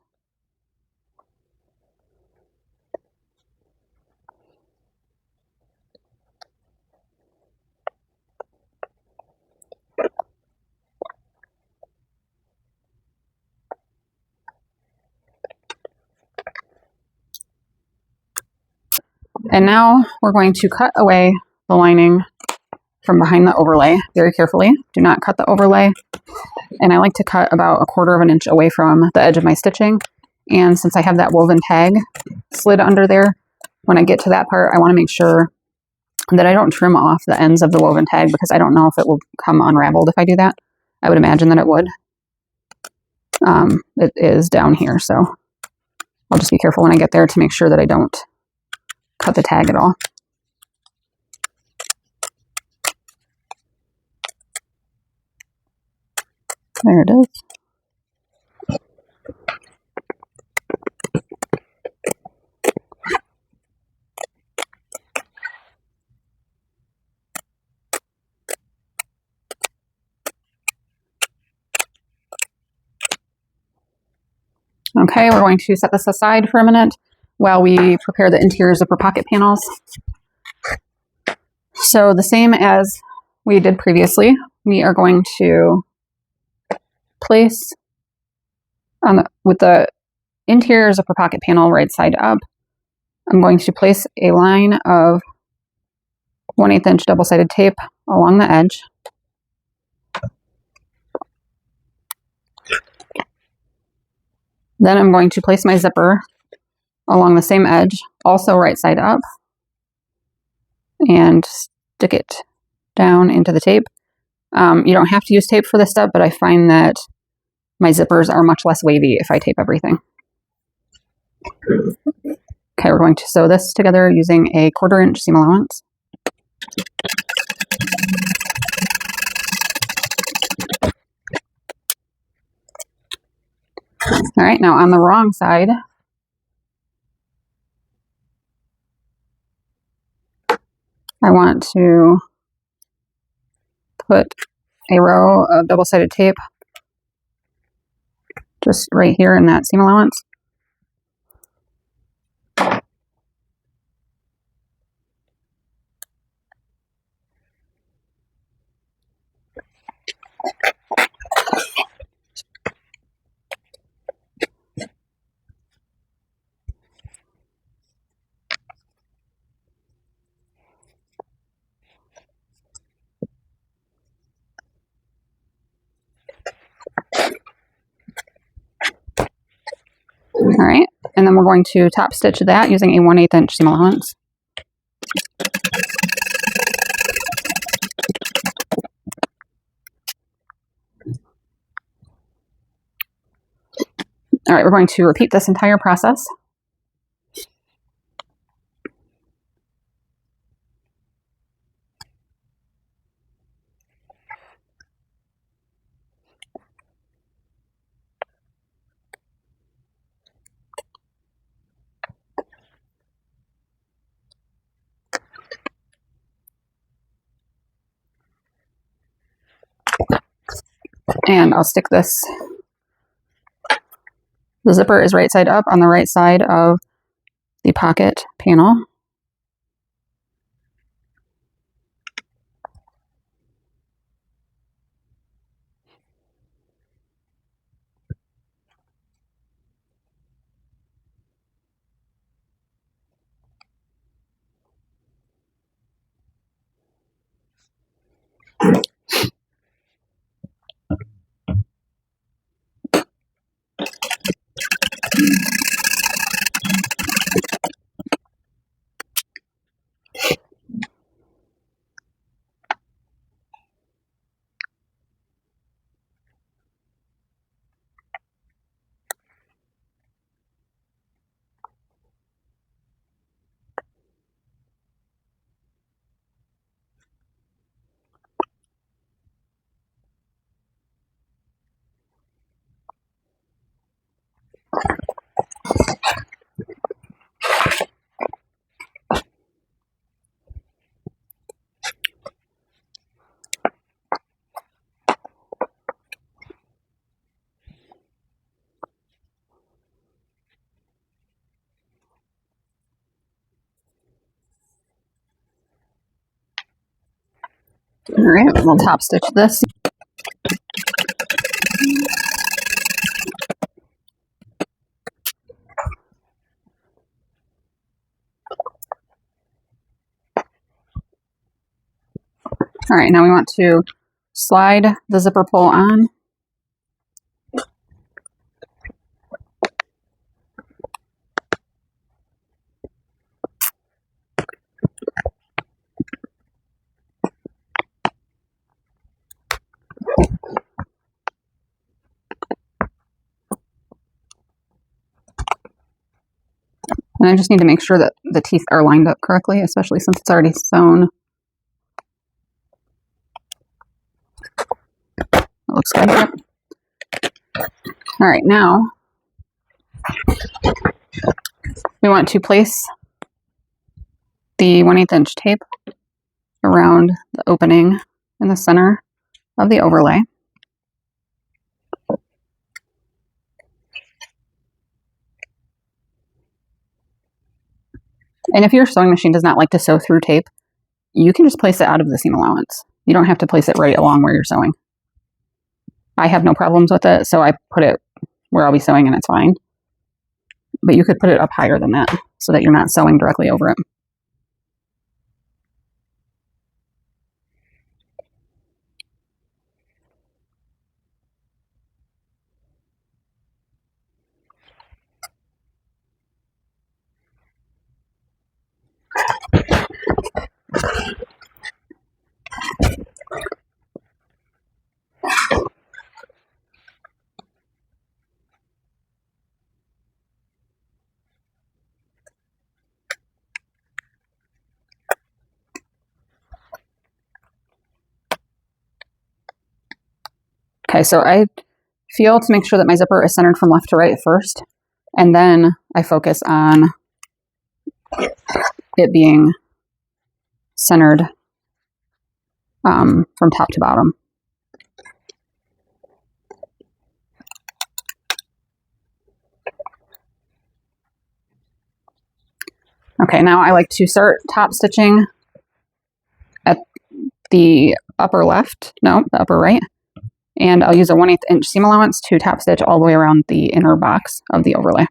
[SPEAKER 1] And now we're going to cut away the lining from behind the overlay very carefully. Do not cut the overlay. And I like to cut about 1/4 of an inch away from the edge of my stitching. And since I have that woven tag slid under there, when I get to that part, I want to make sure that I don't trim off the ends of the woven tag because I don't know if it will come unraveled if I do that. I would imagine that it would. It is down here, so I'll just be careful when I get there to make sure that I don't cut the tag at all. There it is. Okay, we're going to set this aside for a minute while we prepare the interior zipper pocket panels. So the same as we did previously, we are going to place with the interior zipper pocket panel right side up, I'm going to place a line of 1/8 inch double-sided tape along the edge. Then I'm going to place my zipper along the same edge, also right side up, and stick it down into the tape. You don't have to use tape for this step, but I find that my zippers are much less wavy if I tape everything. Okay, we're going to sew this together using a 1/4 inch seam allowance. All right, now on the wrong side, I want to put a row of double-sided tape just right here in that seam allowance. All right, and then we're going to top stitch that using a 1/8 inch seam allowance. All right, we're going to repeat this entire process. And I'll stick this The zipper is right side up on the right side of the pocket panel. All right, we'll top stitch this. All right, now we want to slide the zipper pull on. And I just need to make sure that the teeth are lined up correctly, especially since it's already sewn. That looks good. Yep. All right, now we want to place the 1/8 inch tape around the opening in the center of the overlay. And if your sewing machine does not like to sew through tape, you can just place it out of the seam allowance. You don't have to place it right along where you're sewing. I have no problems with it, so I put it where I'll be sewing and it's fine. But you could put it up higher than that so that you're not sewing directly over it. Okay, so I feel to make sure that my zipper is centered from left to right first, and then I focus on it being centered from top to bottom. Okay, now I like to start top stitching at the upper left, no, the upper right, and I'll use a 1/8 inch seam allowance to top stitch all the way around the inner box of the overlay.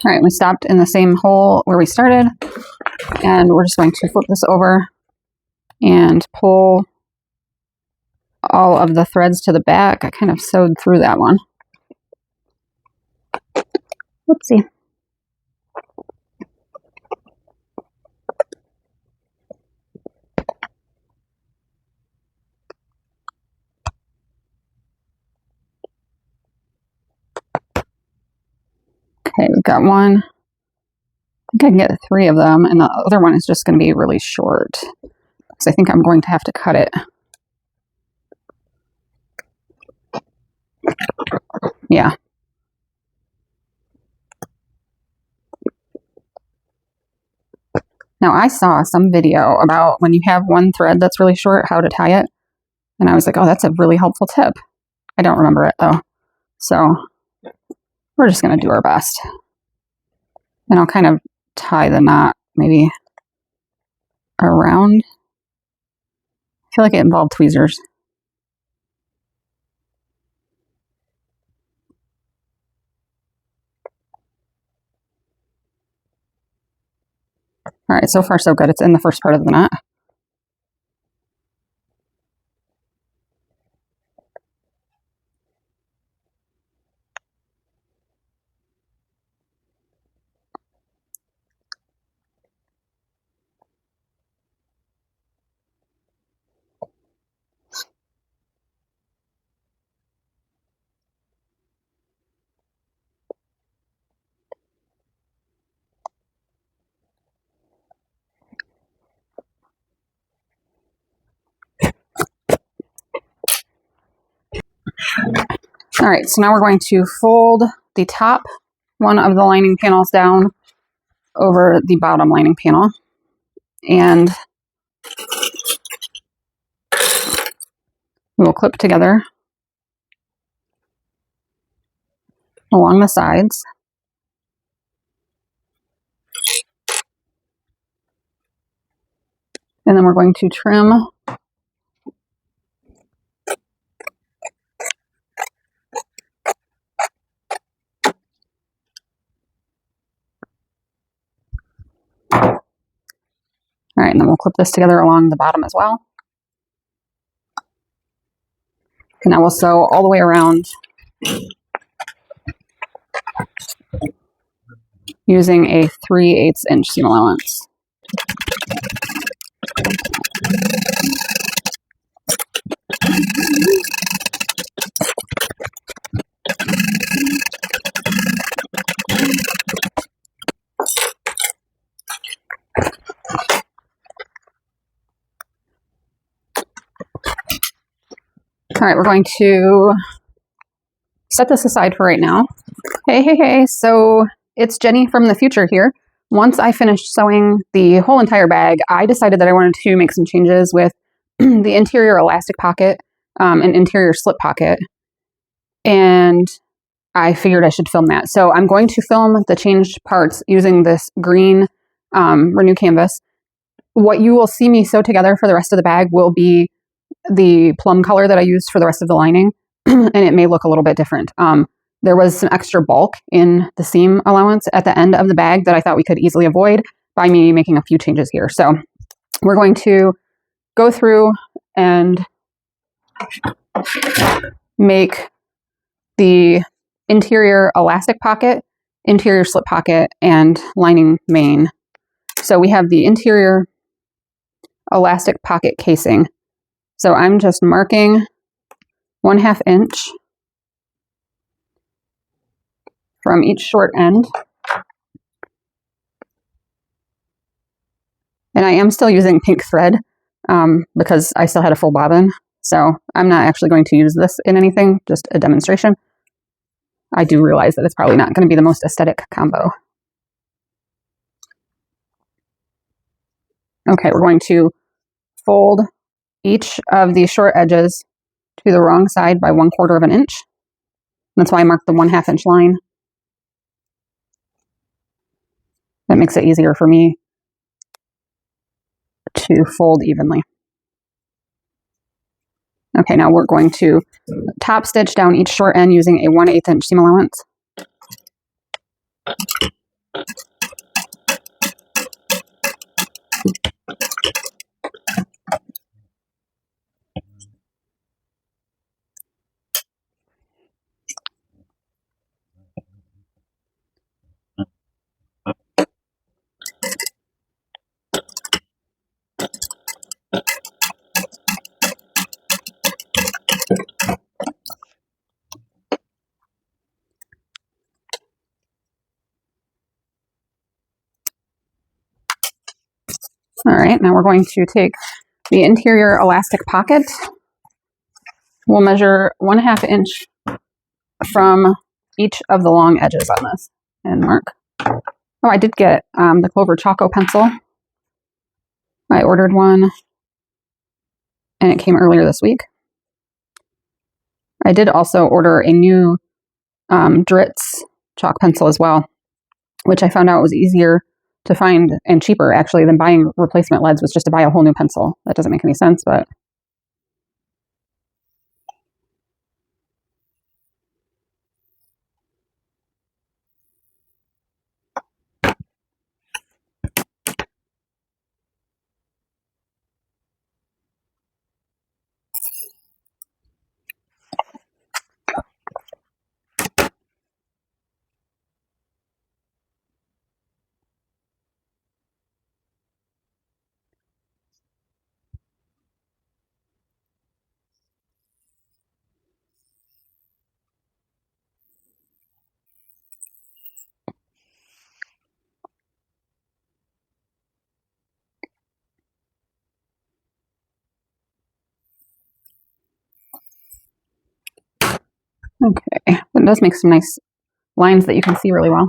[SPEAKER 1] All right, we stopped in the same hole where we started, and we're just going to flip this over and pull all of the threads to the back. I kind of sewed through that one. Whoopsie. Okay, we've got one. I think I can get 3 of them, and the other one is just going to be really short. So I think I'm going to have to cut it. Yeah. Now I saw some video about when you have one thread that's really short, how to tie it. And I was like, oh, that's a really helpful tip. I don't remember it though. So we're just going to do our best. And I'll kind of tie the knot maybe around. I feel like it involved tweezers. All right, so far so good. It's in the first part of the knot. All right, so now we're going to fold the top one of the lining panels down over the bottom lining panel. And we will clip together along the sides. And then we're going to trim all right, and then we'll clip this together along the bottom as well. And now we'll sew all the way around using a 3/8 inch seam allowance. All right, we're going to set this aside for right now. Hey, so it's Jenny from the future here. Once I finished sewing the whole entire bag, I decided that I wanted to make some changes with the interior elastic pocket and interior slip pocket. And I figured I should film that. So I'm going to film the changed parts using this green Renew canvas. What you will see me sew together for the rest of the bag will be the plum color that I used for the rest of the lining, and it may look a little bit different. There was some extra bulk in the seam allowance at the end of the bag that I thought we could easily avoid by me making a few changes here. So we're going to go through and make the interior elastic pocket, interior slip pocket, and lining main. So we have the interior elastic pocket casing. So I'm just marking 1/2 inch from each short end. And I am still using pink thread because I still had a full bobbin. So I'm not actually going to use this in anything, just a demonstration. I do realize that it's probably not going to be the most aesthetic combo. Okay, we're going to fold each of the short edges to the wrong side by 1/4 inch. That's why I marked the 1/2 inch line. That makes it easier for me to fold evenly. Okay, now we're going to top stitch down each short end using a 1/8 inch seam allowance. All right, now we're going to take the interior elastic pocket. We'll measure 1/2 inch from each of the long edges on this and mark. Oh, I did get the Clover Choco pencil. I ordered one and it came earlier this week. I did also order a new Dritz chalk pencil as well, which I found out was easier to find and cheaper actually than buying replacement leads, was just to buy a whole new pencil. That doesn't make any sense, but okay. It does make some nice lines that you can see really well.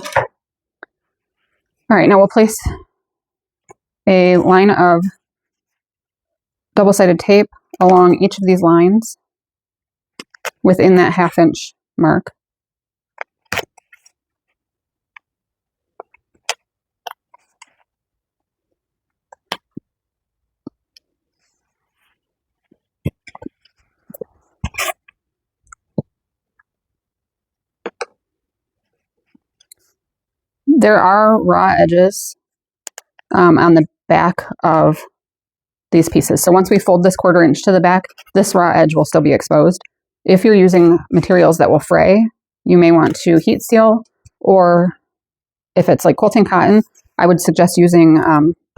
[SPEAKER 1] All right, now we'll place a line of double-sided tape along each of these lines within that 1/2 inch mark. There are raw edges on the back of these pieces. So once we fold this 1/4 inch to the back, this raw edge will still be exposed. If you're using materials that will fray, you may want to heat seal, or if it's like quilting cotton, I would suggest using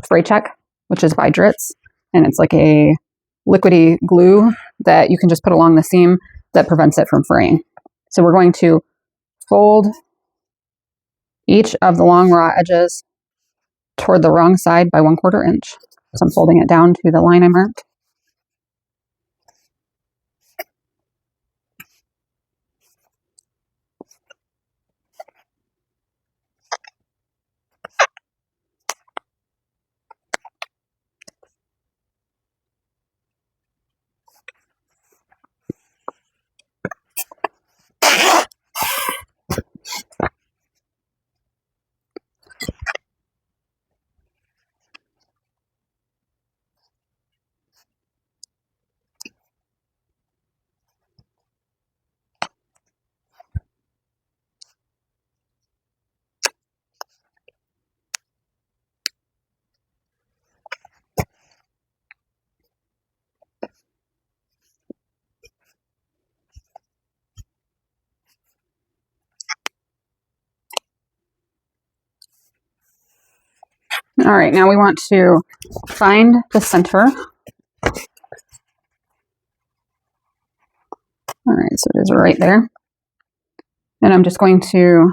[SPEAKER 1] Fray Check, which is by Dritz, and it's like a liquidy glue that you can just put along the seam that prevents it from fraying. So we're going to fold each of the long raw edges toward the wrong side by 1/4 inch. So I'm folding it down to the line I marked. All right, now we want to find the center. All right, so it is right there. And I'm just going to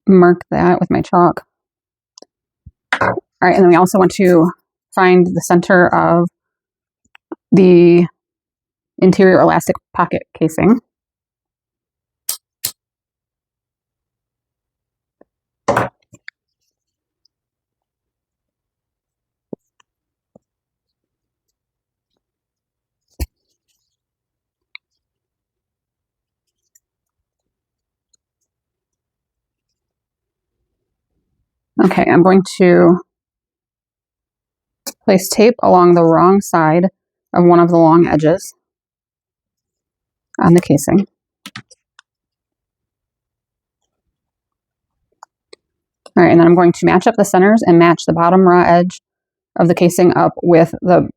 [SPEAKER 1] mark that with my chalk. All right, and then we also want to find the center of the interior elastic pocket casing. Okay, I'm going to place tape along the wrong side of one of the long edges on the casing. All right, and then I'm going to match up the centers and match the bottom raw edge of the casing up with the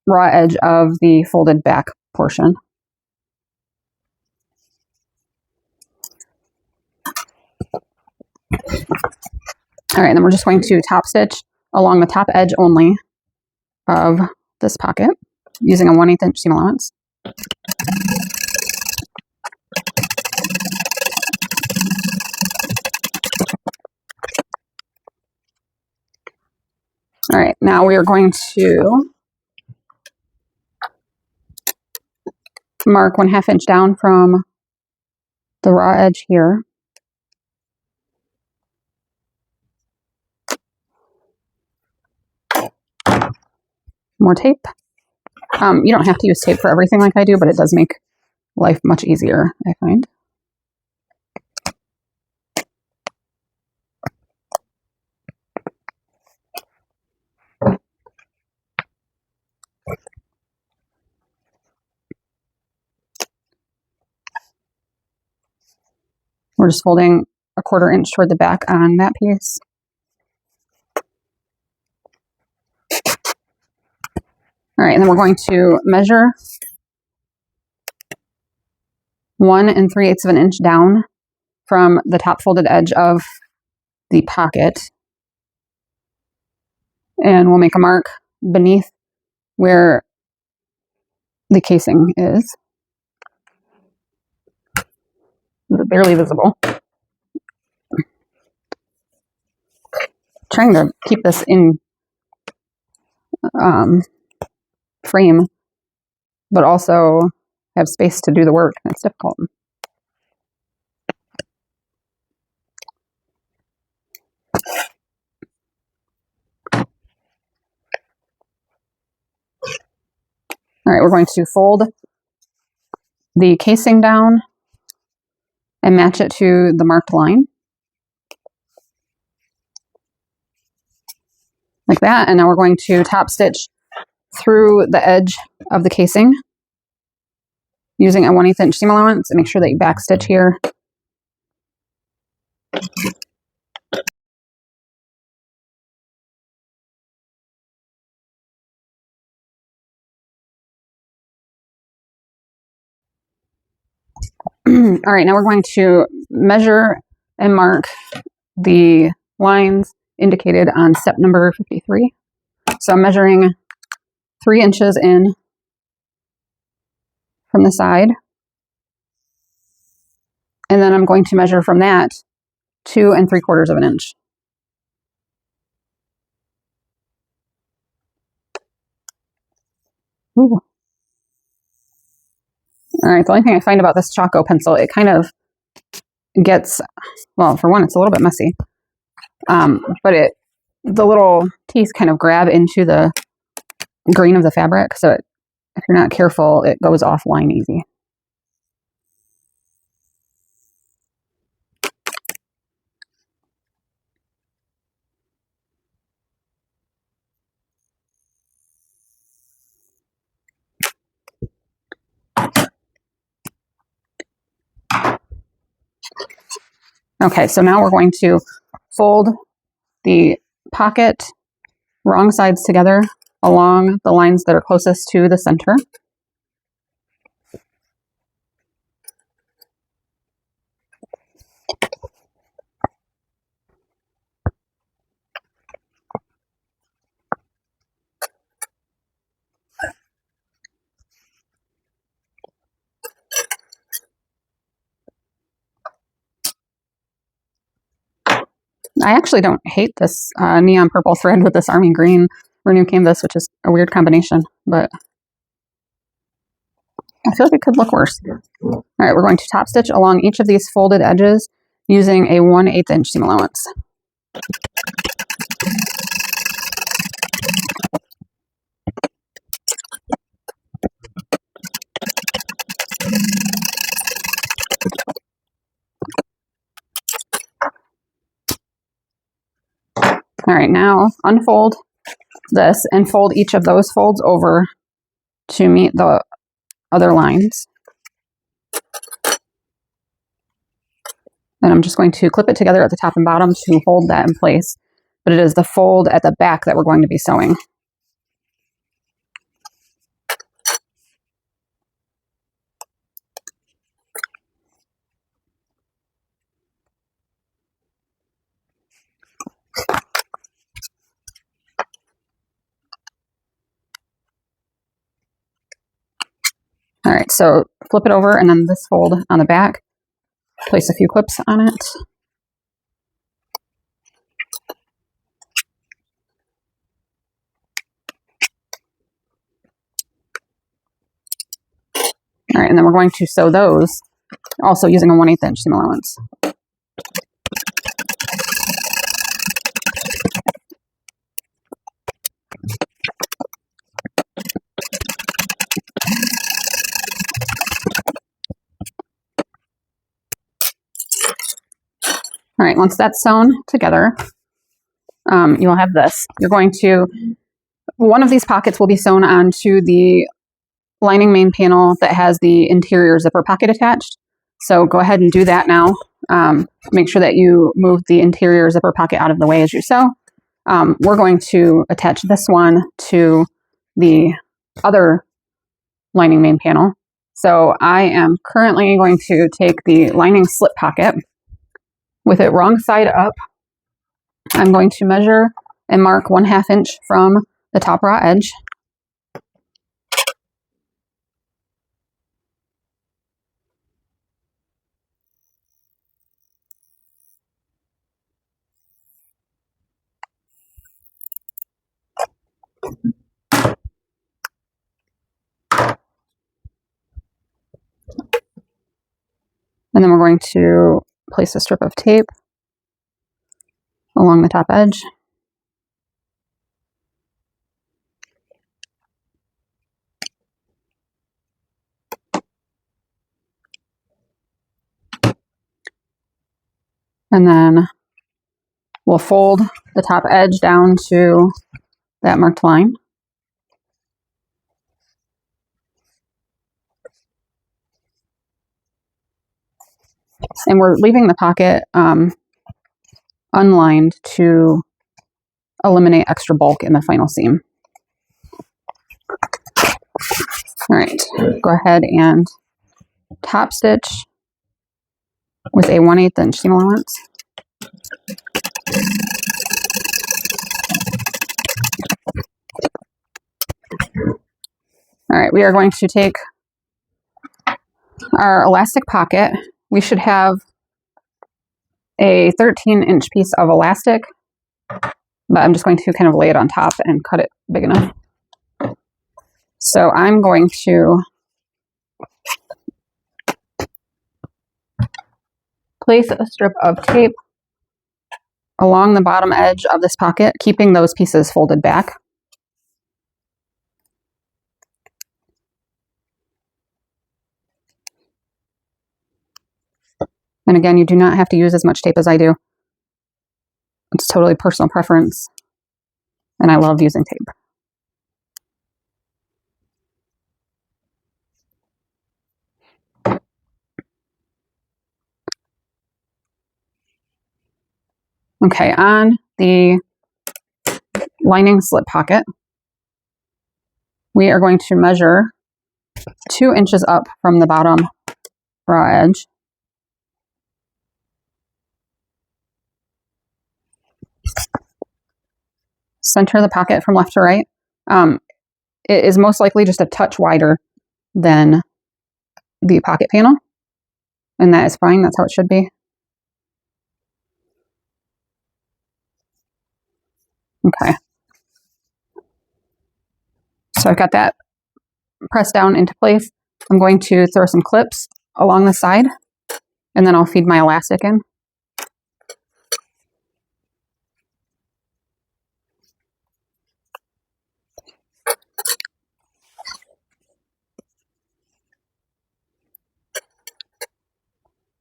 [SPEAKER 1] raw edge of the folded back portion. All right, and then we're just going to top stitch along the top edge only of this pocket using a 1/8 inch seam allowance. All right, now we are going to mark 1/2 inch down from the raw edge here. More tape. You don't have to use tape for everything like I do, but it does make life much easier, I find. We're just folding 1/4 inch toward the back on that piece. All right, and then we're going to measure 1 3/8 inch down from the top folded edge of the pocket. And we'll make a mark beneath where the casing is. It's barely visible. Trying to keep this in frame, but also have space to do the work. It's difficult. All right, we're going to fold the casing down and match it to the marked line. Like that, and now we're going to top stitch through the edge of the casing using a 1/8 inch seam allowance, and make sure that you back stitch here. All right, now we're going to measure and mark the lines indicated on step number 53. So I'm measuring 3 inches in from the side, and then I'm going to measure from that 2 3/4 inch. Ooh. All right, the only thing I find about this Choco pencil, it kind of gets, well, for one, it's a little bit messy, but the little teeth kind of grab into the grain of the fabric, so if you're not careful, it goes offline easy. Okay, so now we're going to fold the pocket wrong sides together along the lines that are closest to the center. I actually don't hate this neon purple thread with this army green Renew canvas, which is a weird combination, but I feel like it could look worse. All right, we're going to top stitch along each of these folded edges using a 1/8 inch seam allowance. All right, now unfold this and fold each of those folds over to meet the other lines. And I'm just going to clip it together at the top and bottom to hold that in place. But it is the fold at the back that we're going to be sewing. All right, so flip it over and then this fold on the back, place a few clips on it. right, and then we're going to sew those also using a 1/8 inch seam allowance. All right, once that's sewn together, you'll have this. You're going to, one of these pockets will be sewn onto the lining main panel that has the interior zipper pocket attached. So go ahead and do that now. Make sure that you move the interior zipper pocket out of the way as you sew. We're going to attach this one to the other lining main panel. So I am currently going to take the lining slip pocket with it wrong side up. I'm going to measure and mark 1/2 inch from the top raw edge. And then we're going to place a strip of tape along the top edge. And then we'll fold the top edge down to that marked line. And we're leaving the pocket unlined to eliminate extra bulk in the final seam. All right, go ahead and top stitch with a 1/8 inch seam allowance. All right, we are going to take our elastic pocket. We should have a 13-inch piece of elastic, but I'm just going to kind of lay it on top and cut it big enough. So I'm going to place a strip of tape along the bottom edge of this pocket, keeping those pieces folded back. And again, you do not have to use as much tape as I do. It's totally personal preference, and I love using tape. Okay, on the lining slip pocket, we are going to measure 2 inches up from the bottom raw edge. Center the pocket from left to right. It is most likely just a touch wider than the pocket panel, and that is fine. That's how it should be. Okay. So I've got that pressed down into place. I'm going to throw some clips along the side, and then I'll feed my elastic in.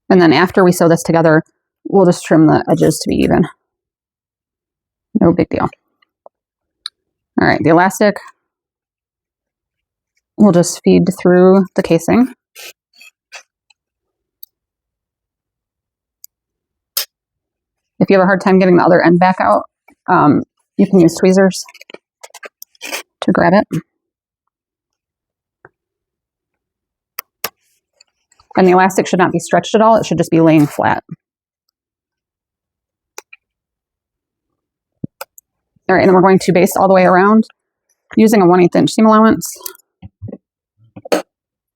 [SPEAKER 1] And then after we sew this together, we'll just trim the edges to be even. No big deal. All right, the elastic will just feed through the casing. If you have a hard time getting the other end back out, you can use tweezers to grab it. And the elastic should not be stretched at all. It should just be laying flat. All right, and then we're going to baste all the way around using a 1/8 inch seam allowance.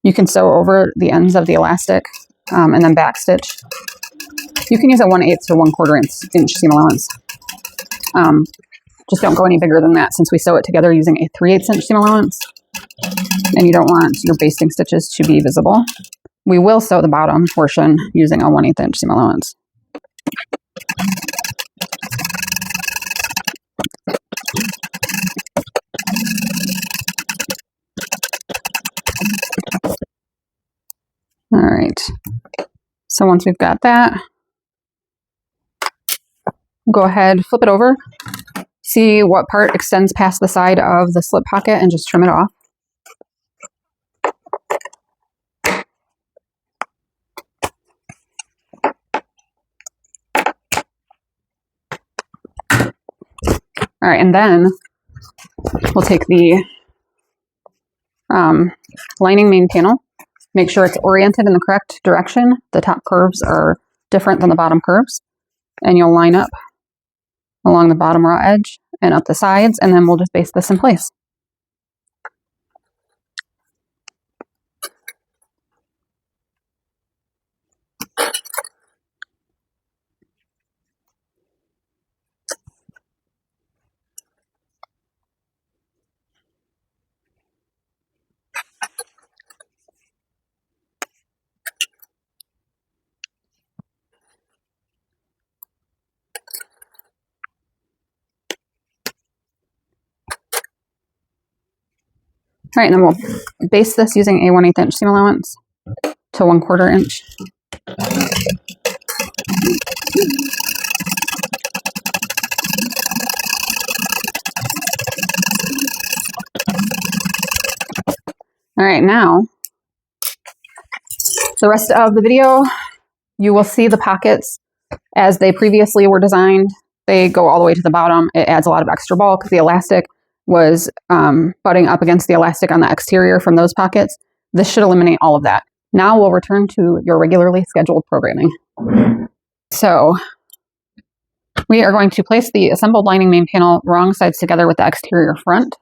[SPEAKER 1] You can sew over the ends of the elastic and then backstitch. You can use a 1/8 to 1/4 inch seam allowance. Just don't go any bigger than that since we sew it together using a 3/8 inch seam allowance. and you don't want your basting stitches to be visible. We will sew the bottom portion using a 1/8 inch seam allowance. All right, so once we've got that, go ahead, flip it over, see what part extends past the side of the slip pocket and just trim it off. All right, and then we'll take the lining main panel, make sure it's oriented in the correct direction. The top curves are different than the bottom curves, and you'll line up along the bottom raw edge and up the sides, and then we'll just baste this in place. All right, and then we'll baste this using a 1/8 inch seam allowance to 1/4 inch. All right, now, the rest of the video, you will see the pockets as they previously were designed. They go all the way to the bottom. It adds a lot of extra bulk. The elastic was butting up against the elastic on the exterior from those pockets. This should eliminate all of that. Now we'll return to your regularly scheduled programming. So we are going to place the assembled lining main panel wrong sides together with the exterior front.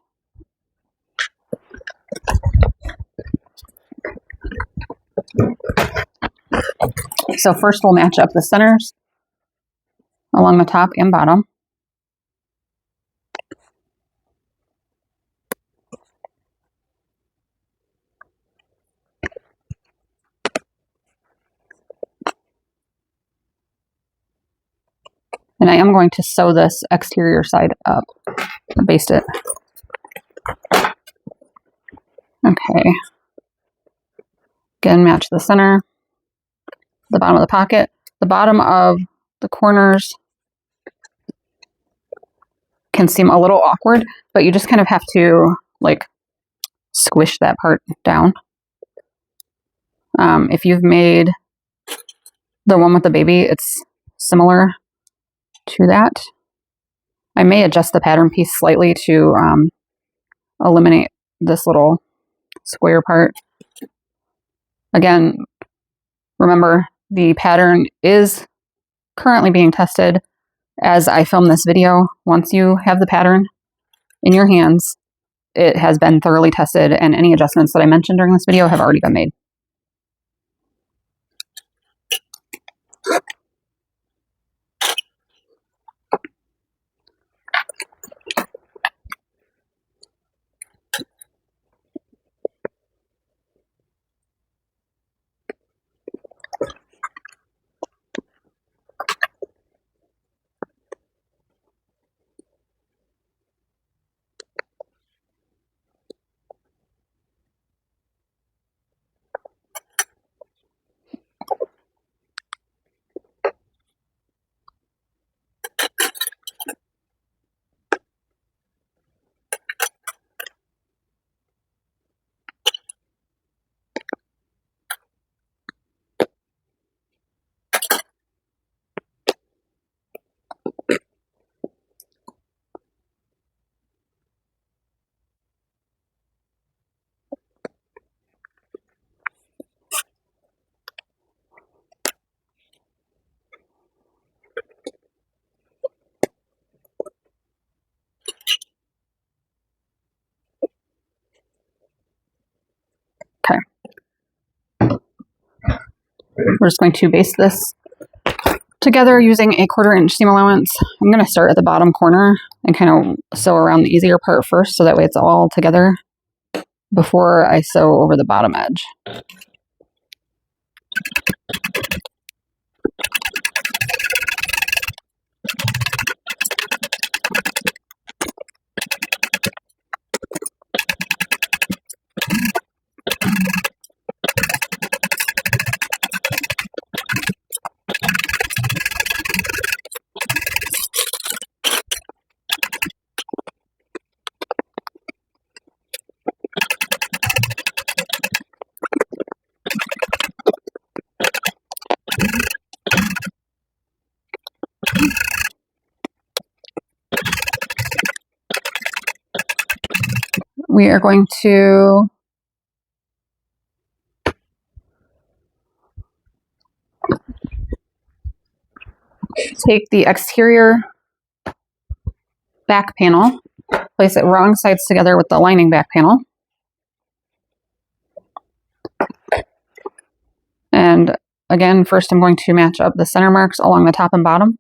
[SPEAKER 1] So first we'll match up the centers along the top and bottom. And I am going to sew this exterior side up, baste it. Okay. Again, match the center, the bottom of the pocket, the bottom of the corners can seem a little awkward, but you just kind of have to like squish that part down. If you've made the one with the baby, it's similar to that. I may adjust the pattern piece slightly to eliminate this little square part. Again, remember the pattern is currently being tested as I film this video. Once you have the pattern in your hands, it has been thoroughly tested, and any adjustments that I mentioned during this video have already been made. Okay. We're just going to baste this together using a 1/4 inch seam allowance. I'm going to start at the bottom corner and kind of sew around the easier part first, so that way it's all together. before I sew over the bottom edge. We are going to take the exterior back panel, place it wrong sides together with the lining back panel. And again, first I'm going to match up the center marks along the top and bottom.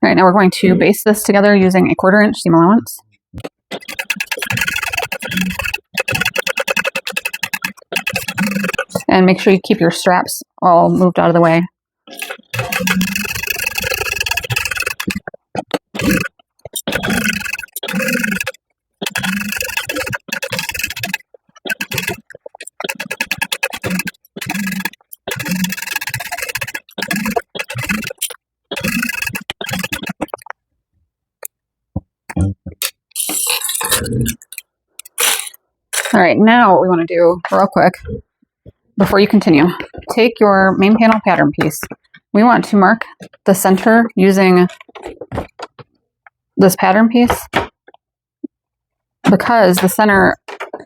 [SPEAKER 1] All right, now we're going to baste this together using a 1/4 inch seam allowance. And make sure you keep your straps all moved out of the way. All right, now what we want to do real quick, before you continue, take your main panel pattern piece. We want to mark the center using this pattern piece because the center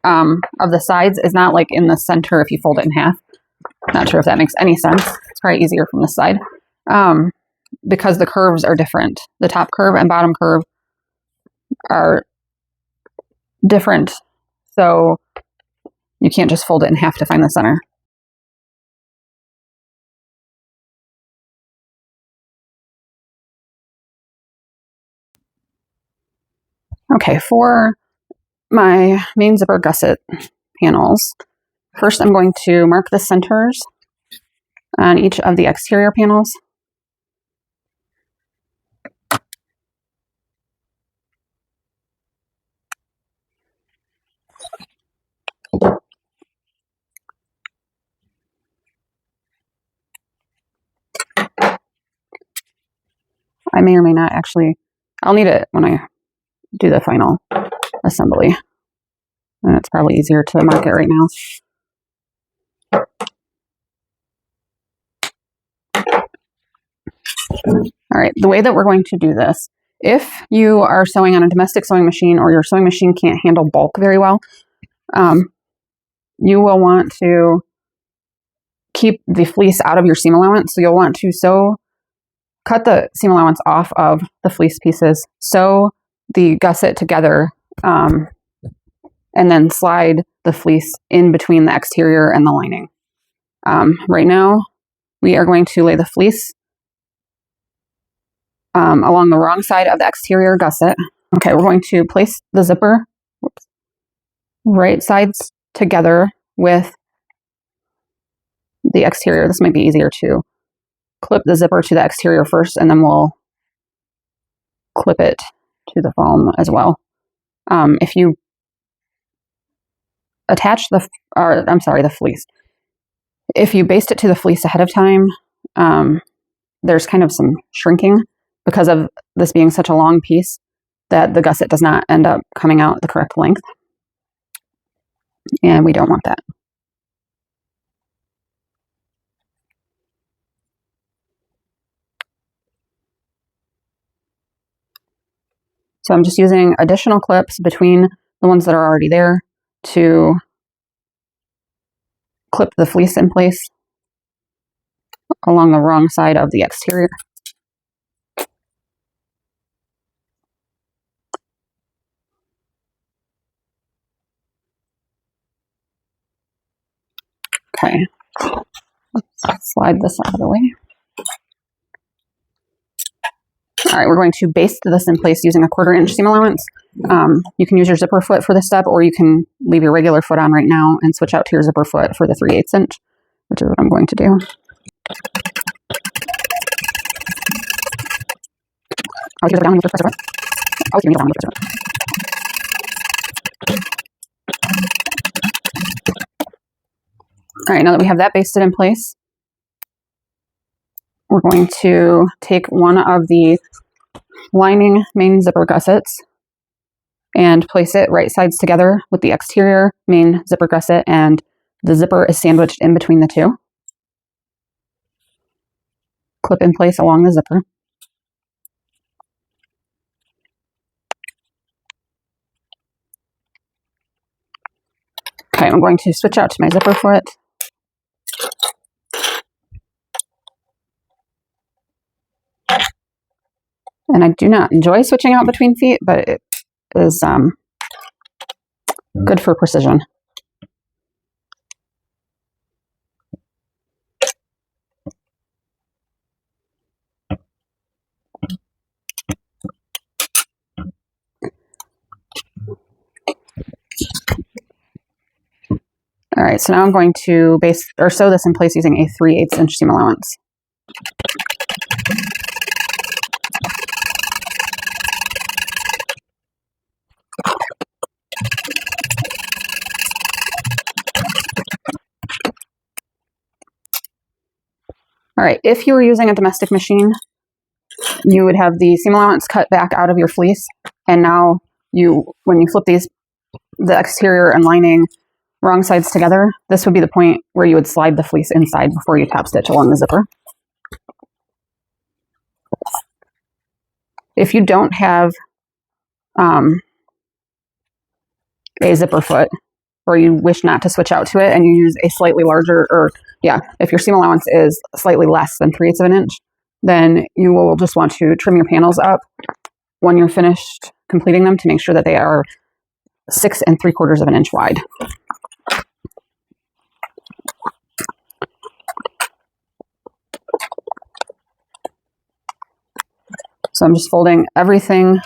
[SPEAKER 1] of the sides is not like in the center if you fold it in half. Not sure if that makes any sense. It's probably easier from this side because the curves are different. The top curve and bottom curve are different. So you can't just fold it in half to find the center. Okay, for my main zipper gusset panels, first I'm going to mark the centers on each of the exterior panels. I may or may not actually, I'll need it when I do the final assembly. And it's probably easier to mark it right now. All right, the way that we're going to do this, if you are sewing on a domestic sewing machine or your sewing machine can't handle bulk very well, you will want to keep the fleece out of your seam allowance. So you'll want to cut the seam allowance off of the fleece pieces, sew the gusset together, and then slide the fleece in between the exterior and the lining. Right now, we are going to lay the fleece along the wrong side of the exterior gusset. Okay, we're going to place the zipper right sides together with the exterior. This might be easier to clip the zipper to the exterior first, and then we'll clip it to the foam as well. If you attach the fleece, if you baste it to the fleece ahead of time, there's kind of some shrinking because of this being such a long piece that the gusset does not end up coming out the correct length. And we don't want that. So I'm just using additional clips between the ones that are already there to clip the fleece in place along the wrong side of the exterior. Okay, let's slide this out of the way. All right, we're going to baste this in place using a 1/4 inch seam allowance. You can use your zipper foot for this step, or you can leave your regular foot on right now and switch out to your zipper foot for the 3/8 inch, which is what I'm going to do. Always use it down with your presser foot. Always use it down with your presser foot. All right, now that we have that basted in place, we're going to take one of the lining main zipper gussets and place it right sides together with the exterior main zipper gusset, and the zipper is sandwiched in between the two. Clip in place along the zipper. Okay, I'm going to switch out to my zipper foot. And I do not enjoy switching out between feet, but it is good for precision. All right, so now I'm going to sew this in place using a 3/8 inch seam allowance. All right, if you were using a domestic machine, you would have the seam allowance cut back out of your fleece, and now when you flip the exterior and lining wrong sides together, this would be the point where you would slide the fleece inside before you top stitch along the zipper. If you don't have a zipper foot, or you wish not to switch out to it and you use a slightly larger, if your seam allowance is slightly less than 3/8 of an inch, then you will just want to trim your panels up when you're finished completing them to make sure that they are 6 3/4 of an inch wide. So I'm just folding everything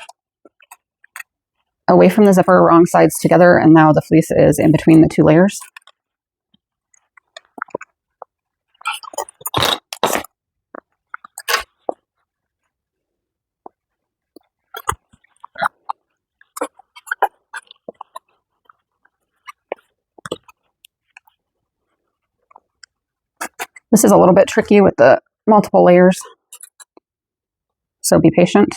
[SPEAKER 1] away from the zipper, wrong sides together, and now the fleece is in between the two layers. This is a little bit tricky with the multiple layers, so be patient.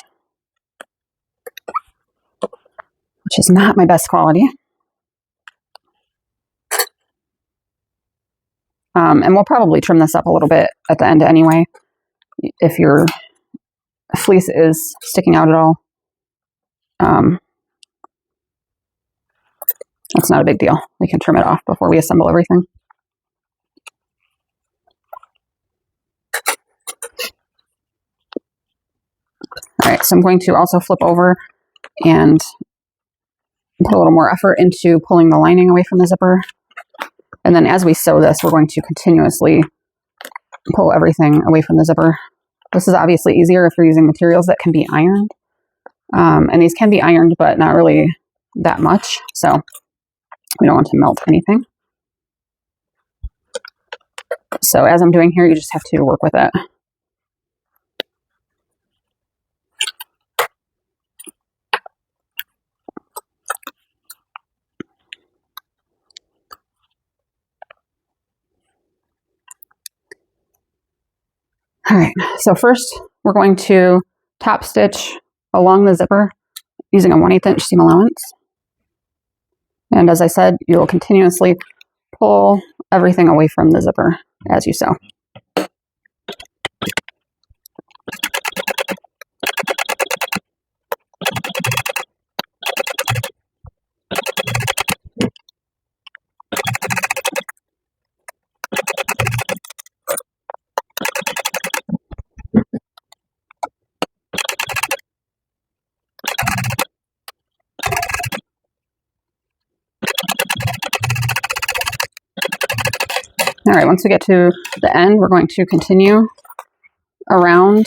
[SPEAKER 1] Which is not my best quality. And we'll probably trim this up a little bit at the end anyway, if your fleece is sticking out at all. That's not a big deal. We can trim it off before we assemble everything. All right, so I'm going to also flip over and put a little more effort into pulling the lining away from the zipper. And then as we sew this, we're going to continuously pull everything away from the zipper. This is obviously easier if you're using materials that can be ironed. And these can be ironed, but not really that much. So we don't want to melt anything. So as I'm doing here, you just have to work with it. All right, so first we're going to top stitch along the zipper using a 1/8 inch seam allowance. And as I said, you will continuously pull everything away from the zipper as you sew. All right, once we get to the end, we're going to continue around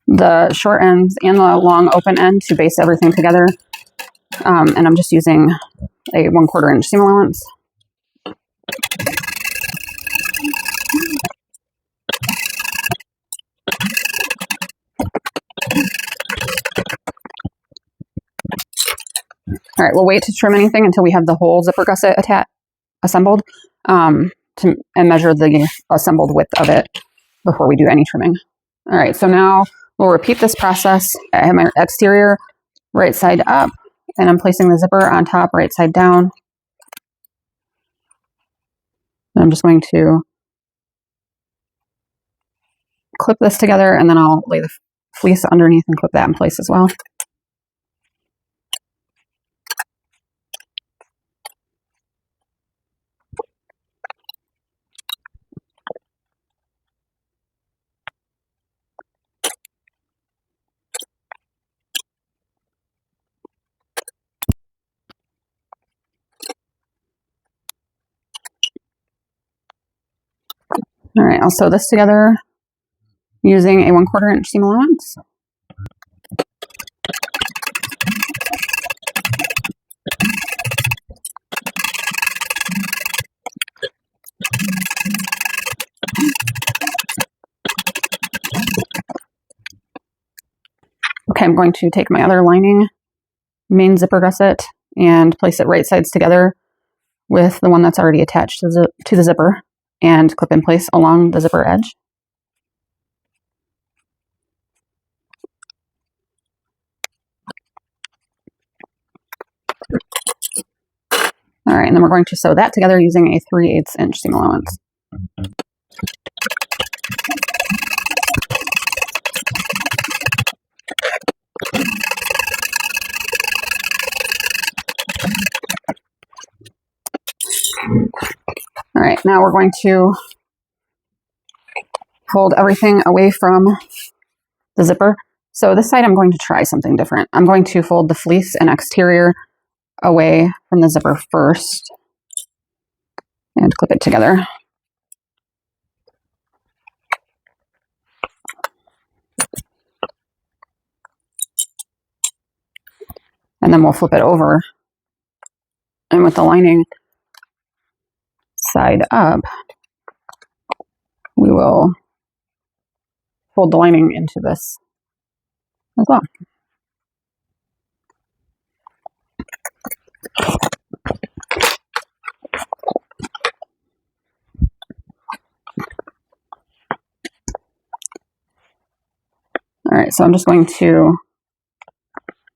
[SPEAKER 1] the short ends and the long open end to base everything together. And I'm just using a 1/4 inch seam allowance. All right, we'll wait to trim anything until we have the whole zipper gusset assembled and measure the assembled width of it before we do any trimming. All right, so now we'll repeat this process. I have my exterior right side up, and I'm placing the zipper on top, right side down. And I'm just going to clip this together, and then I'll lay the fleece underneath and clip that in place as well. All right, I'll sew this together using a 1/4 inch seam allowance. Okay, I'm going to take my other lining, main zipper gusset, and place it right sides together with the one that's already attached to the zipper, and clip in place along the zipper edge. All right, and then we're going to sew that together using a 3/8 inch seam allowance. All right, now we're going to fold everything away from the zipper. So this side I'm going to try something different. I'm going to fold the fleece and exterior away from the zipper first and clip it together. And then we'll flip it over. And with the lining side up, we will fold the lining into this as well. All right, so I'm just going to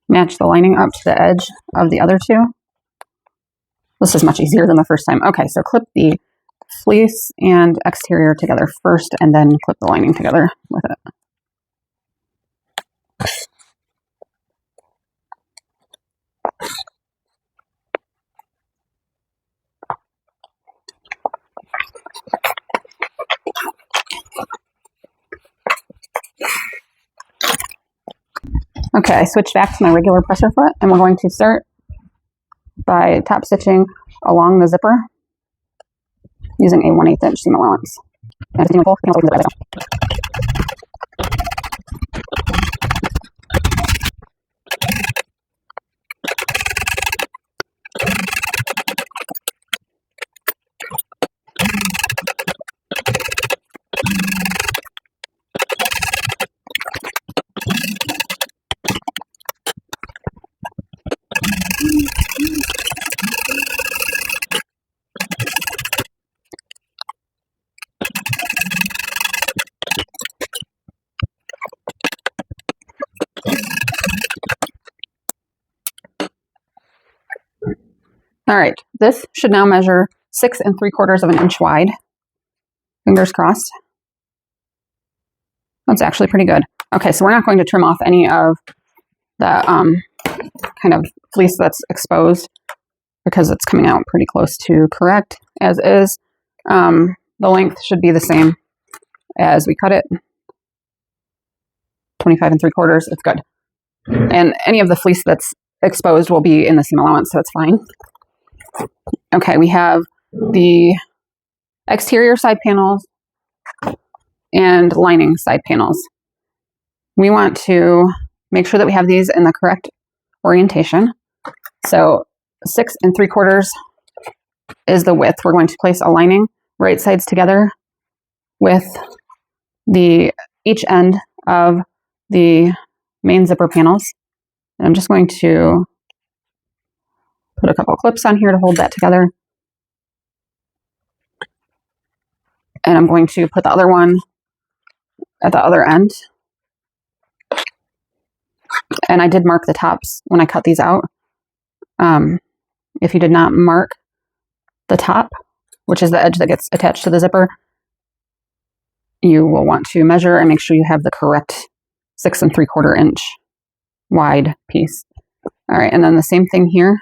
[SPEAKER 1] match the lining up to the edge of the other two. This is much easier than the first time. Okay, so clip the fleece and exterior together first, and then clip the lining together with it. Okay, I switched back to my regular presser foot, and we're going to start by top stitching along the zipper using a 1/8 inch seam allowance. And All right, this should now measure 6 3/4 of an inch wide. Fingers crossed. That's actually pretty good. Okay, so we're not going to trim off any of the kind of fleece that's exposed because it's coming out pretty close to correct as is. The length should be the same as we cut it. 25 3/4, it's good. And any of the fleece that's exposed will be in the seam allowance, so it's fine. Okay, we have the exterior side panels and lining side panels. We want to make sure that we have these in the correct orientation. So 6 3/4 is the width. We're going to place a lining right sides together with each end of the main zipper panels. And I'm just going to put a couple clips on here to hold that together. And I'm going to put the other one at the other end. And I did mark the tops when I cut these out. If you did not mark the top, which is the edge that gets attached to the zipper, you will want to measure and make sure you have the correct 6 3/4 inch wide piece. All right, and then the same thing here.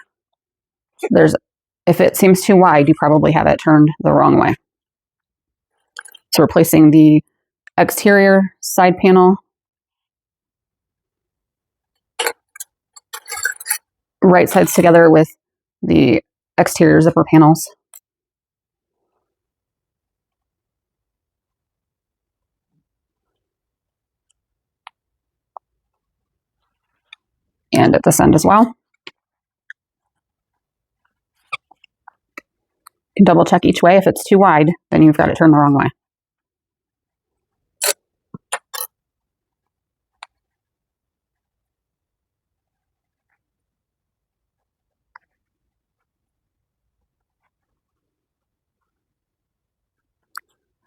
[SPEAKER 1] If it seems too wide, you probably have it turned the wrong way. So we're placing the exterior side panel right sides together with the exterior zipper panels. And at this end as well. You can double check each way. If it's too wide, then you've got it turned the wrong way.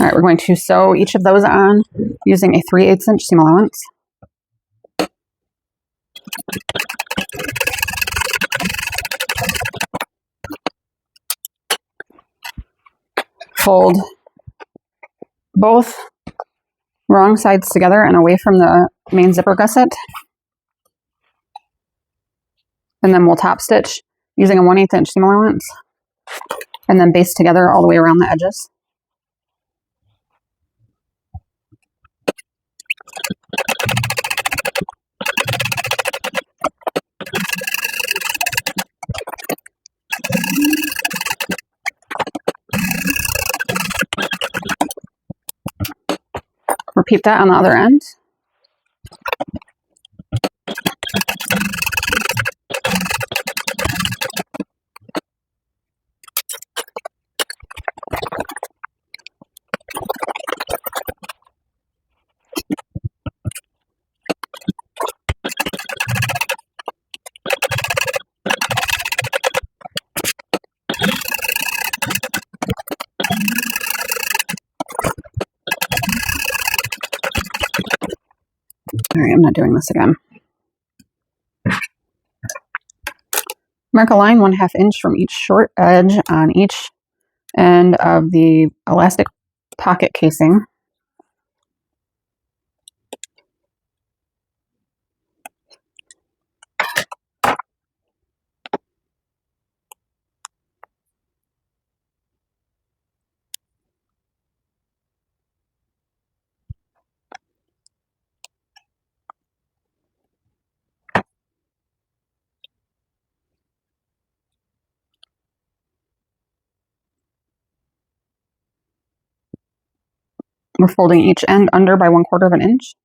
[SPEAKER 1] All right, we're going to sew each of those on using a 3/8 inch seam allowance. Fold both wrong sides together and away from the main zipper gusset. And then we'll top stitch using a 1/8 inch seam allowance. And then baste together all the way around the edges. Repeat that on the other end. All right, I'm not doing this again. Mark a line 1/2 inch from each short edge on each end of the elastic pocket casing. We're folding each end under by 1/4 of an inch.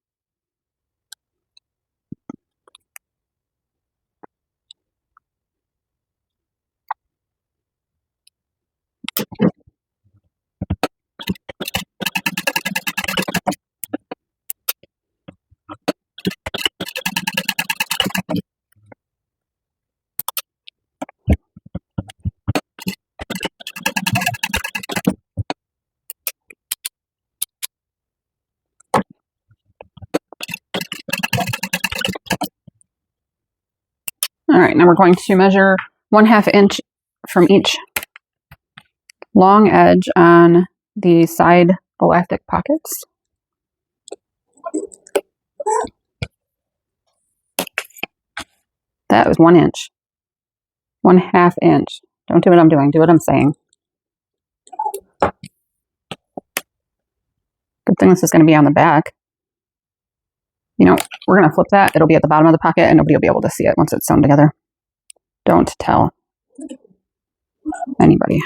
[SPEAKER 1] All right, now we're going to measure 1/2 inch from each long edge on the side elastic pockets. That was 1 inch. 1/2 inch. Don't do what I'm doing, do what I'm saying. Good thing this is going to be on the back. You know, we're going to flip that. It'll be at the bottom of the pocket and nobody will be able to see it once it's sewn together. Don't tell anybody.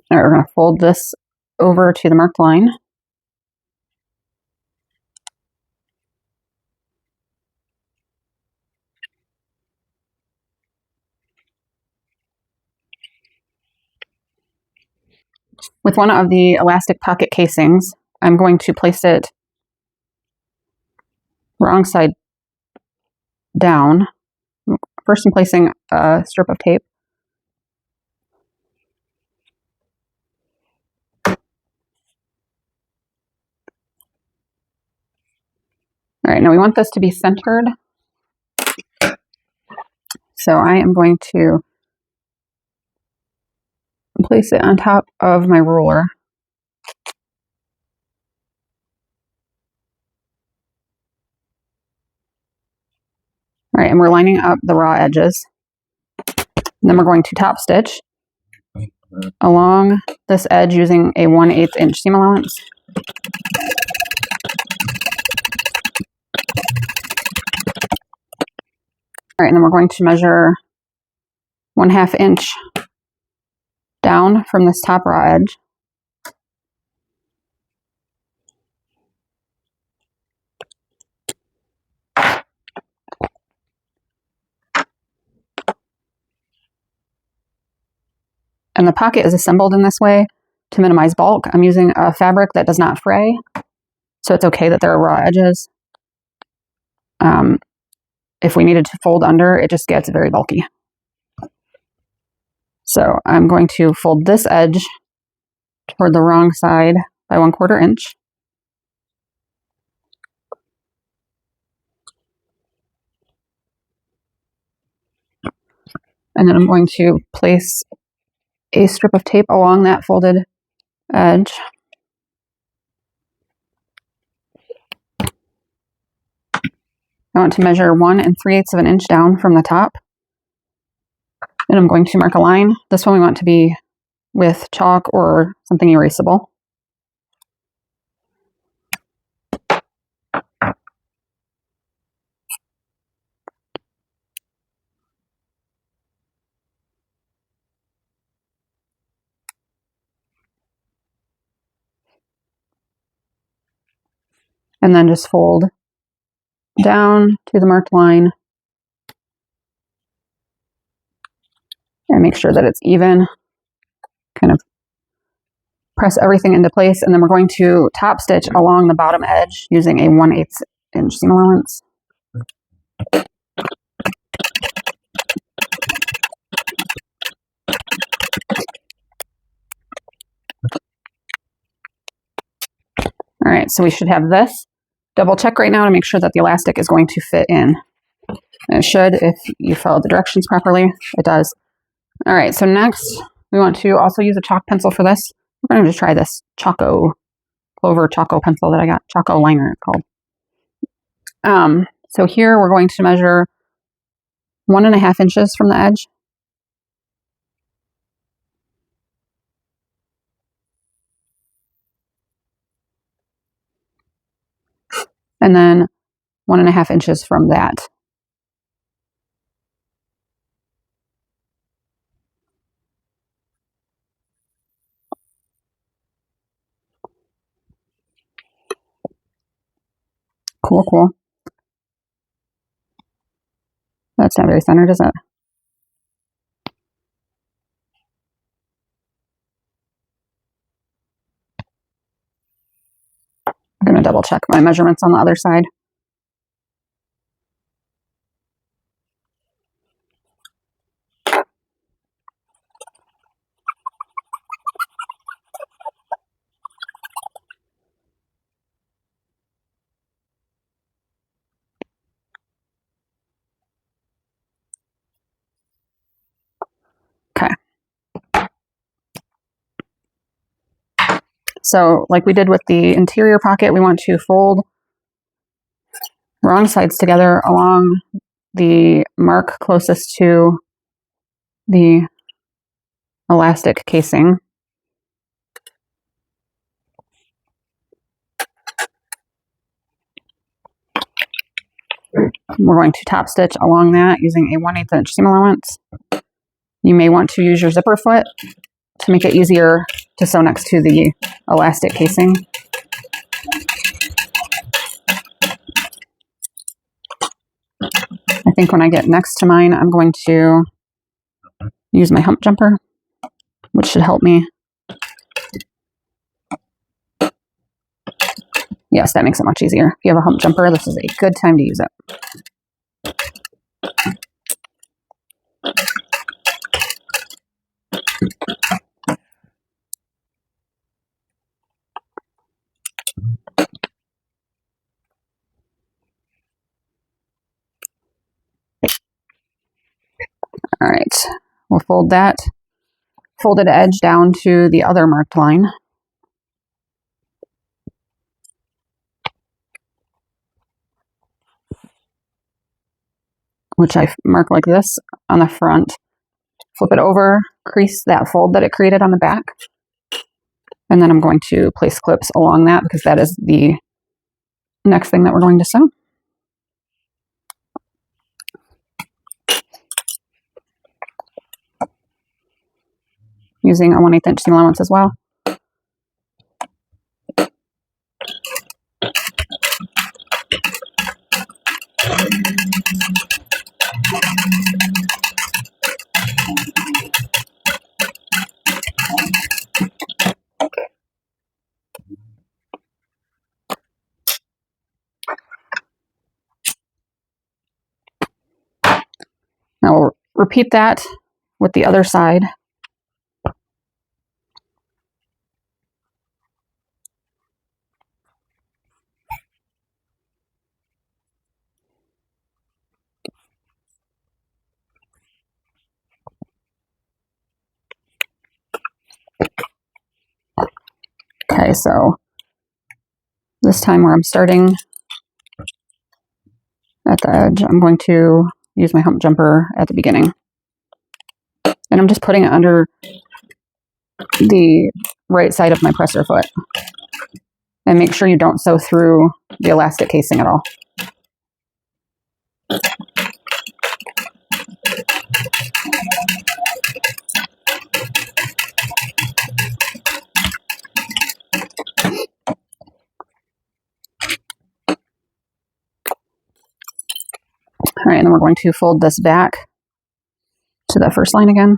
[SPEAKER 1] All right, we're going to fold this over to the marked line. With one of the elastic pocket casings, I'm going to place it wrong side down. First, I'm placing a strip of tape. All right, now we want this to be centered. So I am going to place it on top of my ruler. All right, and we're lining up the raw edges. And then we're going to top stitch along this edge using a 1/8 inch seam allowance. All right, and then we're going to measure 1/2 inch down from this top raw edge. And the pocket is assembled in this way to minimize bulk. I'm using a fabric that does not fray, so it's okay that there are raw edges. If we needed to fold under, it just gets very bulky. So I'm going to fold this edge toward the wrong side by 1/4 inch. And then I'm going to place a strip of tape along that folded edge. I want to measure 1 3/8 of an inch down from the top. And I'm going to mark a line. This one we want to be with chalk or something erasable. And then just fold down to the marked line and make sure that it's even. Kind of press everything into place, and then we're going to top stitch along the bottom edge using a 1/8 inch seam allowance. All right, so we should have this. Double check right now to make sure that the elastic is going to fit in. And it should if you follow the directions properly. It does. All right, so next we want to also use a chalk pencil for this. We're going to try this Clover Choco pencil that I got. Choco liner, it's called. So here we're going to measure 1.5 inches from the edge. And then 1.5 inches from that. Cool, cool. That's not very centered, is it? I'm going to double check my measurements on the other side. Okay. So like we did with the interior pocket, we want to fold wrong sides together along the mark closest to the elastic casing. We're going to top stitch along that using a 1/8 inch seam allowance. You may want to use your zipper foot to make it easier to sew next to the elastic casing. I think when I get next to mine, I'm going to use my hump jumper, which should help me. Yes, that makes it much easier. If you have a hump jumper, this is a good time to use it. All right, we'll fold that folded edge down to the other marked line. Which I mark like this on the front. Flip it over, crease that fold that it created on the back. And then I'm going to place clips along that because that is the next thing that we're going to sew. Using a 1/8 inch seam allowance as well. Now we'll repeat that with the other side. Okay, so this time where I'm starting at the edge, I'm going to use my hump jumper at the beginning. And I'm just putting it under the right side of my presser foot. And make sure you don't sew through the elastic casing at all. All right, and then we're going to fold this back to that first line again.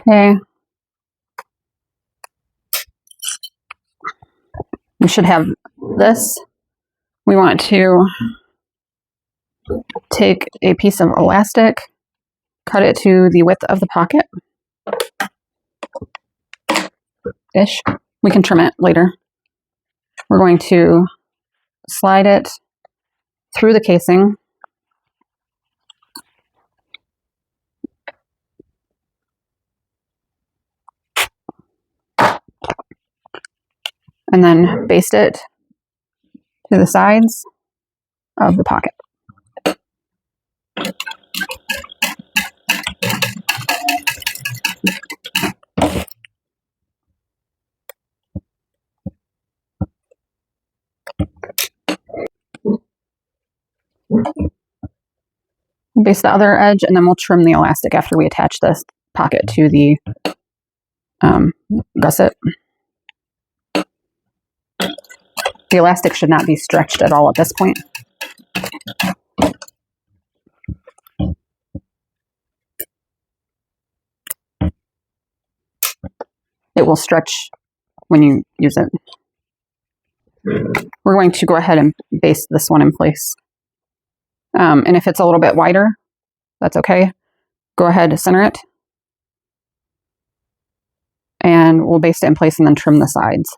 [SPEAKER 1] Okay. We should have this. We want to take a piece of elastic, cut it to the width of the pocket. Ish. We can trim it later. We're going to slide it through the casing. and then baste it to the sides of the pocket. Baste the other edge, and then we'll trim the elastic after we attach this pocket to the gusset. The elastic should not be stretched at all at this point. It will stretch when you use it. We're going to go ahead and baste this one in place. And if it's a little bit wider, that's okay. Go ahead and center it. And we'll baste it in place and then trim the sides.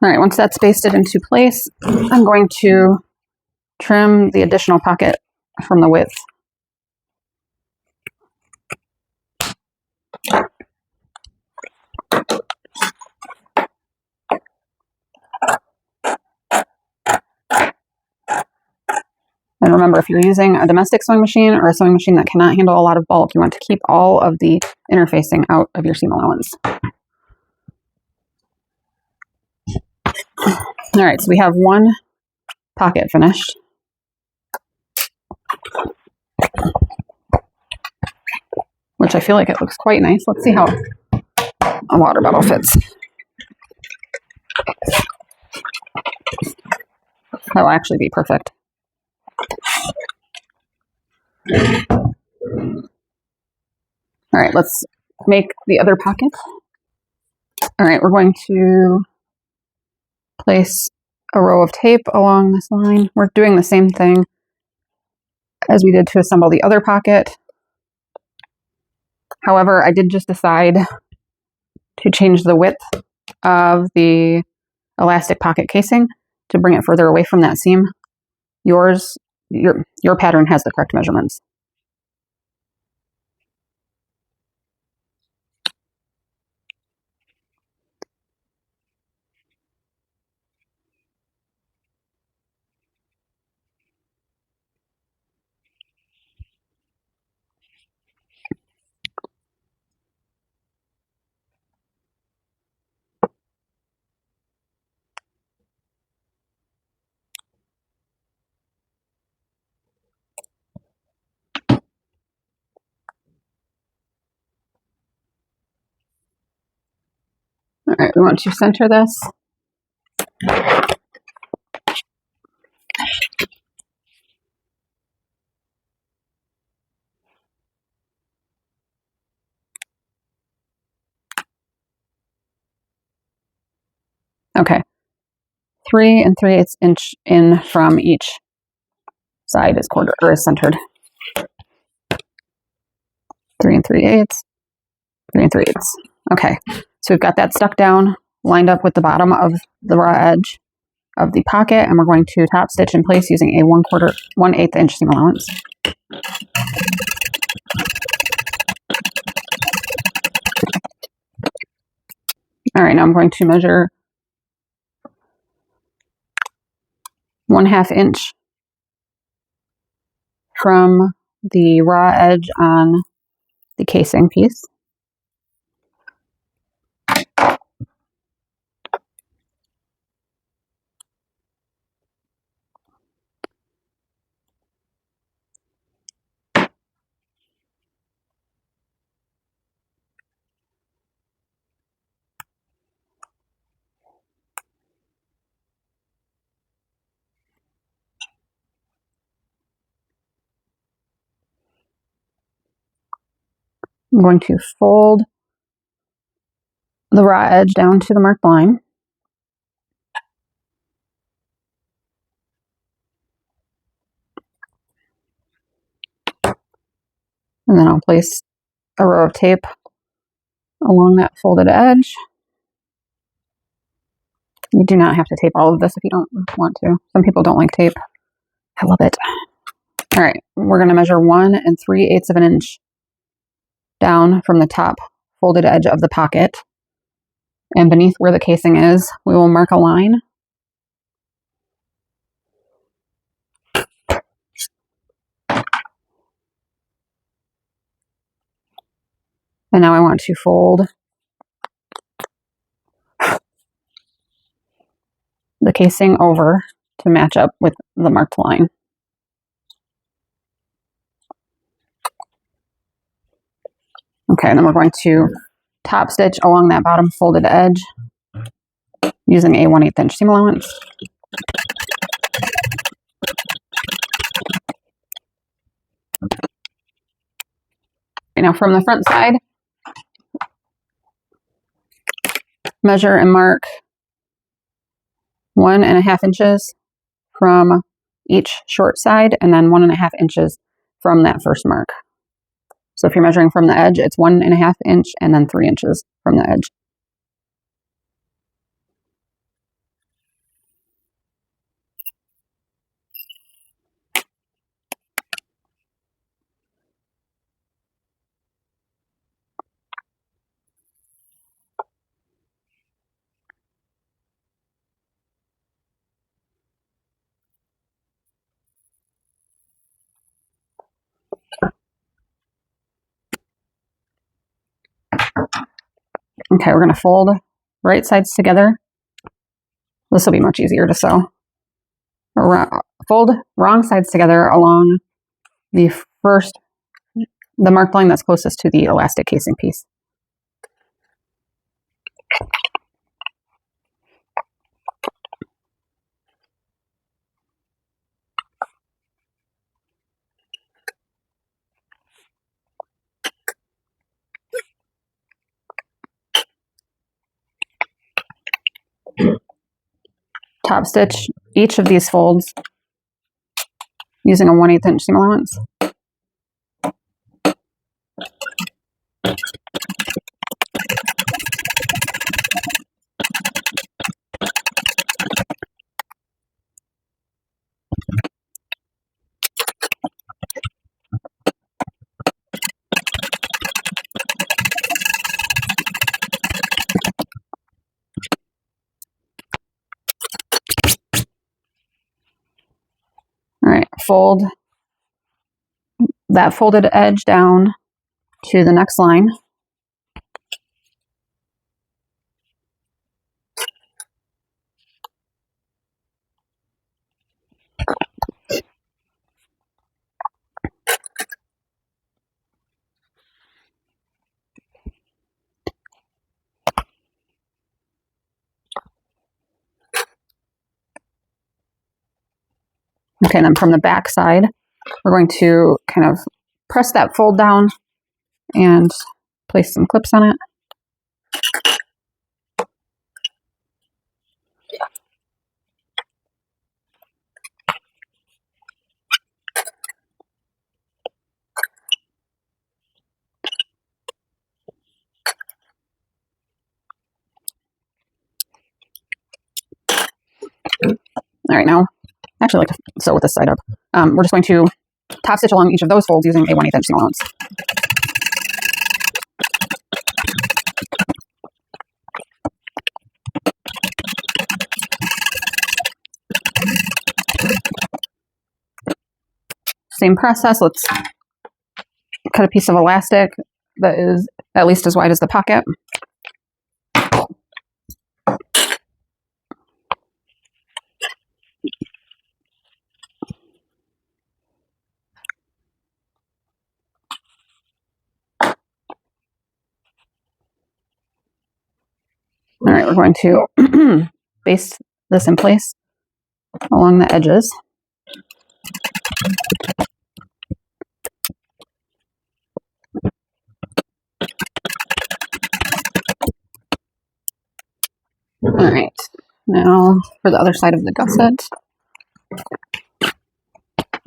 [SPEAKER 1] All right, once that's basted into place, I'm going to trim the additional pocket from the width. And remember, if you're using a domestic sewing machine or a sewing machine that cannot handle a lot of bulk, you want to keep all of the interfacing out of your seam allowance. All right, so we have one pocket finished. Which I feel like it looks quite nice. Let's see how a water bottle fits. That will actually be perfect. All right, let's make the other pocket. All right, we're going to place a row of tape along this line. We're doing the same thing as we did to assemble the other pocket. However, I did just decide to change the width of the elastic pocket casing to bring it further away from that seam. Your pattern has the correct measurements. All right, we want to center this. Okay, 3 3/8 inch in from each side is centered. 3 3/8, 3 3/8. Okay, so we've got that stuck down, lined up with the bottom of the raw edge of the pocket, and we're going to top stitch in place using a 1/8 inch seam allowance. All right, now I'm going to measure 1/2 inch from the raw edge on the casing piece. I'm going to fold the raw edge down to the marked line. And then I'll place a row of tape along that folded edge. You do not have to tape all of this if you don't want to. Some people don't like tape. I love it. All right, we're going to measure 1 3/8 of an inch down from the top folded edge of the pocket. And beneath where the casing is, we will mark a line. And now I want to fold the casing over to match up with the marked line. Okay, and then we're going to top stitch along that bottom folded edge using a 1/8 inch seam allowance. Okay, now from the front side, measure and mark 1.5 inches from each short side and then 1.5 inches from that first mark. So if you're measuring from the edge, it's 1.5 inch and then 3 inches from the edge. Okay, we're going to fold right sides together. This will be much easier to sew. Fold wrong sides together along the marked line that's closest to the elastic casing piece. Top stitch each of these folds using a 1/8 inch seam allowance. All right, fold that folded edge down to the next line. Okay, and then from the back side, we're going to kind of press that fold down and place some clips on it. All right, now, I actually like to sew with this side up. We're just going to top stitch along each of those folds using a 1/8 inch seam allowance. Same process. Let's cut a piece of elastic that is at least as wide as the pocket. All right, we're going to baste this in place along the edges. All right, now for the other side of the gusset.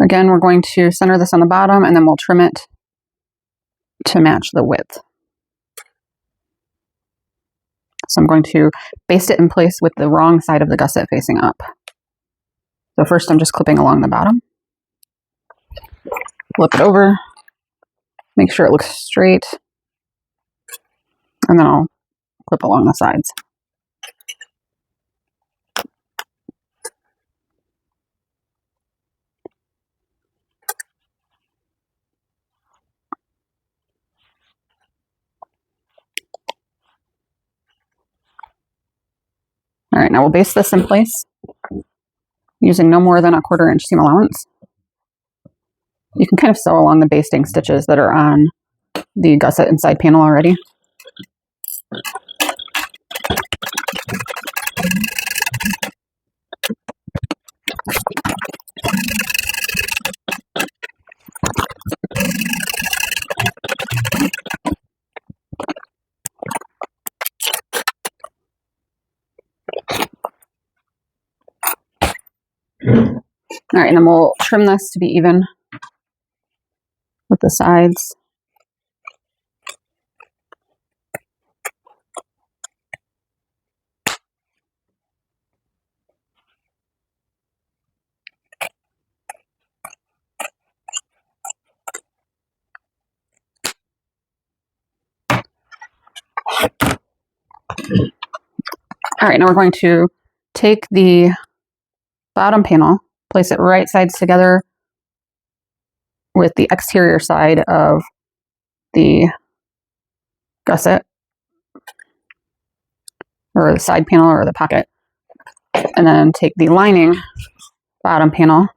[SPEAKER 1] Again, we're going to center this on the bottom and then we'll trim it to match the width. So I'm going to baste it in place with the wrong side of the gusset facing up. So first I'm just clipping along the bottom. Flip it over, make sure it looks straight, and then I'll clip along the sides. All right, now we'll baste this in place using no more than a 1/4 inch seam allowance. You can kind of sew along the basting stitches that are on the gusset and side panel already. All right, and then we'll trim this to be even with the sides. All right, now we're going to take the bottom panel, place it right sides together with the exterior side of the gusset, or the side panel or the pocket, and then take the lining bottom panel,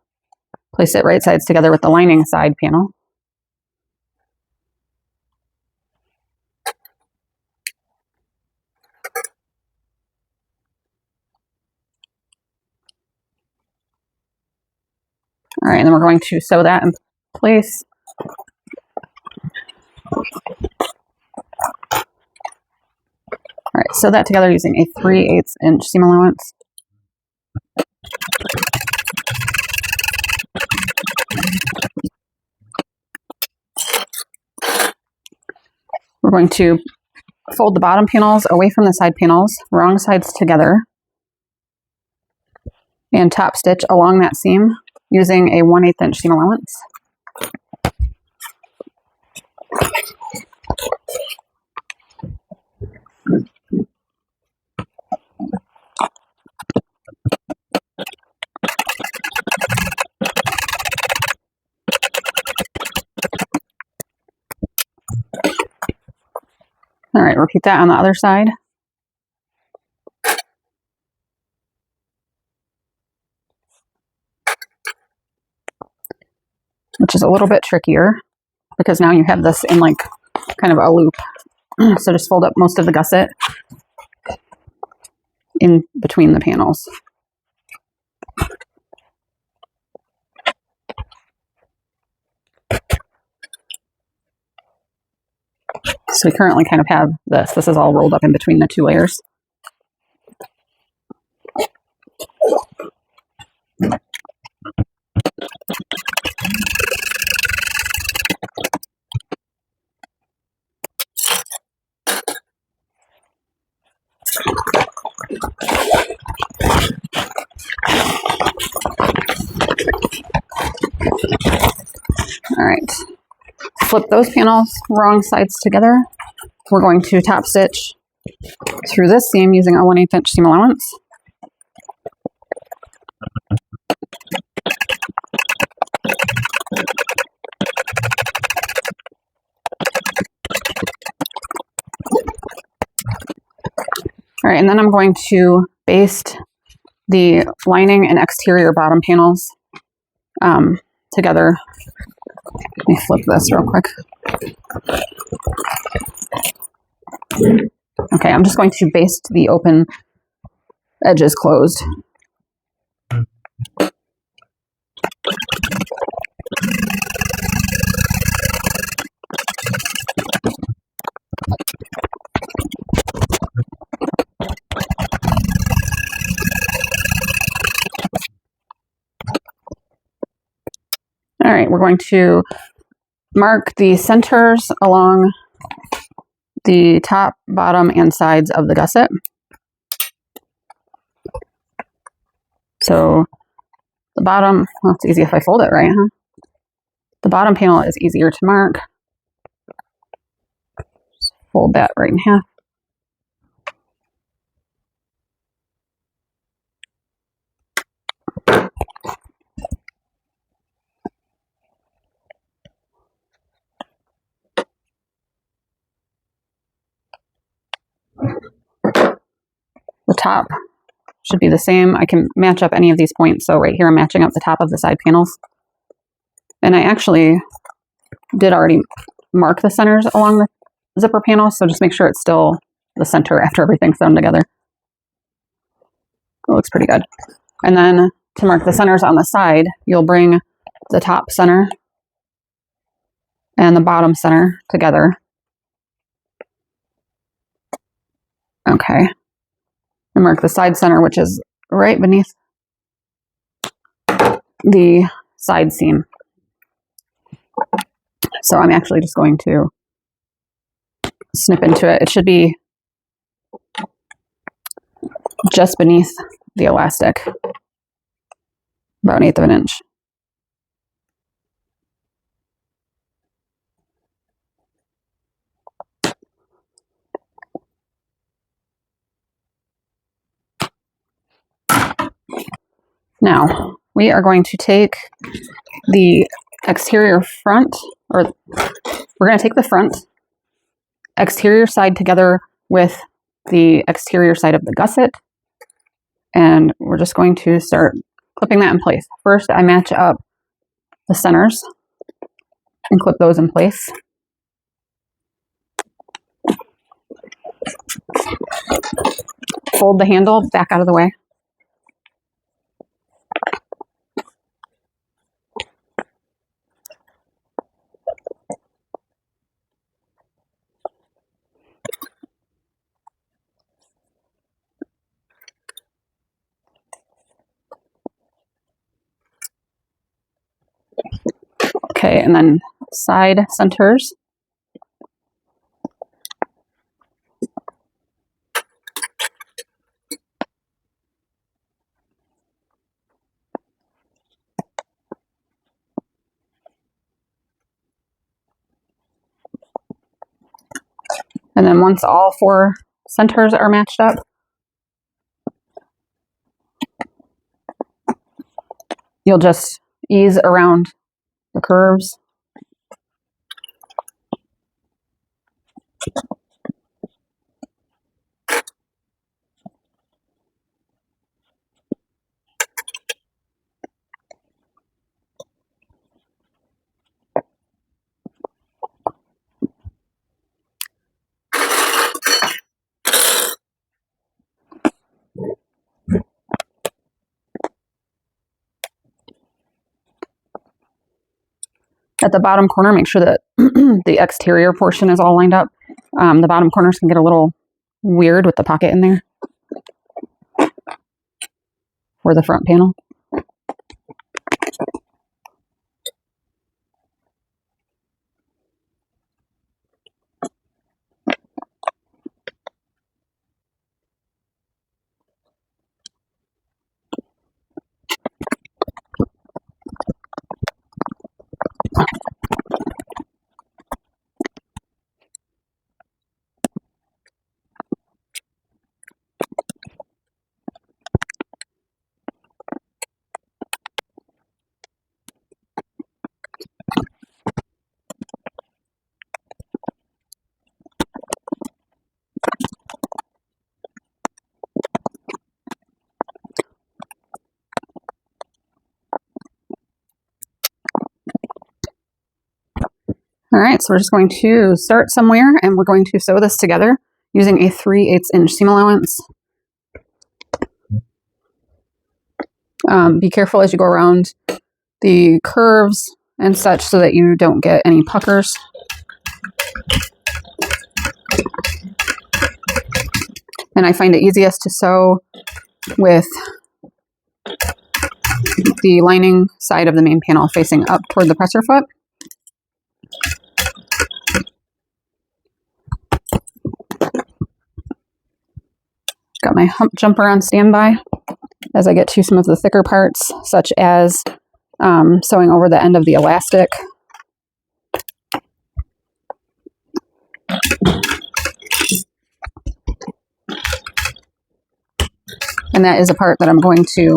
[SPEAKER 1] place it right sides together with the lining side panel. All right, and then we're going to sew that in place. All right, sew that together using a 3/8 inch seam allowance. We're going to fold the bottom panels away from the side panels, wrong sides together, and top stitch along that seam using a 1/8 inch seam allowance. All right, repeat that on the other side. Which is a little bit trickier because now you have this in like kind of a loop. So just fold up most of the gusset in between the panels. So we currently kind of have this. This is all rolled up in between the two layers. All right, flip those panels wrong sides together. We're going to top stitch through this seam using a 1/8 inch seam allowance. All right, and then I'm going to baste the lining and exterior bottom panels together. Let me flip this real quick. Okay, I'm just going to baste the open edges closed. All right, we're going to mark the centers along the top, bottom, and sides of the gusset. So the bottom, well, it's easy if I fold it right, huh? The bottom panel is easier to mark. Just fold that right in half. The top should be the same. I can match up any of these points. So right here, I'm matching up the top of the side panels. And I actually did already mark the centers along the zipper panel. So just make sure it's still the center after everything's sewn together. It looks pretty good. And then to mark the centers on the side, you'll bring the top center and the bottom center together. Okay. And mark the side center, which is right beneath the side seam. So I'm actually just going to snip into it. It should be just beneath the elastic, about 1/8 of an inch. Now, we are going to take the exterior front, or we're going to take the front exterior side together with the exterior side of the gusset, and we're just going to start clipping that in place. First, I match up the centers and clip those in place. Fold the handle back out of the way. Okay, and then side centers. And then once all 4 centers are matched up, you'll just ease around the curves. At the bottom corner, make sure that the exterior portion is all lined up. The bottom corners can get a little weird with the pocket in there for the front panel. All right, so we're just going to start somewhere, and we're going to sew this together using a 3/8 inch seam allowance. Be careful as you go around the curves and such so that you don't get any puckers. And I find it easiest to sew with the lining side of the main panel facing up toward the presser foot. my hump jumper on standby as I get to some of the thicker parts, such as sewing over the end of the elastic. And that is a part that I'm going to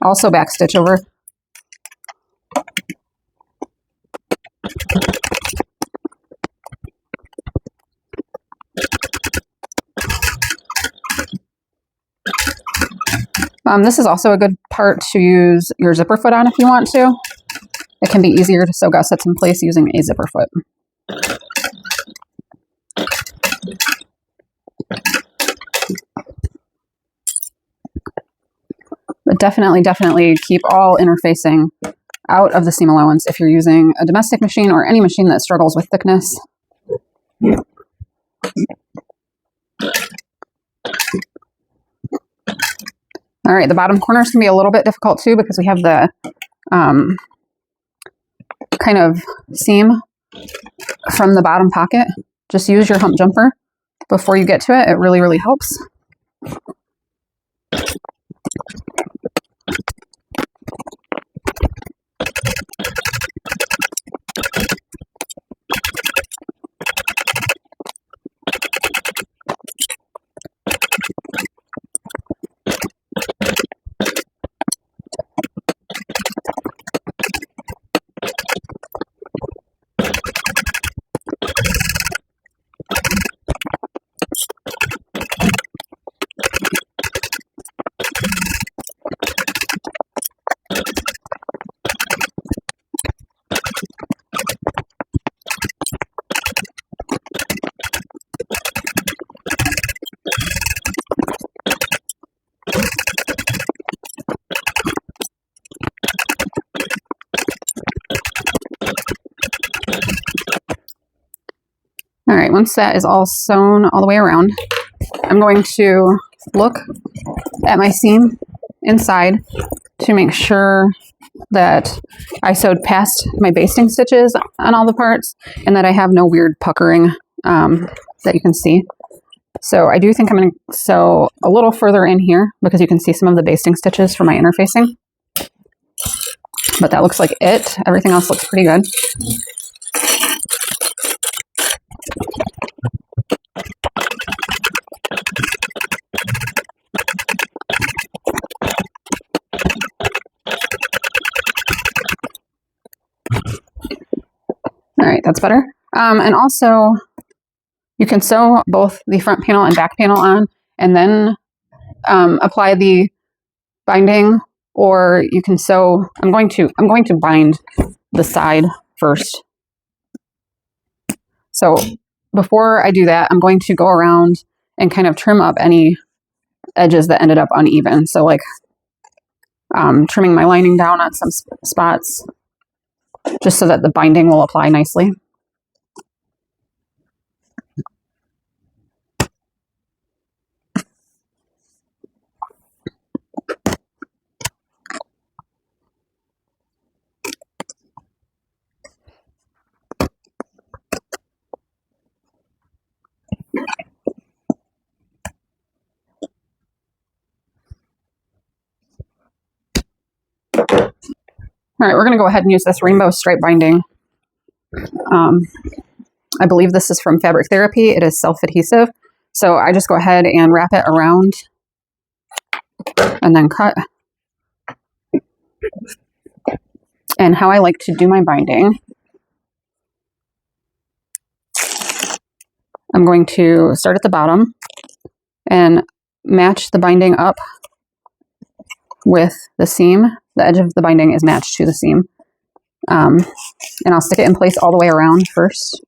[SPEAKER 1] also backstitch over. This is also a good part to use your zipper foot on if you want to. It can be easier to sew gussets in place using a zipper foot. But definitely keep all interfacing out of the seam allowance if you're using a domestic machine or any machine that struggles with thickness. All right, the bottom corners can be a little bit difficult too because we have the kind of seam from the bottom pocket. Just use your hump jumper before you get to it. It really helps. All right, once that is all sewn all the way around, I'm going to look at my seam inside to make sure that I sewed past my basting stitches on all the parts and that I have no weird puckering that you can see. So I do think I'm going to sew a little further in here because you can see some of the basting stitches for my interfacing. But that looks like it. Everything else looks pretty good. All right, that's better. And also, you can sew both the front panel and back panel on, and then apply the binding, or you can sew. I'm going to bind the side first. So before I do that, I'm going to go around and kind of trim up any edges that ended up uneven. So like trimming my lining down on some spots, just so that the binding will apply nicely. All right, we're going to go ahead and use this rainbow stripe binding. I believe this is from Fabric Therapy. It is self-adhesive. So I just go ahead and wrap it around and then cut. And how I like to do my binding, I'm going to start at the bottom and match the binding up with the seam. The edge of the binding is matched to the seam. And I'll stick it in place all the way around first.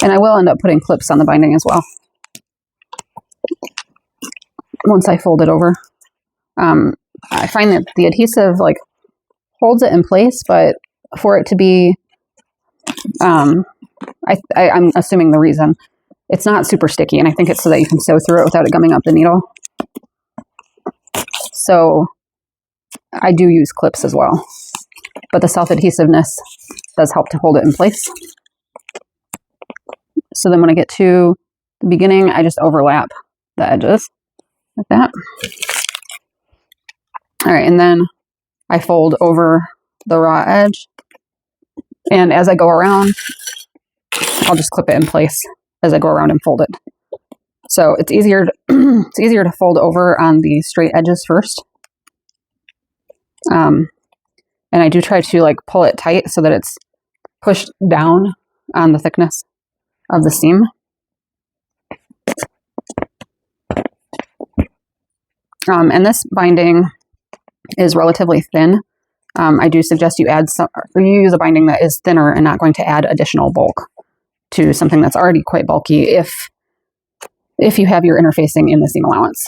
[SPEAKER 1] And I will end up putting clips on the binding as well once I fold it over. I find that the adhesive holds it in place, but for it to be, I'm assuming the reason, it's not super sticky, and I think it's so that you can sew through it without it gumming up the needle. So I do use clips as well, but the self-adhesiveness does help to hold it in place. So then when I get to the beginning, I just overlap the edges like that. All right, and then I fold over the raw edge, and as I go around, I'll just clip it in place as I go around and fold it. So it's easier to fold over on the straight edges first. And I do try to like pull it tight so that it's pushed down on the thickness of the seam. And this binding is relatively thin. I do suggest you use a binding that is thinner and not going to add additional bulk to something that's already quite bulky if you have your interfacing in the seam allowance.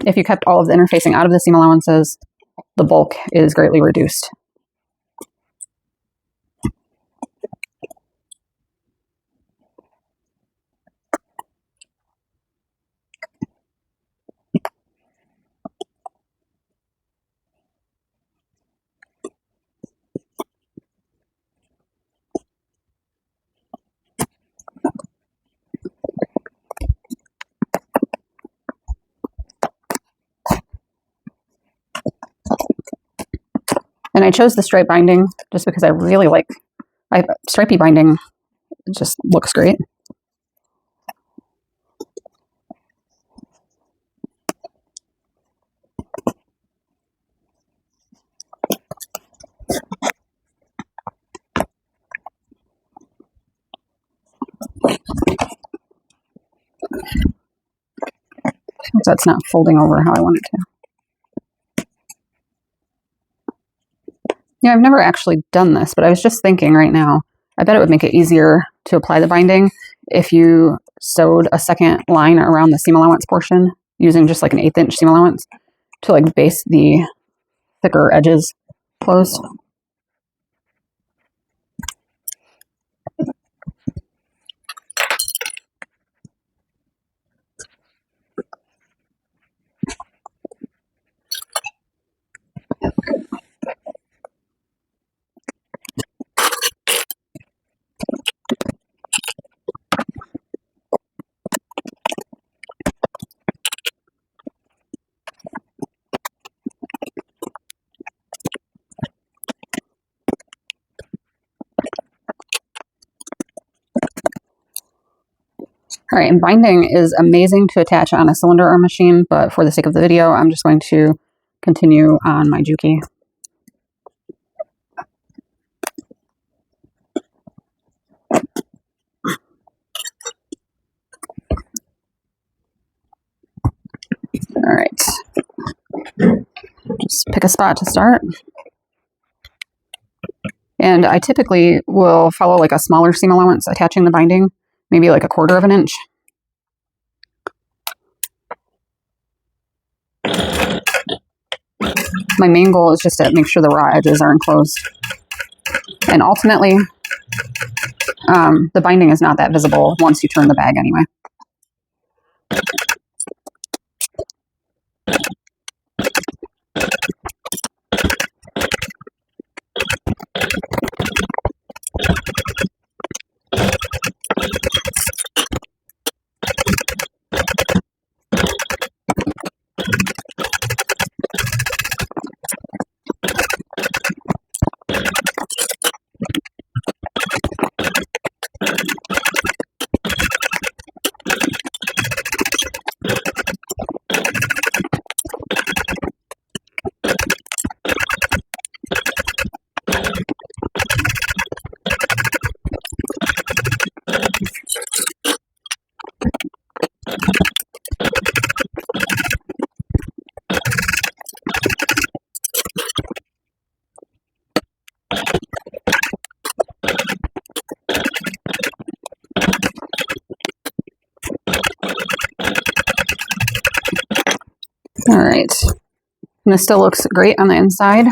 [SPEAKER 1] If you kept all of the interfacing out of the seam allowances, the bulk is greatly reduced. And I chose the stripe binding just because I really like stripey binding. It just looks great. That's not folding over how I want it to. Yeah, I've never actually done this, but I was just thinking right now, I bet it would make it easier to apply the binding if you sewed a second line around the seam allowance portion using just like an 1/8 inch seam allowance to like base the thicker edges closed. All right, and binding is amazing to attach on a cylinder arm machine, but for the sake of the video, I'm just going to continue on my Juki. All right, just pick a spot to start. And I typically will follow like a smaller seam allowance attaching the binding, maybe like 1/4 of an inch. My main goal is just to make sure the raw edges are enclosed. And ultimately, the binding is not that visible once you turn the bag anyway. All right, and this still looks great on the inside.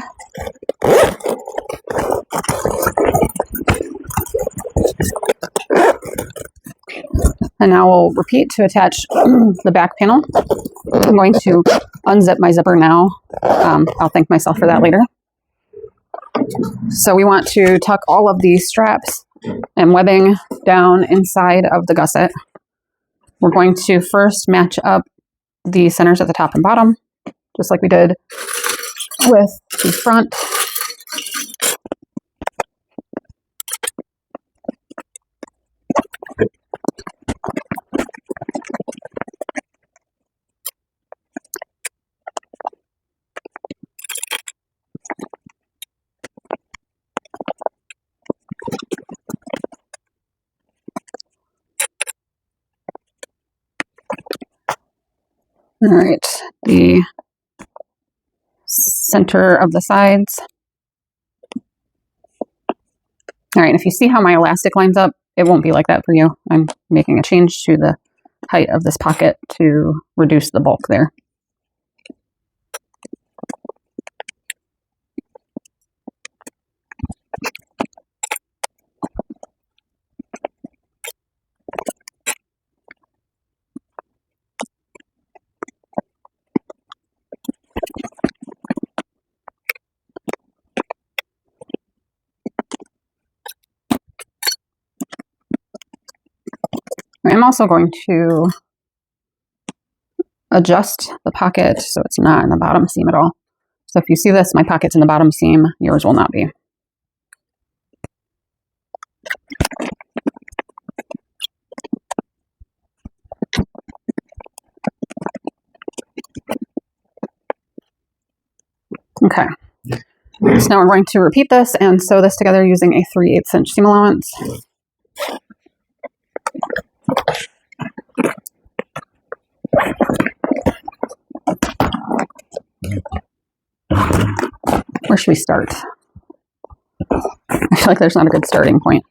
[SPEAKER 1] And now we'll repeat to attach the back panel. I'm going to unzip my zipper now. I'll thank myself for that later. So we want to tuck all of these straps and webbing down inside of the gusset. We're going to first match up the centers at the top and bottom, just like we did with the front. All right, the center of the sides. All right, and if you see how my elastic lines up, it won't be like that for you. I'm making a change to the height of this pocket to reduce the bulk there. I'm also going to adjust the pocket so it's not in the bottom seam at all. So if you see this, my pocket's in the bottom seam, yours will not be. Okay, so now we're going to repeat this and sew this together using a 3/8 inch seam allowance. Where should we start? I feel like there's not a good starting point.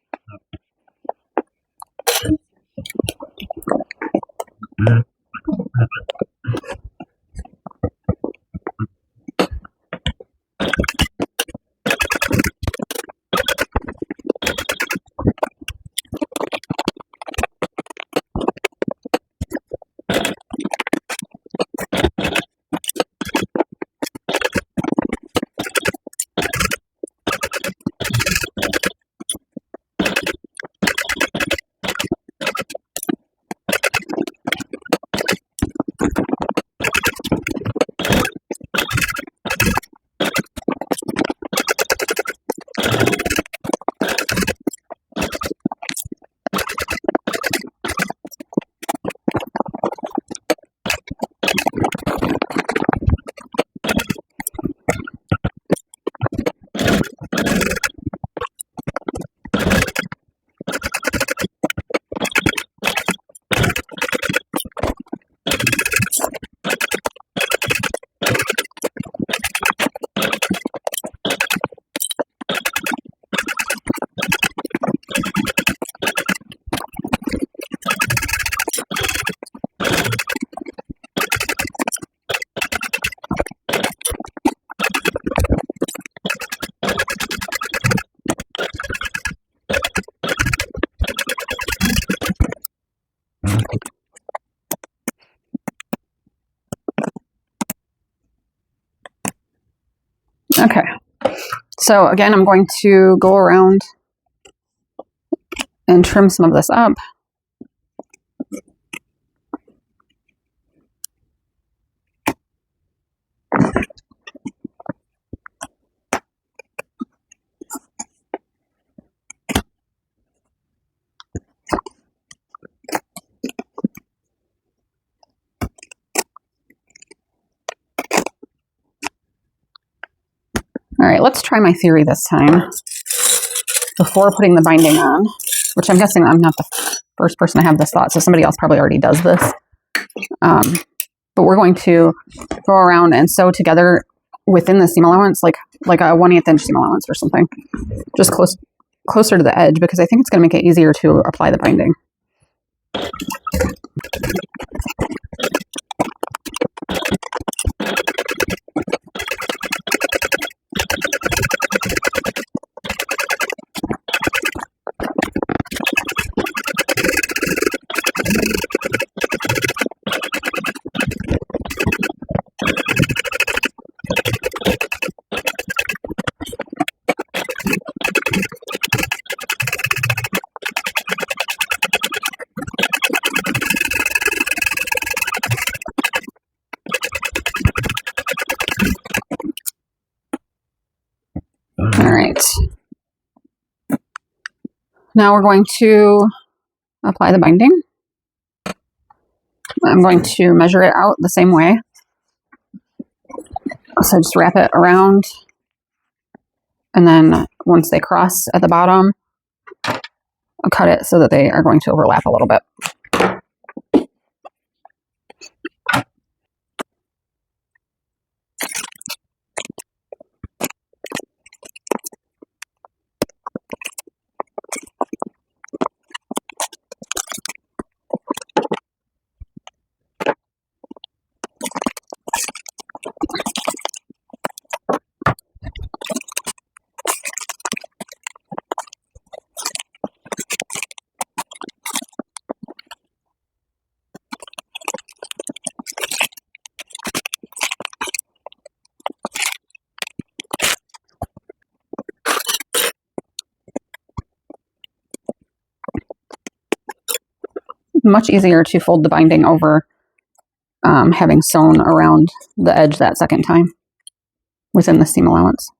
[SPEAKER 1] Okay, so again, I'm going to go around and trim some of this up. All right, let's try my theory this time before putting the binding on, which I'm guessing I'm not the first person to have this thought, so somebody else probably already does this. But we're going to go around and sew together within the seam allowance, like a 1/8 inch seam allowance or something, just closer to the edge, because I think it's going to make it easier to apply the binding. Now we're going to apply the binding. I'm going to measure it out the same way. So just wrap it around, and then once they cross at the bottom, I'll cut it so that they are going to overlap a little bit. Much easier to fold the binding over having sewn around the edge that second time within the seam allowance.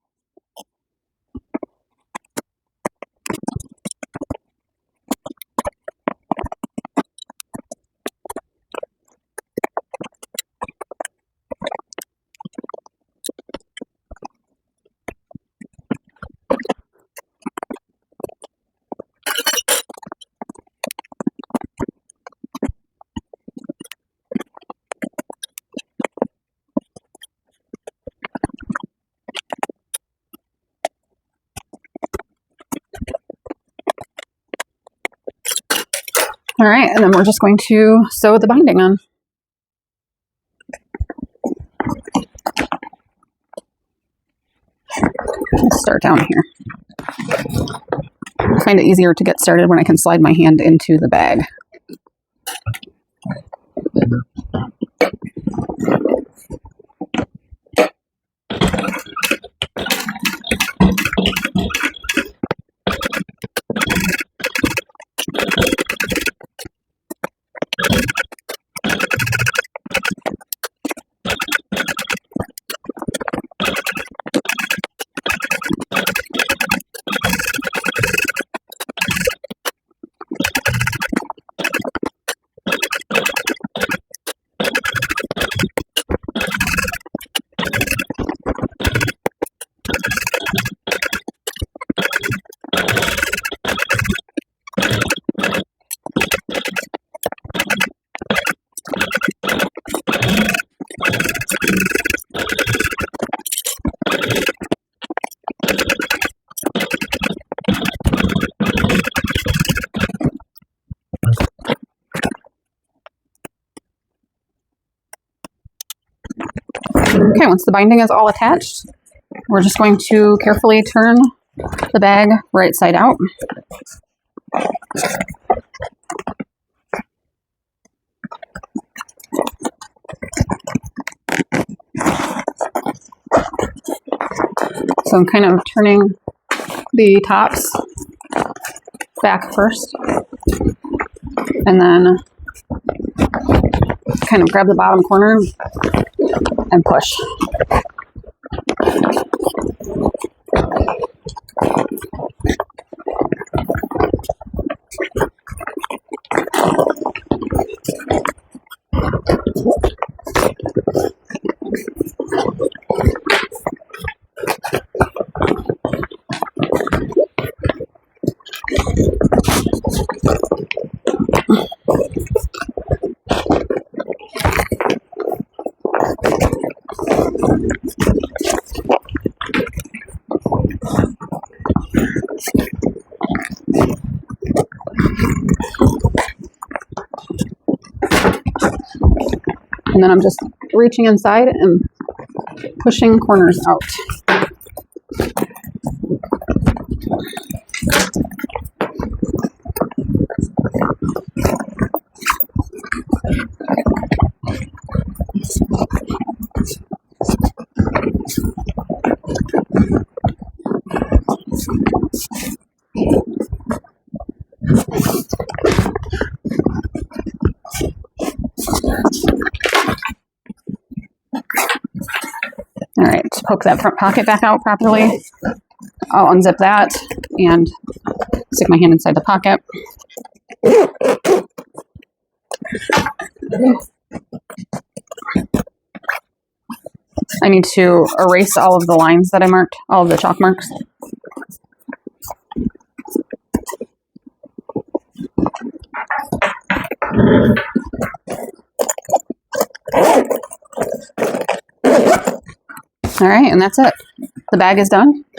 [SPEAKER 1] All right, and then we're just going to sew the binding on. Let's start down here. I find it easier to get started when I can slide my hand into the bag. Okay, once the binding is all attached, we're just going to carefully turn the bag right side out. So I'm kind of turning the tops back first, and then kind of grab the bottom corner and push. And then I'm just reaching inside and pushing corners out. All right, poke that front pocket back out properly. I'll unzip that and stick my hand inside the pocket. I need to erase all of the lines that I marked, all of the chalk marks. All right, and that's it. The bag is done.